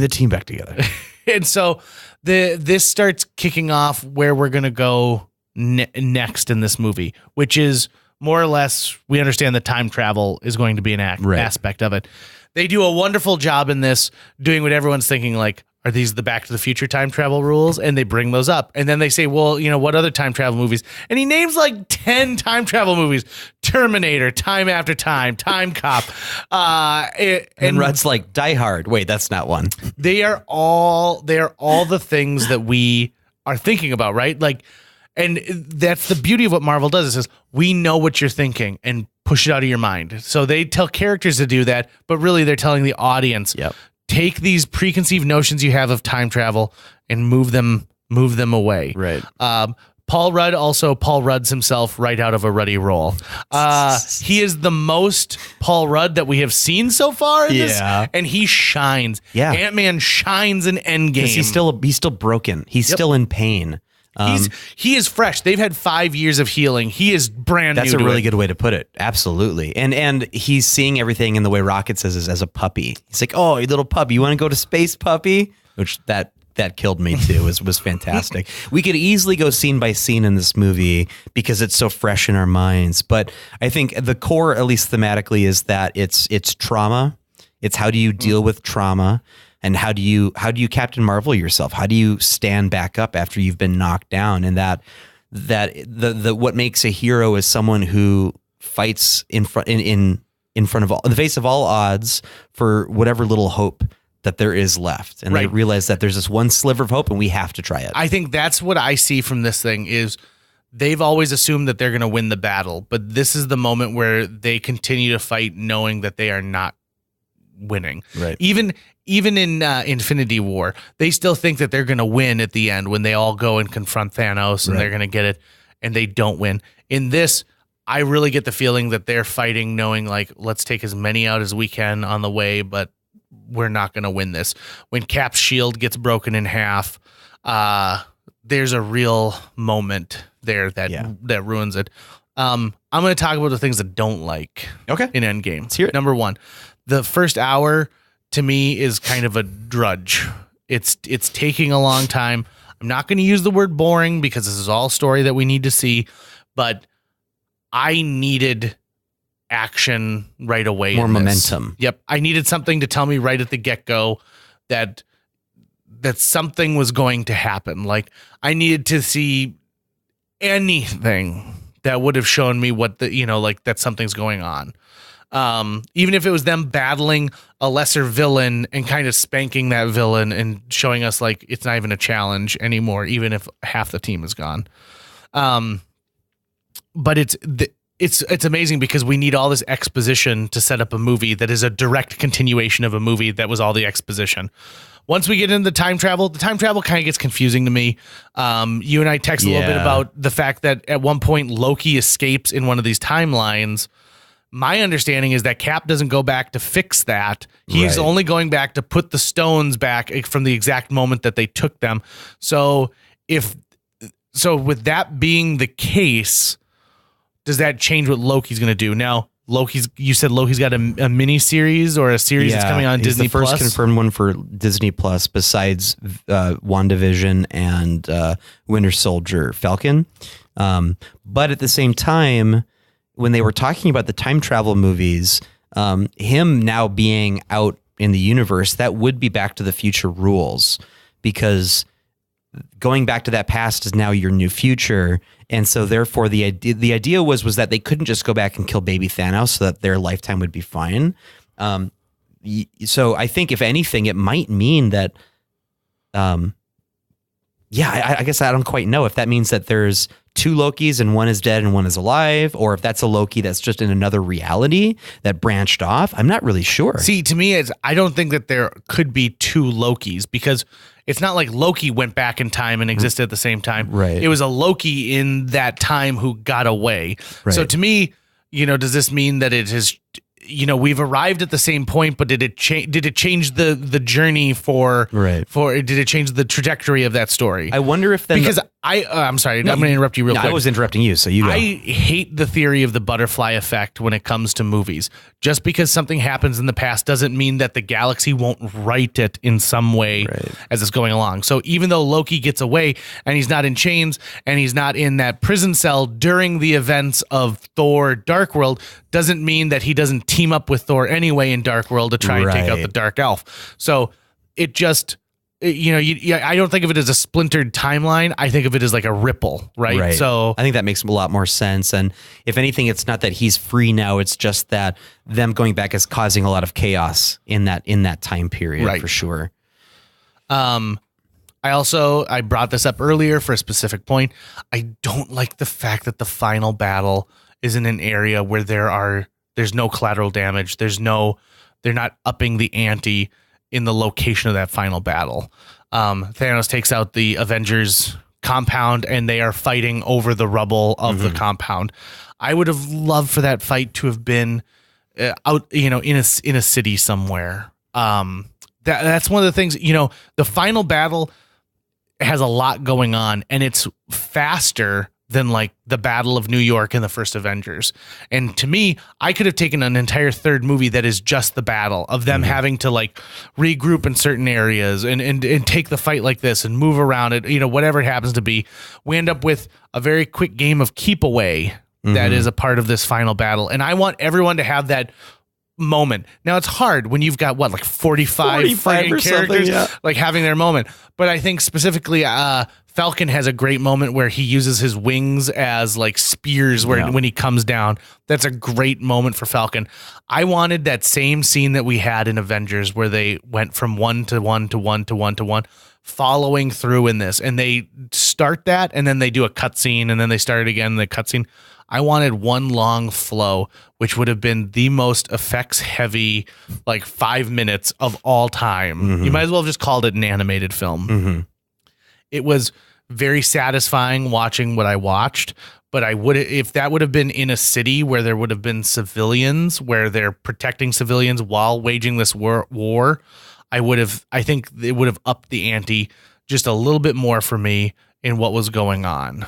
the team back together. And so this starts kicking off where we're gonna go next in this movie, which is more or less, we understand that time travel is going to be an aspect of it. They do a wonderful job in this, doing what everyone's thinking, like, are these the Back to the Future time travel rules? And they bring those up. And then they say, well, what other time travel movies? And he names like 10 time travel movies. Terminator, Time After Time, Time Cop. And Rudd's like, Die Hard. Wait, that's not one. They are all the things that we are thinking about, right? Like, and that's the beauty of what Marvel does. It says, we know what you're thinking and push it out of your mind. So they tell characters to do that, but really they're telling the audience, take these preconceived notions you have of time travel and move them away. Right. Paul Rudd's himself right out of a Ruddy role. He is the most Paul Rudd that we have seen so far in this, and he shines. Yeah. Ant-Man shines in Endgame. He's still broken. He's still in pain. He is fresh. They've had 5 years of healing. He is brand new. That's a really good way to put it. Absolutely. And he's seeing everything in the way Rocket says is as a puppy. He's like, oh, you little puppy, you want to go to space, puppy? Which that killed me too. was fantastic. We could easily go scene by scene in this movie because it's so fresh in our minds. But I think the core, at least thematically, is that it's trauma. It's how do you deal with trauma? And how do you Captain Marvel yourself? How do you stand back up after you've been knocked down? And that what makes a hero is someone who fights in front of in the face of all odds for whatever little hope that there is left. And they realize that there's this one sliver of hope and we have to try it. I think that's what I see from this thing is they've always assumed that they're going to win the battle, but this is the moment where they continue to fight knowing that they are not winning. Right. Even in Infinity War, they still think that they're going to win at the end when they all go and confront Thanos and they're going to get it, and they don't win. In this, I really get the feeling that they're fighting knowing like, let's take as many out as we can on the way, but we're not going to win this. When Cap's shield gets broken in half, there's a real moment there that ruins it. I'm going to talk about the things that don't like in Endgame. Let's hear it. Number one, the first hour to me is kind of a drudge. It's taking a long time. I'm not going to use the word boring because this is all story that we need to see, but I needed action right away. More momentum. Yep. I needed something to tell me right at the get-go that something was going to happen. Like, I needed to see anything that would have shown me what that something's going on. Even if it was them battling a lesser villain and kind of spanking that villain and showing us like it's not even a challenge anymore, even if half the team is gone. But it's amazing because we need all this exposition to set up a movie that is a direct continuation of a movie that was all the exposition. Once we get into the time travel kind of gets confusing to me. You and I text a little bit about the fact that at one point Loki escapes in one of these timelines. My understanding is that Cap doesn't go back to fix that. He's only going back to put the stones back from the exact moment that they took them. So with that being the case, does that change what Loki's going to do? Now, you said Loki's got a mini series or a series that's coming on Disney Plus. The first confirmed one for Disney Plus besides WandaVision and Winter Soldier Falcon. But at the same time, when they were talking about the time travel movies, him now being out in the universe, that would be Back to the Future rules, because going back to that past is now your new future. And so therefore the idea was that they couldn't just go back and kill baby Thanos so that their lifetime would be fine. So I think if anything, it might mean that, I guess I don't quite know if that means that there's two Lokis and one is dead and one is alive, or if that's a Loki that's just in another reality that branched off. I'm not really sure. See, to me, I don't think that there could be two Lokis, because it's not like Loki went back in time and existed at the same time. Right. It was a Loki in that time who got away. Right. So to me, does this mean that it has, we've arrived at the same point, but did it change the journey did it change the trajectory of that story? I wonder if then, because I'm sorry, I'm going to interrupt you real quick. I was interrupting you, so you go. I hate the theory of the butterfly effect when it comes to movies. Just because something happens in the past doesn't mean that the galaxy won't write it in some way as it's going along. So even though Loki gets away and he's not in chains and he's not in that prison cell during the events of Thor Dark World, doesn't mean that he doesn't team up with Thor anyway in Dark World to try and take out the Dark Elf. So it just... I don't think of it as a splintered timeline. I think of it as like a ripple, right? So I think that makes a lot more sense. And if anything, it's not that he's free now. It's just that them going back is causing a lot of chaos in that time period, for sure. I brought this up earlier for a specific point. I don't like the fact that the final battle is in an area where there's no collateral damage. They're not upping the ante in the location of that final battle. Thanos takes out the Avengers compound and they are fighting over the rubble of the compound. I would have loved for that fight to have been out, in a city somewhere. That's one of the things, the final battle has a lot going on and it's faster than like the Battle of New York in the first Avengers. And to me, I could have taken an entire third movie that is just the battle of them having to like regroup in certain areas and take the fight like this and move around it, whatever it happens to be. We end up with a very quick game of keep away that is a part of this final battle. And I want everyone to have that moment. Now it's hard when you've got like 45 friggin' characters like having their moment. But I think specifically Falcon has a great moment where he uses his wings as like spears when he comes down. That's a great moment for Falcon. I wanted that same scene that we had in Avengers where they went from 1 to 1 to 1 to 1 to 1, following through in this. And they start that and then they do a cutscene and then they start it again, the cutscene. I wanted one long flow, which would have been the most effects heavy, like 5 minutes of all time. Mm-hmm. You might as well have just called it an animated film. Mm-hmm. It was very satisfying watching what I watched, but if that would have been in a city where there would have been civilians, where they're protecting civilians while waging this war, I think it would have upped the ante just a little bit more for me in what was going on.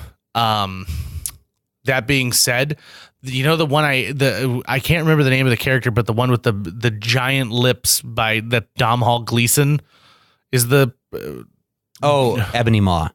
That being said, the one I can't remember the name of the character, but the one with the giant lips that Dom Hall Gleason is the Ebony Maw,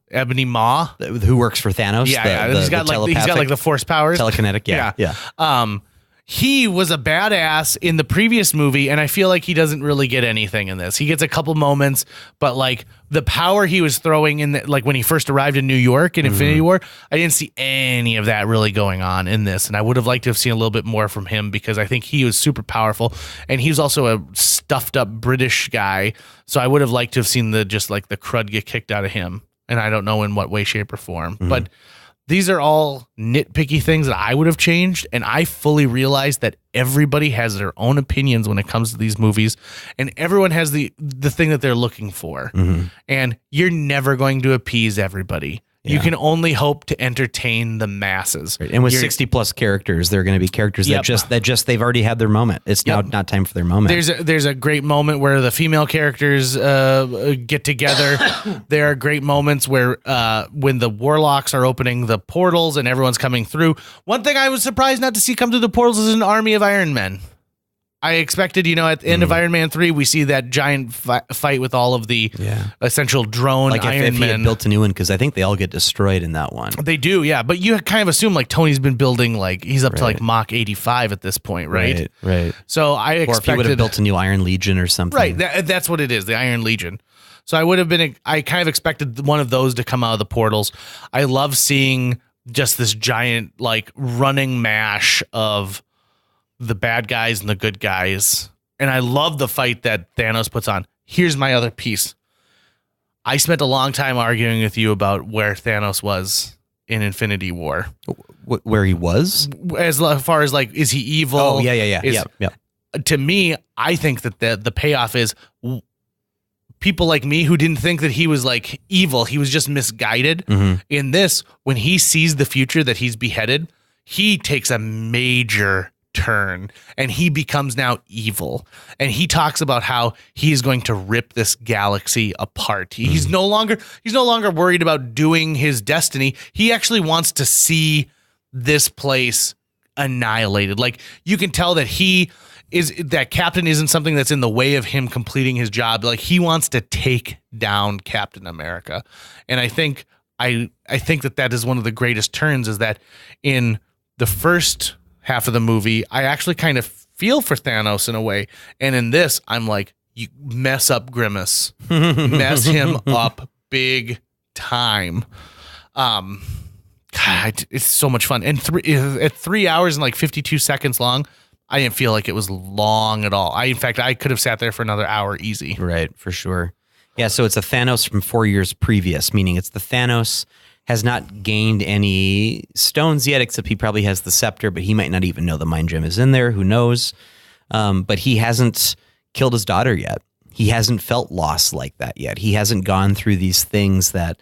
who works for Thanos. He's got like the force powers, telekinetic. Yeah. He was a badass in the previous movie, and I feel like he doesn't really get anything in this. He gets a couple moments, but like the power he was throwing in, like when he first arrived in New York in Infinity War, I didn't see any of that really going on in this, and I would have liked to have seen a little bit more from him because I think he was super powerful, and he was also a stuffed up British guy, so I would have liked to have seen the crud get kicked out of him, and I don't know in what way, shape, or form, but. These are all nitpicky things that I would have changed, and I fully realize that everybody has their own opinions when it comes to these movies, and everyone has the thing that they're looking for, and you're never going to appease everybody. You can only hope to entertain the masses. Right. And with 60 plus characters, there are going to be characters that they've already had their moment. It's now not time for their moment. There's a great moment where the female characters get together. There are great moments where when the warlocks are opening the portals and everyone's coming through. One thing I was surprised not to see come through the portals is an army of Iron Men. I expected, at the end of Iron Man 3, we see that giant fight with all of the essential drone Iron Men. If he had built a new one, because I think they all get destroyed in that one. They do, yeah. But you kind of assume like Tony's been building, like he's up to like Mach 85 at this point, right? Right. So I expected... Or if he would have built a new Iron Legion or something. Right, that's what it is, the Iron Legion. So I kind of expected one of those to come out of the portals. I love seeing just this giant like running mash of the bad guys and the good guys. And I love the fight that Thanos puts on. Here's my other piece. I spent a long time arguing with you about where Thanos was in Infinity War. Where he was? As far as like, is he evil? Oh, yeah. To me, I think that the payoff is people like me who didn't think that he was like evil. He was just misguided. In this, when he sees the future that he's beheaded, he takes a major turn and he becomes now evil, and he talks about how he is going to rip this galaxy apart. He's no longer worried about doing his destiny. He actually wants to see this place annihilated. Like you can tell that that Captain isn't something that's in the way of him completing his job. Like he wants to take down Captain America. And I think that is one of the greatest turns, is that in the first half of the movie, I actually kind of feel for Thanos in a way. And in this, I'm like, you mess up Grimace. Mess him up big time. God, it's so much fun. And at 3 hours and like 52 seconds long, I didn't feel like it was long at all. In fact, I could have sat there for another hour easy. Right, for sure. Yeah, so it's a Thanos from 4 years previous, meaning it's the Thanos has not gained any stones yet, except he probably has the scepter, but he might not even know the mind gem is in there. Who knows? But he hasn't killed his daughter yet. He hasn't felt loss like that yet. He hasn't gone through these things that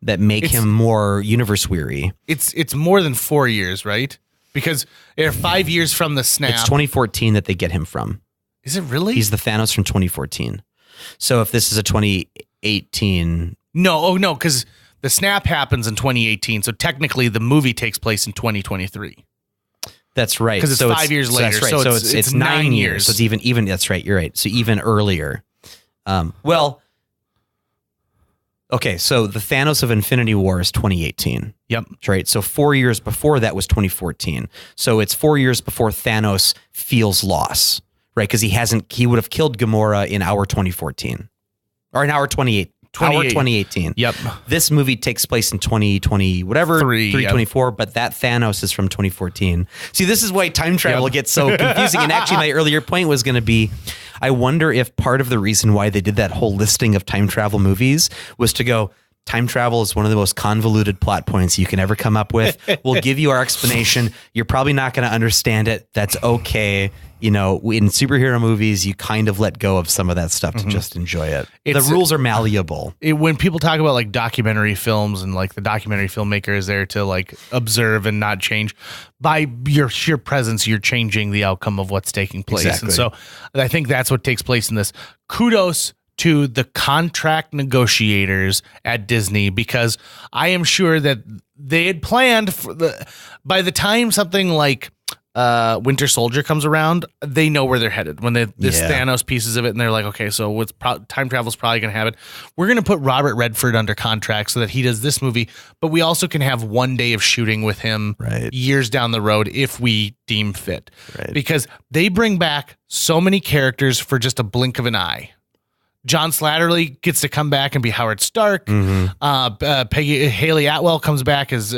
make him more universe weary. It's more than 4 years, right? Because they're 5 years from the snap. It's 2014 that they get him from. Is it really? He's the Thanos from 2014. So if this is a 2018... No, because... The snap happens in 2018, so technically the movie takes place in 2023. That's right. Because it's 5 years later. That's right. So it's 9 years. So it's even. That's right. You're right. So even earlier. Okay. So the Thanos of Infinity War is 2018. Yep. That's right. So 4 years before that was 2014. So it's 4 years before Thanos feels loss. right? Because he would have killed Gamora in our 2014 or in our 2018. Yep. This movie takes place in 2020, whatever, 324, yep. but that Thanos is from 2014. See, this is why time travel gets so confusing. And actually, my earlier point was going to be, I wonder if part of the reason why they did that whole listing of time travel movies was to go, time travel is one of the most convoluted plot points you can ever come up with. We'll give you our explanation. You're probably not going to understand it. That's okay. You know, in superhero movies, you kind of let go of some of that stuff to just enjoy it. The rules are malleable. When people talk about like documentary films and like the documentary filmmaker is there to like observe and not change, by your sheer presence, you're changing the outcome of what's taking place. Exactly. And so I think that's what takes place in this. Kudos to the contract negotiators at Disney, because I am sure that they had planned for by the time something like Winter Soldier comes around, they know where they're headed when Thanos pieces of it, and they're like, okay, so time travel is probably going to happen. We're going to put Robert Redford under contract so that he does this movie, but we also can have one day of shooting with him years down the road if we deem fit, because they bring back so many characters for just a blink of an eye. John Slattery gets to come back and be Howard Stark. Haley Atwell comes back as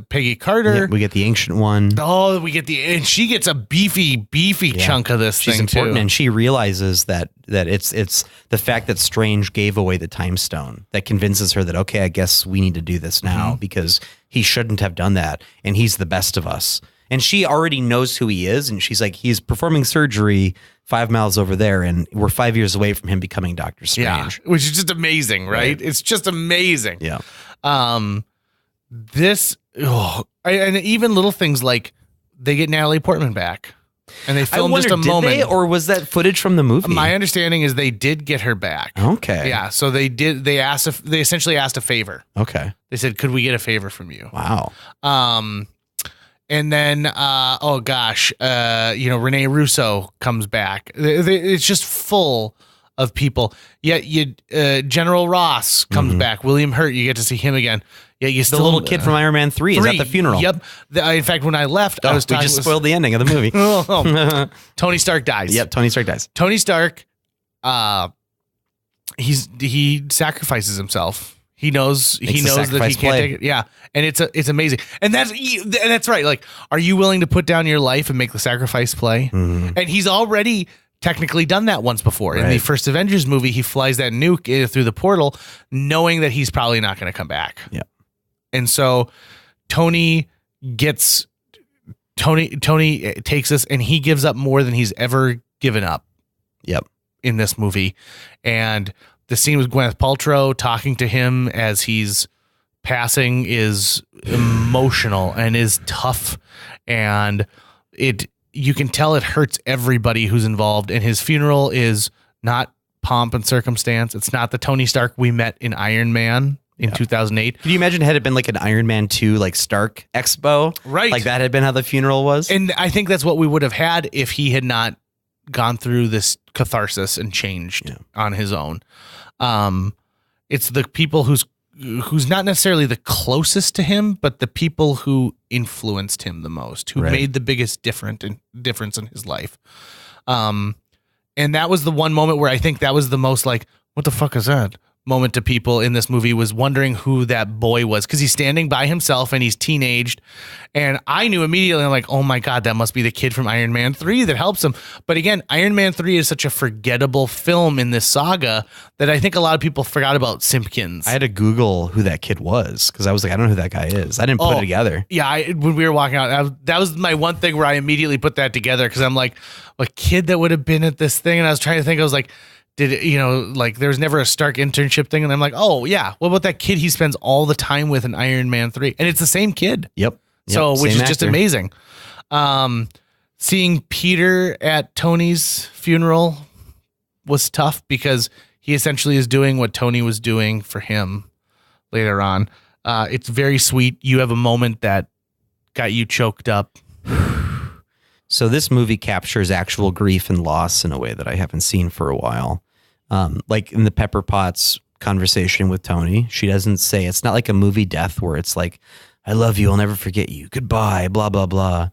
Peggy Carter. Yeah, we get the Ancient One. Oh, and she gets a beefy chunk of this She's thing important, too. and she realizes that it's the fact that Strange gave away the Time Stone that convinces her that, okay, I guess we need to do this now because he shouldn't have done that, and he's the best of us. And she already knows who he is, and she's like, he's performing surgery 5 miles over there, and we're 5 years away from him becoming Doctor Strange. Yeah, which is just amazing, right? It's just amazing. Yeah. And even little things like they get Natalie Portman back, and they film just a moment. Did they, or was that footage from the movie? My understanding is they did get her back. Okay. Yeah. So they did. They essentially asked a favor. Okay. They said, "Could we get a favor from you?" Wow. And then, Rene Russo comes back. It's just full of people. Yet General Ross comes back. William Hurt, you get to see him again. Yeah, you still the little kid from Iron Man 3 is at the funeral. Yep. In fact, when I left, I was talking. We just spoiled the ending of the movie. Tony Stark dies. Yep, Tony Stark dies. Tony Stark, he sacrifices himself. He knows that he can't take it. Yeah. And it's amazing. And that's right. Like, are you willing to put down your life and make the sacrifice play? And he's already technically done that once before. In the first Avengers movie, he flies that nuke through the portal knowing that he's probably not going to come back. Yeah. And so Tony takes this, and he gives up more than he's ever given up. Yep. In this movie. And the scene with Gwyneth Paltrow talking to him as he's passing is emotional and is tough, and you can tell it hurts everybody who's involved. And his funeral is not pomp and circumstance. It's not the Tony Stark we met in Iron Man in 2008. Could you imagine had it been like an Iron Man 2 like Stark Expo? Right. Like that had been how the funeral was? And I think that's what we would have had if he had not gone through this catharsis and changed on his own. It's the people who's not necessarily the closest to him, but the people who influenced him the most, who made the biggest difference in his life. And that was the one moment where I think that was the most like, what the fuck is that? Moment to people in this movie, was wondering who that boy was, because he's standing by himself and he's teenaged, and I knew immediately, I'm like, oh my god, that must be the kid from Iron Man 3 that helps him. But again, Iron Man 3 is such a forgettable film in this saga that I think a lot of people forgot about Simpkins. I had to Google who that kid was, because I was like, I don't know who that guy is. I didn't put it together. Yeah, when we were walking out, that was my one thing where I immediately put that together, because I'm like, a kid that would have been at this thing, and I was trying to think, I was like, there was never a Stark internship thing. And I'm like, oh yeah, what about that kid he spends all the time with in Iron Man 3? And it's the same kid. Yep. So, which is just amazing. Seeing Peter at Tony's funeral was tough, because he essentially is doing what Tony was doing for him later on. It's very sweet. You have a moment that got you choked up. So this movie captures actual grief and loss in a way that I haven't seen for a while. Like in the Pepper Potts conversation with Tony, she doesn't say, it's not like a movie death where it's like, I love you, I'll never forget you, goodbye, blah, blah, blah.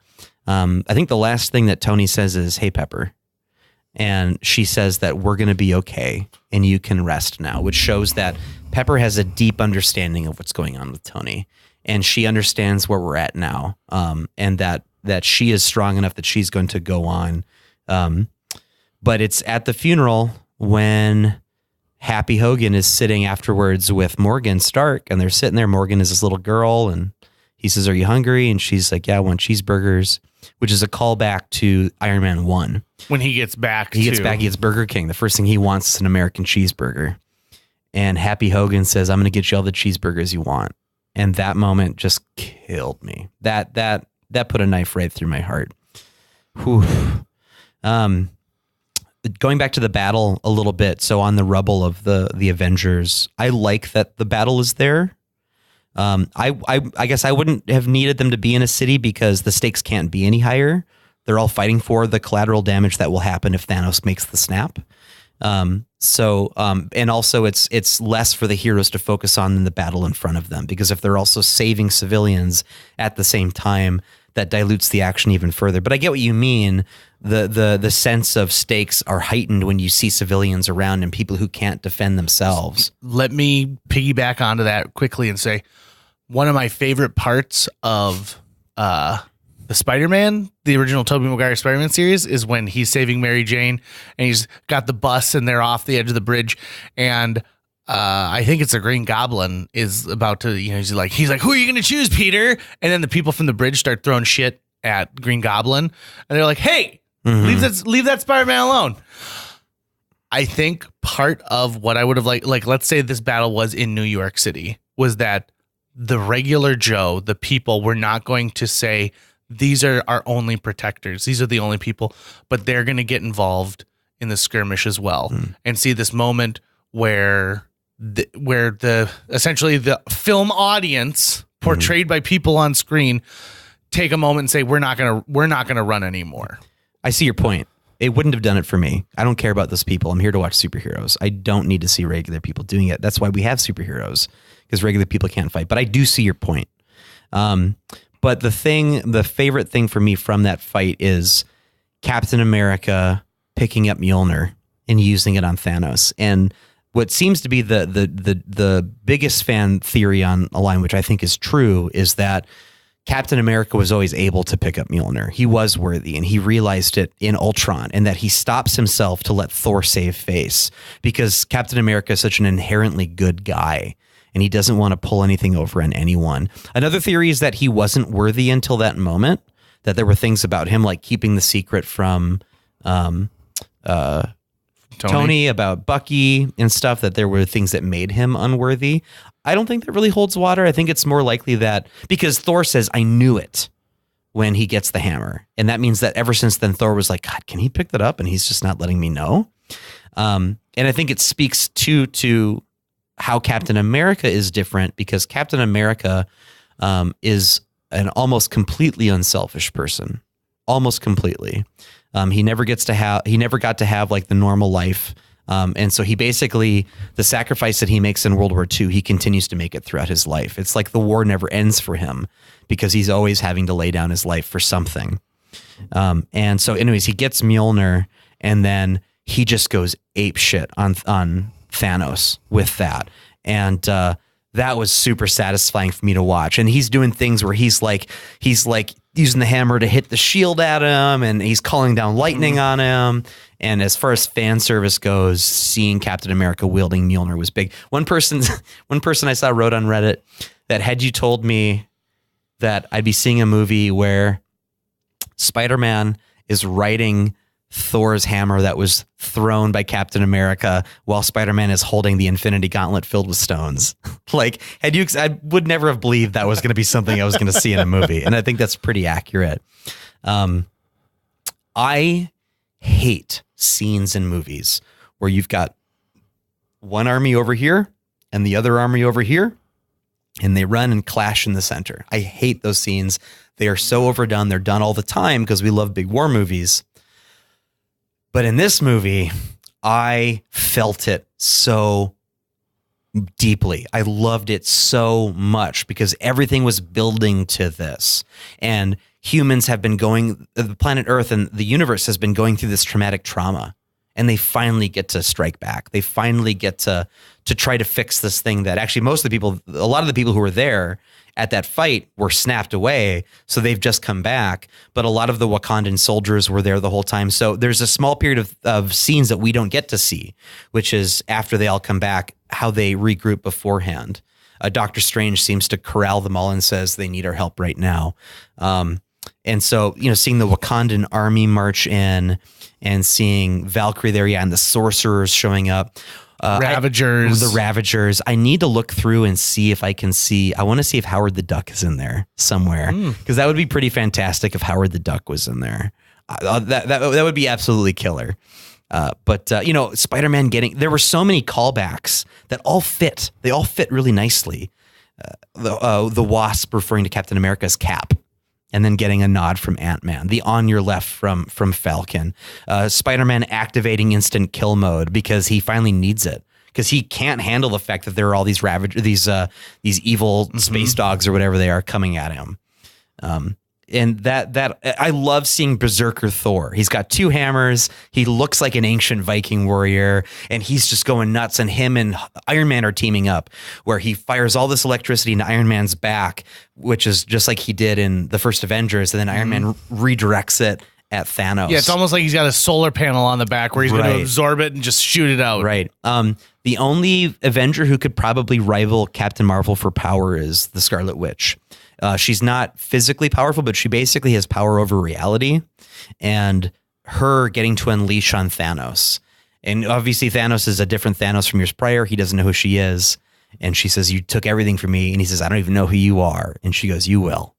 I think the last thing that Tony says is, hey, Pepper. And she says that we're going to be okay and you can rest now, which shows that Pepper has a deep understanding of what's going on with Tony. And she understands where we're at now, and that she is strong enough that she's going to go on. But it's at the funeral when Happy Hogan is sitting afterwards with Morgan Stark, and they're sitting there. Morgan is this little girl, and he says, "Are you hungry?" And she's like, "Yeah, I want cheeseburgers," which is a callback to Iron Man 1. When he gets back, he gets Burger King. The first thing he wants is an American cheeseburger. And Happy Hogan says, "I'm going to get you all the cheeseburgers you want." And that moment just killed me. That put a knife right through my heart. Whew. Going back to the battle a little bit. So on the rubble of the Avengers, I like that the battle is there. I guess I wouldn't have needed them to be in a city because the stakes can't be any higher. They're all fighting for the collateral damage that will happen if Thanos makes the snap. And also it's less for the heroes to focus on than the battle in front of them, because if they're also saving civilians at the same time, that dilutes the action even further. But I get what you mean. The sense of stakes are heightened when you see civilians around and people who can't defend themselves. Let me piggyback onto that quickly and say one of my favorite parts of the Spider-Man, the original Tobey Maguire Spider-Man series, is when he's saving Mary Jane and he's got the bus and they're off the edge of the bridge, and I think it's a Green Goblin is about to, he's like, "Who are you going to choose, Peter?" And then the people from the bridge start throwing shit at Green Goblin, and they're like, "Hey, leave that Spider-Man alone." I think part of what I would have like let's say this battle was in New York City, was that the regular Joe, the people, were not going to say, "These are our only protectors. These are the only people," but they're going to get involved in the skirmish as well and see this moment where essentially the film audience portrayed by people on screen take a moment and say, we're not going to run anymore. I see your point. It wouldn't have done it for me. I don't care about those people. I'm here to watch superheroes. I don't need to see regular people doing it. That's why we have superheroes, because regular people can't fight. But I do see your point. But the favorite thing for me from that fight is Captain America picking up Mjolnir and using it on Thanos. And what seems to be the biggest fan theory on a line, which I think is true, is that Captain America was always able to pick up Mjolnir. He was worthy, and he realized it in Ultron, and that he stops himself to let Thor save face because Captain America is such an inherently good guy, and he doesn't want to pull anything over on anyone. Another theory is that he wasn't worthy until that moment, that there were things about him like keeping the secret from Tony about Bucky and stuff, that there were things that made him unworthy. I don't think that really holds water. I think it's more likely that because Thor says, "I knew it," when he gets the hammer. And that means that ever since then, Thor was like, "God, can he pick that up?" And he's just not letting me know. And I think it speaks to how Captain America is different, because Captain America is an almost completely unselfish person, almost completely. He never got to have like the normal life. And so he basically, the sacrifice that he makes in World War II, he continues to make it throughout his life. It's like the war never ends for him because he's always having to lay down his life for something. And so anyways, he gets Mjolnir, and then he just goes ape shit on Thanos with that. And, that was super satisfying for me to watch. And he's doing things where he's like using the hammer to hit the shield at him, and he's calling down lightning on him. And as far as fan service goes, seeing Captain America wielding Mjolnir was big. One person I saw wrote on Reddit that, had you told me that I'd be seeing a movie where Spider-Man is riding Thor's hammer that was thrown by Captain America while Spider-Man is holding the Infinity Gauntlet filled with stones. Like, I would never have believed that was going to be something I was going to see in a movie. And I think that's pretty accurate. I hate scenes in movies where you've got one army over here and the other army over here, and they run and clash in the center. I hate those scenes. They are so overdone. They're done all the time because we love big war movies. But in this movie, I felt it so deeply. I loved it so much because everything was building to this. And humans have been the planet Earth and the universe has been going through this traumatic trauma and they finally get to strike back. They finally get to try to fix this thing that actually a lot of the people who were there at that fight were snapped away. So they've just come back, but a lot of the Wakandan soldiers were there the whole time. So there's a small period of scenes that we don't get to see, which is after they all come back, how they regroup beforehand. Doctor Strange seems to corral them all and says they need our help right now. And so, seeing the Wakandan army march in and seeing Valkyrie there, and the sorcerers showing up. Ravagers. The Ravagers. I need to look through and see if I can see. I want to see if Howard the Duck is in there somewhere, because that would be pretty fantastic if Howard the Duck was in there. That would be absolutely killer. But Spider-Man there were so many callbacks that all fit. They all fit really nicely. The Wasp referring to Captain America's cap, and then getting a nod from Ant-Man. The on your left from Falcon. Spider-Man activating instant kill mode because he finally needs it, because he can't handle the fact that there are all these these evil space dogs or whatever they are coming at him. And that I love seeing Berserker Thor. He's got two hammers. He looks like an ancient Viking warrior, and he's just going nuts. And him and Iron Man are teaming up, where he fires all this electricity into Iron Man's back, which is just like he did in the first Avengers. And then Iron Man redirects it at Thanos. Yeah, it's almost like he's got a solar panel on the back where he's going to absorb it and just shoot it out. Right. The only Avenger who could probably rival Captain Marvel for power is the Scarlet Witch. She's not physically powerful, but she basically has power over reality, and her getting to unleash on Thanos. And obviously Thanos is a different Thanos from years prior. He doesn't know who she is. And she says, "You took everything from me." And he says, "I don't even know who you are." And she goes, "You will."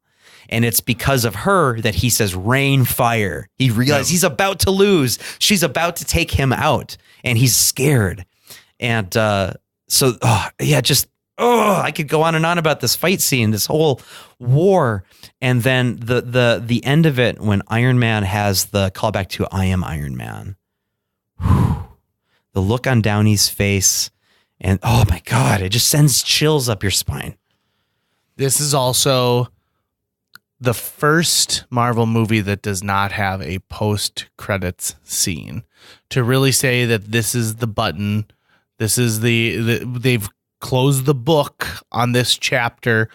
And it's because of her that he says, "Rain fire." He realizes he's about to lose. She's about to take him out, and he's scared. And I could go on and on about this fight scene, this whole war. And then the end of it, when Iron Man has the callback to "I am Iron Man." Whew. The look on Downey's face, and oh my God, it just sends chills up your spine. This is also the first Marvel movie that does not have a post-credits scene to really say that this is the button. This is they've closed the book on this chapter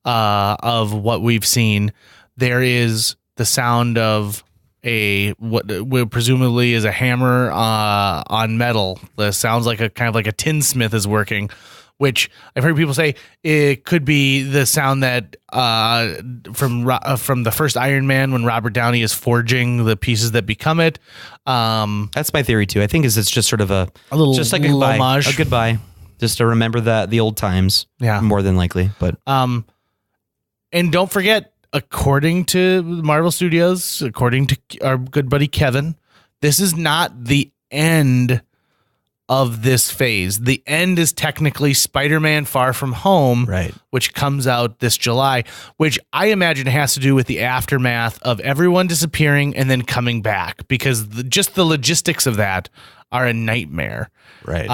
of what we've seen. There is the sound of what presumably is a hammer on metal. That sounds like a kind of like a tinsmith is working, which I've heard people say it could be the sound that from the first Iron Man when Robert Downey is forging the pieces that become it. That's my theory too. I think it's just sort of a little, just like a goodbye, homage. a goodbye, just to remember the old times. Yeah, more than likely. But and don't forget, according to Marvel Studios, according to our good buddy Kevin, this is not the end of this phase. The end is technically Spider-Man Far From Home, right, which comes out this July, which I imagine has to do with the aftermath of everyone disappearing and then coming back, because just the logistics of that are a nightmare. Right.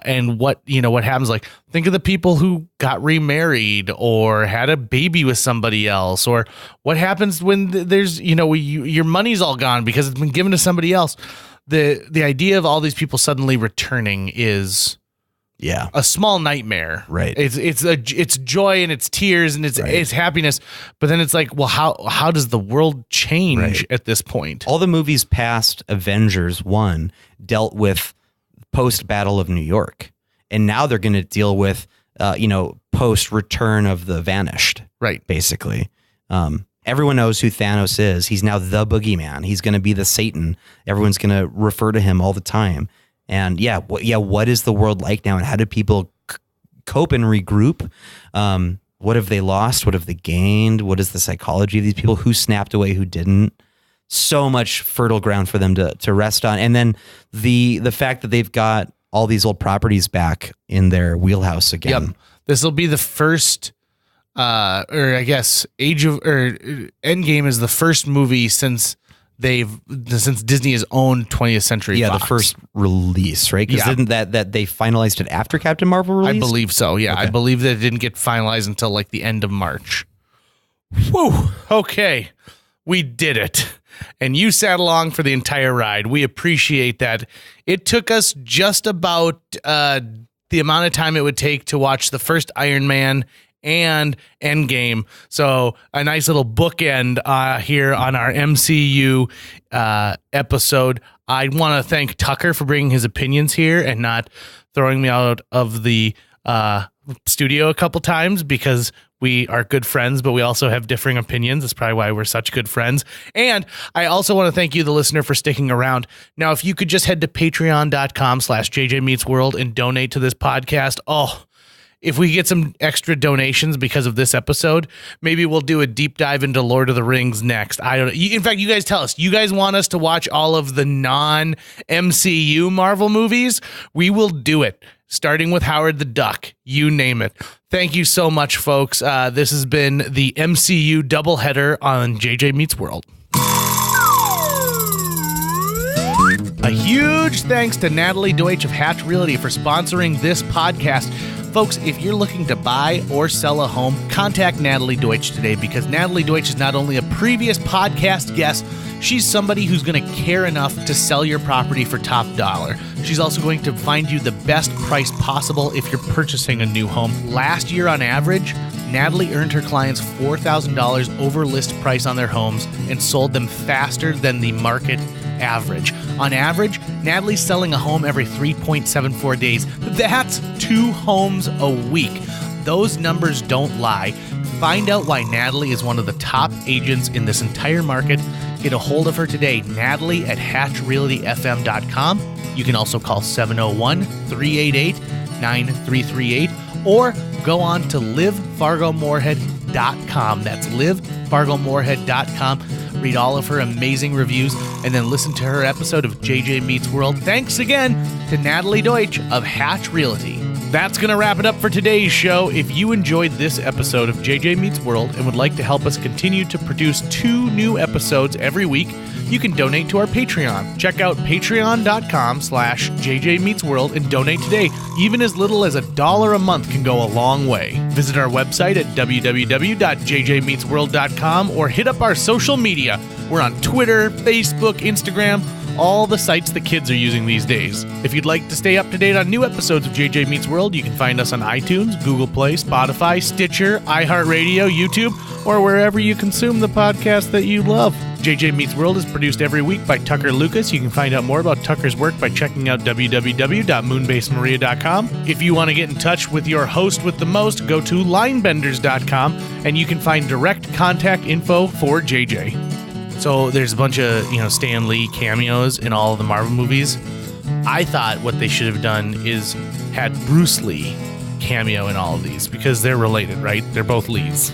And what happens, like, think of the people who got remarried or had a baby with somebody else, or what happens when there's, your money's all gone because it's been given to somebody else. The idea of all these people suddenly returning is a small nightmare. Right. It's joy and it's tears and it's happiness. But then it's like, well, how does the world change at this point? All the movies past Avengers 1 dealt with post Battle of New York, and now they're going to deal with post Return of the Vanished. Right. Basically. Everyone knows who Thanos is. He's now the boogeyman. He's going to be the Satan. Everyone's going to refer to him all the time. And what is the world like now? And how do people cope and regroup? What have they lost? What have they gained? What is the psychology of these people? Who snapped away? Who didn't? So much fertile ground for them to rest on. And then the fact that they've got all these old properties back in their wheelhouse again. Yep. This will be the first, or I guess Endgame is the first movie since Disney has owned 20th Century Fox. The first release, right? Because didn't that they finalized it after Captain Marvel release? I believe so. Yeah, okay. I believe that it didn't get finalized until like the end of March. Whew. Okay, we did it. and you sat along for the entire ride. We appreciate that. It took us just about the amount of time it would take to watch the first Iron Man and Endgame. So a nice little bookend here on our MCU episode. I want to thank Tucker for bringing his opinions here and not throwing me out of the studio a couple times, because we are good friends, but we also have differing opinions. That's probably why we're such good friends. And I also want to thank you, the listener, for sticking around. Now, if you could just head to patreon.com/JJMeetsWorld and donate to this podcast. Oh, if we get some extra donations because of this episode, maybe we'll do a deep dive into Lord of the Rings next. I don't know. In fact, you guys tell us. You guys want us to watch all of the non-MCU Marvel movies? We will do it, starting with Howard the Duck. You name it. Thank you so much, folks. This has been the MCU doubleheader on JJ Meets World. A huge thanks to Natalie Deutsch of Hatch Realty for sponsoring this podcast. Folks, if you're looking to buy or sell a home, contact Natalie Deutsch today, because Natalie Deutsch is not only a previous podcast guest, she's somebody who's going to care enough to sell your property for top dollar. She's also going to find you the best price possible if you're purchasing a new home. Last year, on average, Natalie earned her clients $4,000 over list price on their homes and sold them faster than the market average. On average, Natalie's selling a home every 3.74 days. That's 2 homes a week. Those numbers don't lie. Find out why Natalie is one of the top agents in this entire market. Get a hold of her today, Natalie at hatchrealtyfm.com. You can also call 701-388-9338 or go on to livefargomorehead.com. That's livefargomorehead.com. Read all of her amazing reviews and then listen to her episode of JJ Meets World. Thanks again to Natalie Deutsch of Hatch Realty. That's going to wrap it up for today's show. If you enjoyed this episode of JJ Meets World and would like to help us continue to produce 2 new episodes every week, you can donate to our Patreon. Check out patreon.com/JJMeetsWorld and donate today. Even as little as $1 a month can go a long way. Visit our website at www.jjmeetsworld.com or hit up our social media. We're on Twitter, Facebook, Instagram, all the sites the kids are using these days. If you'd like to stay up to date on new episodes of JJ Meets World, you can find us on iTunes, Google Play, Spotify, Stitcher, iHeartRadio, YouTube, or wherever you consume the podcast that you love. JJ Meets World is produced every week by Tucker Lucas. You can find out more about Tucker's work by checking out www.moonbasemaria.com. If you want to get in touch with your host with the most, go to linebenders.com and you can find direct contact info for JJ. So there's a bunch of, Stan Lee cameos in all of the Marvel movies. I thought what they should have done is had Bruce Lee cameo in all of these, because they're related, right? They're both Lees.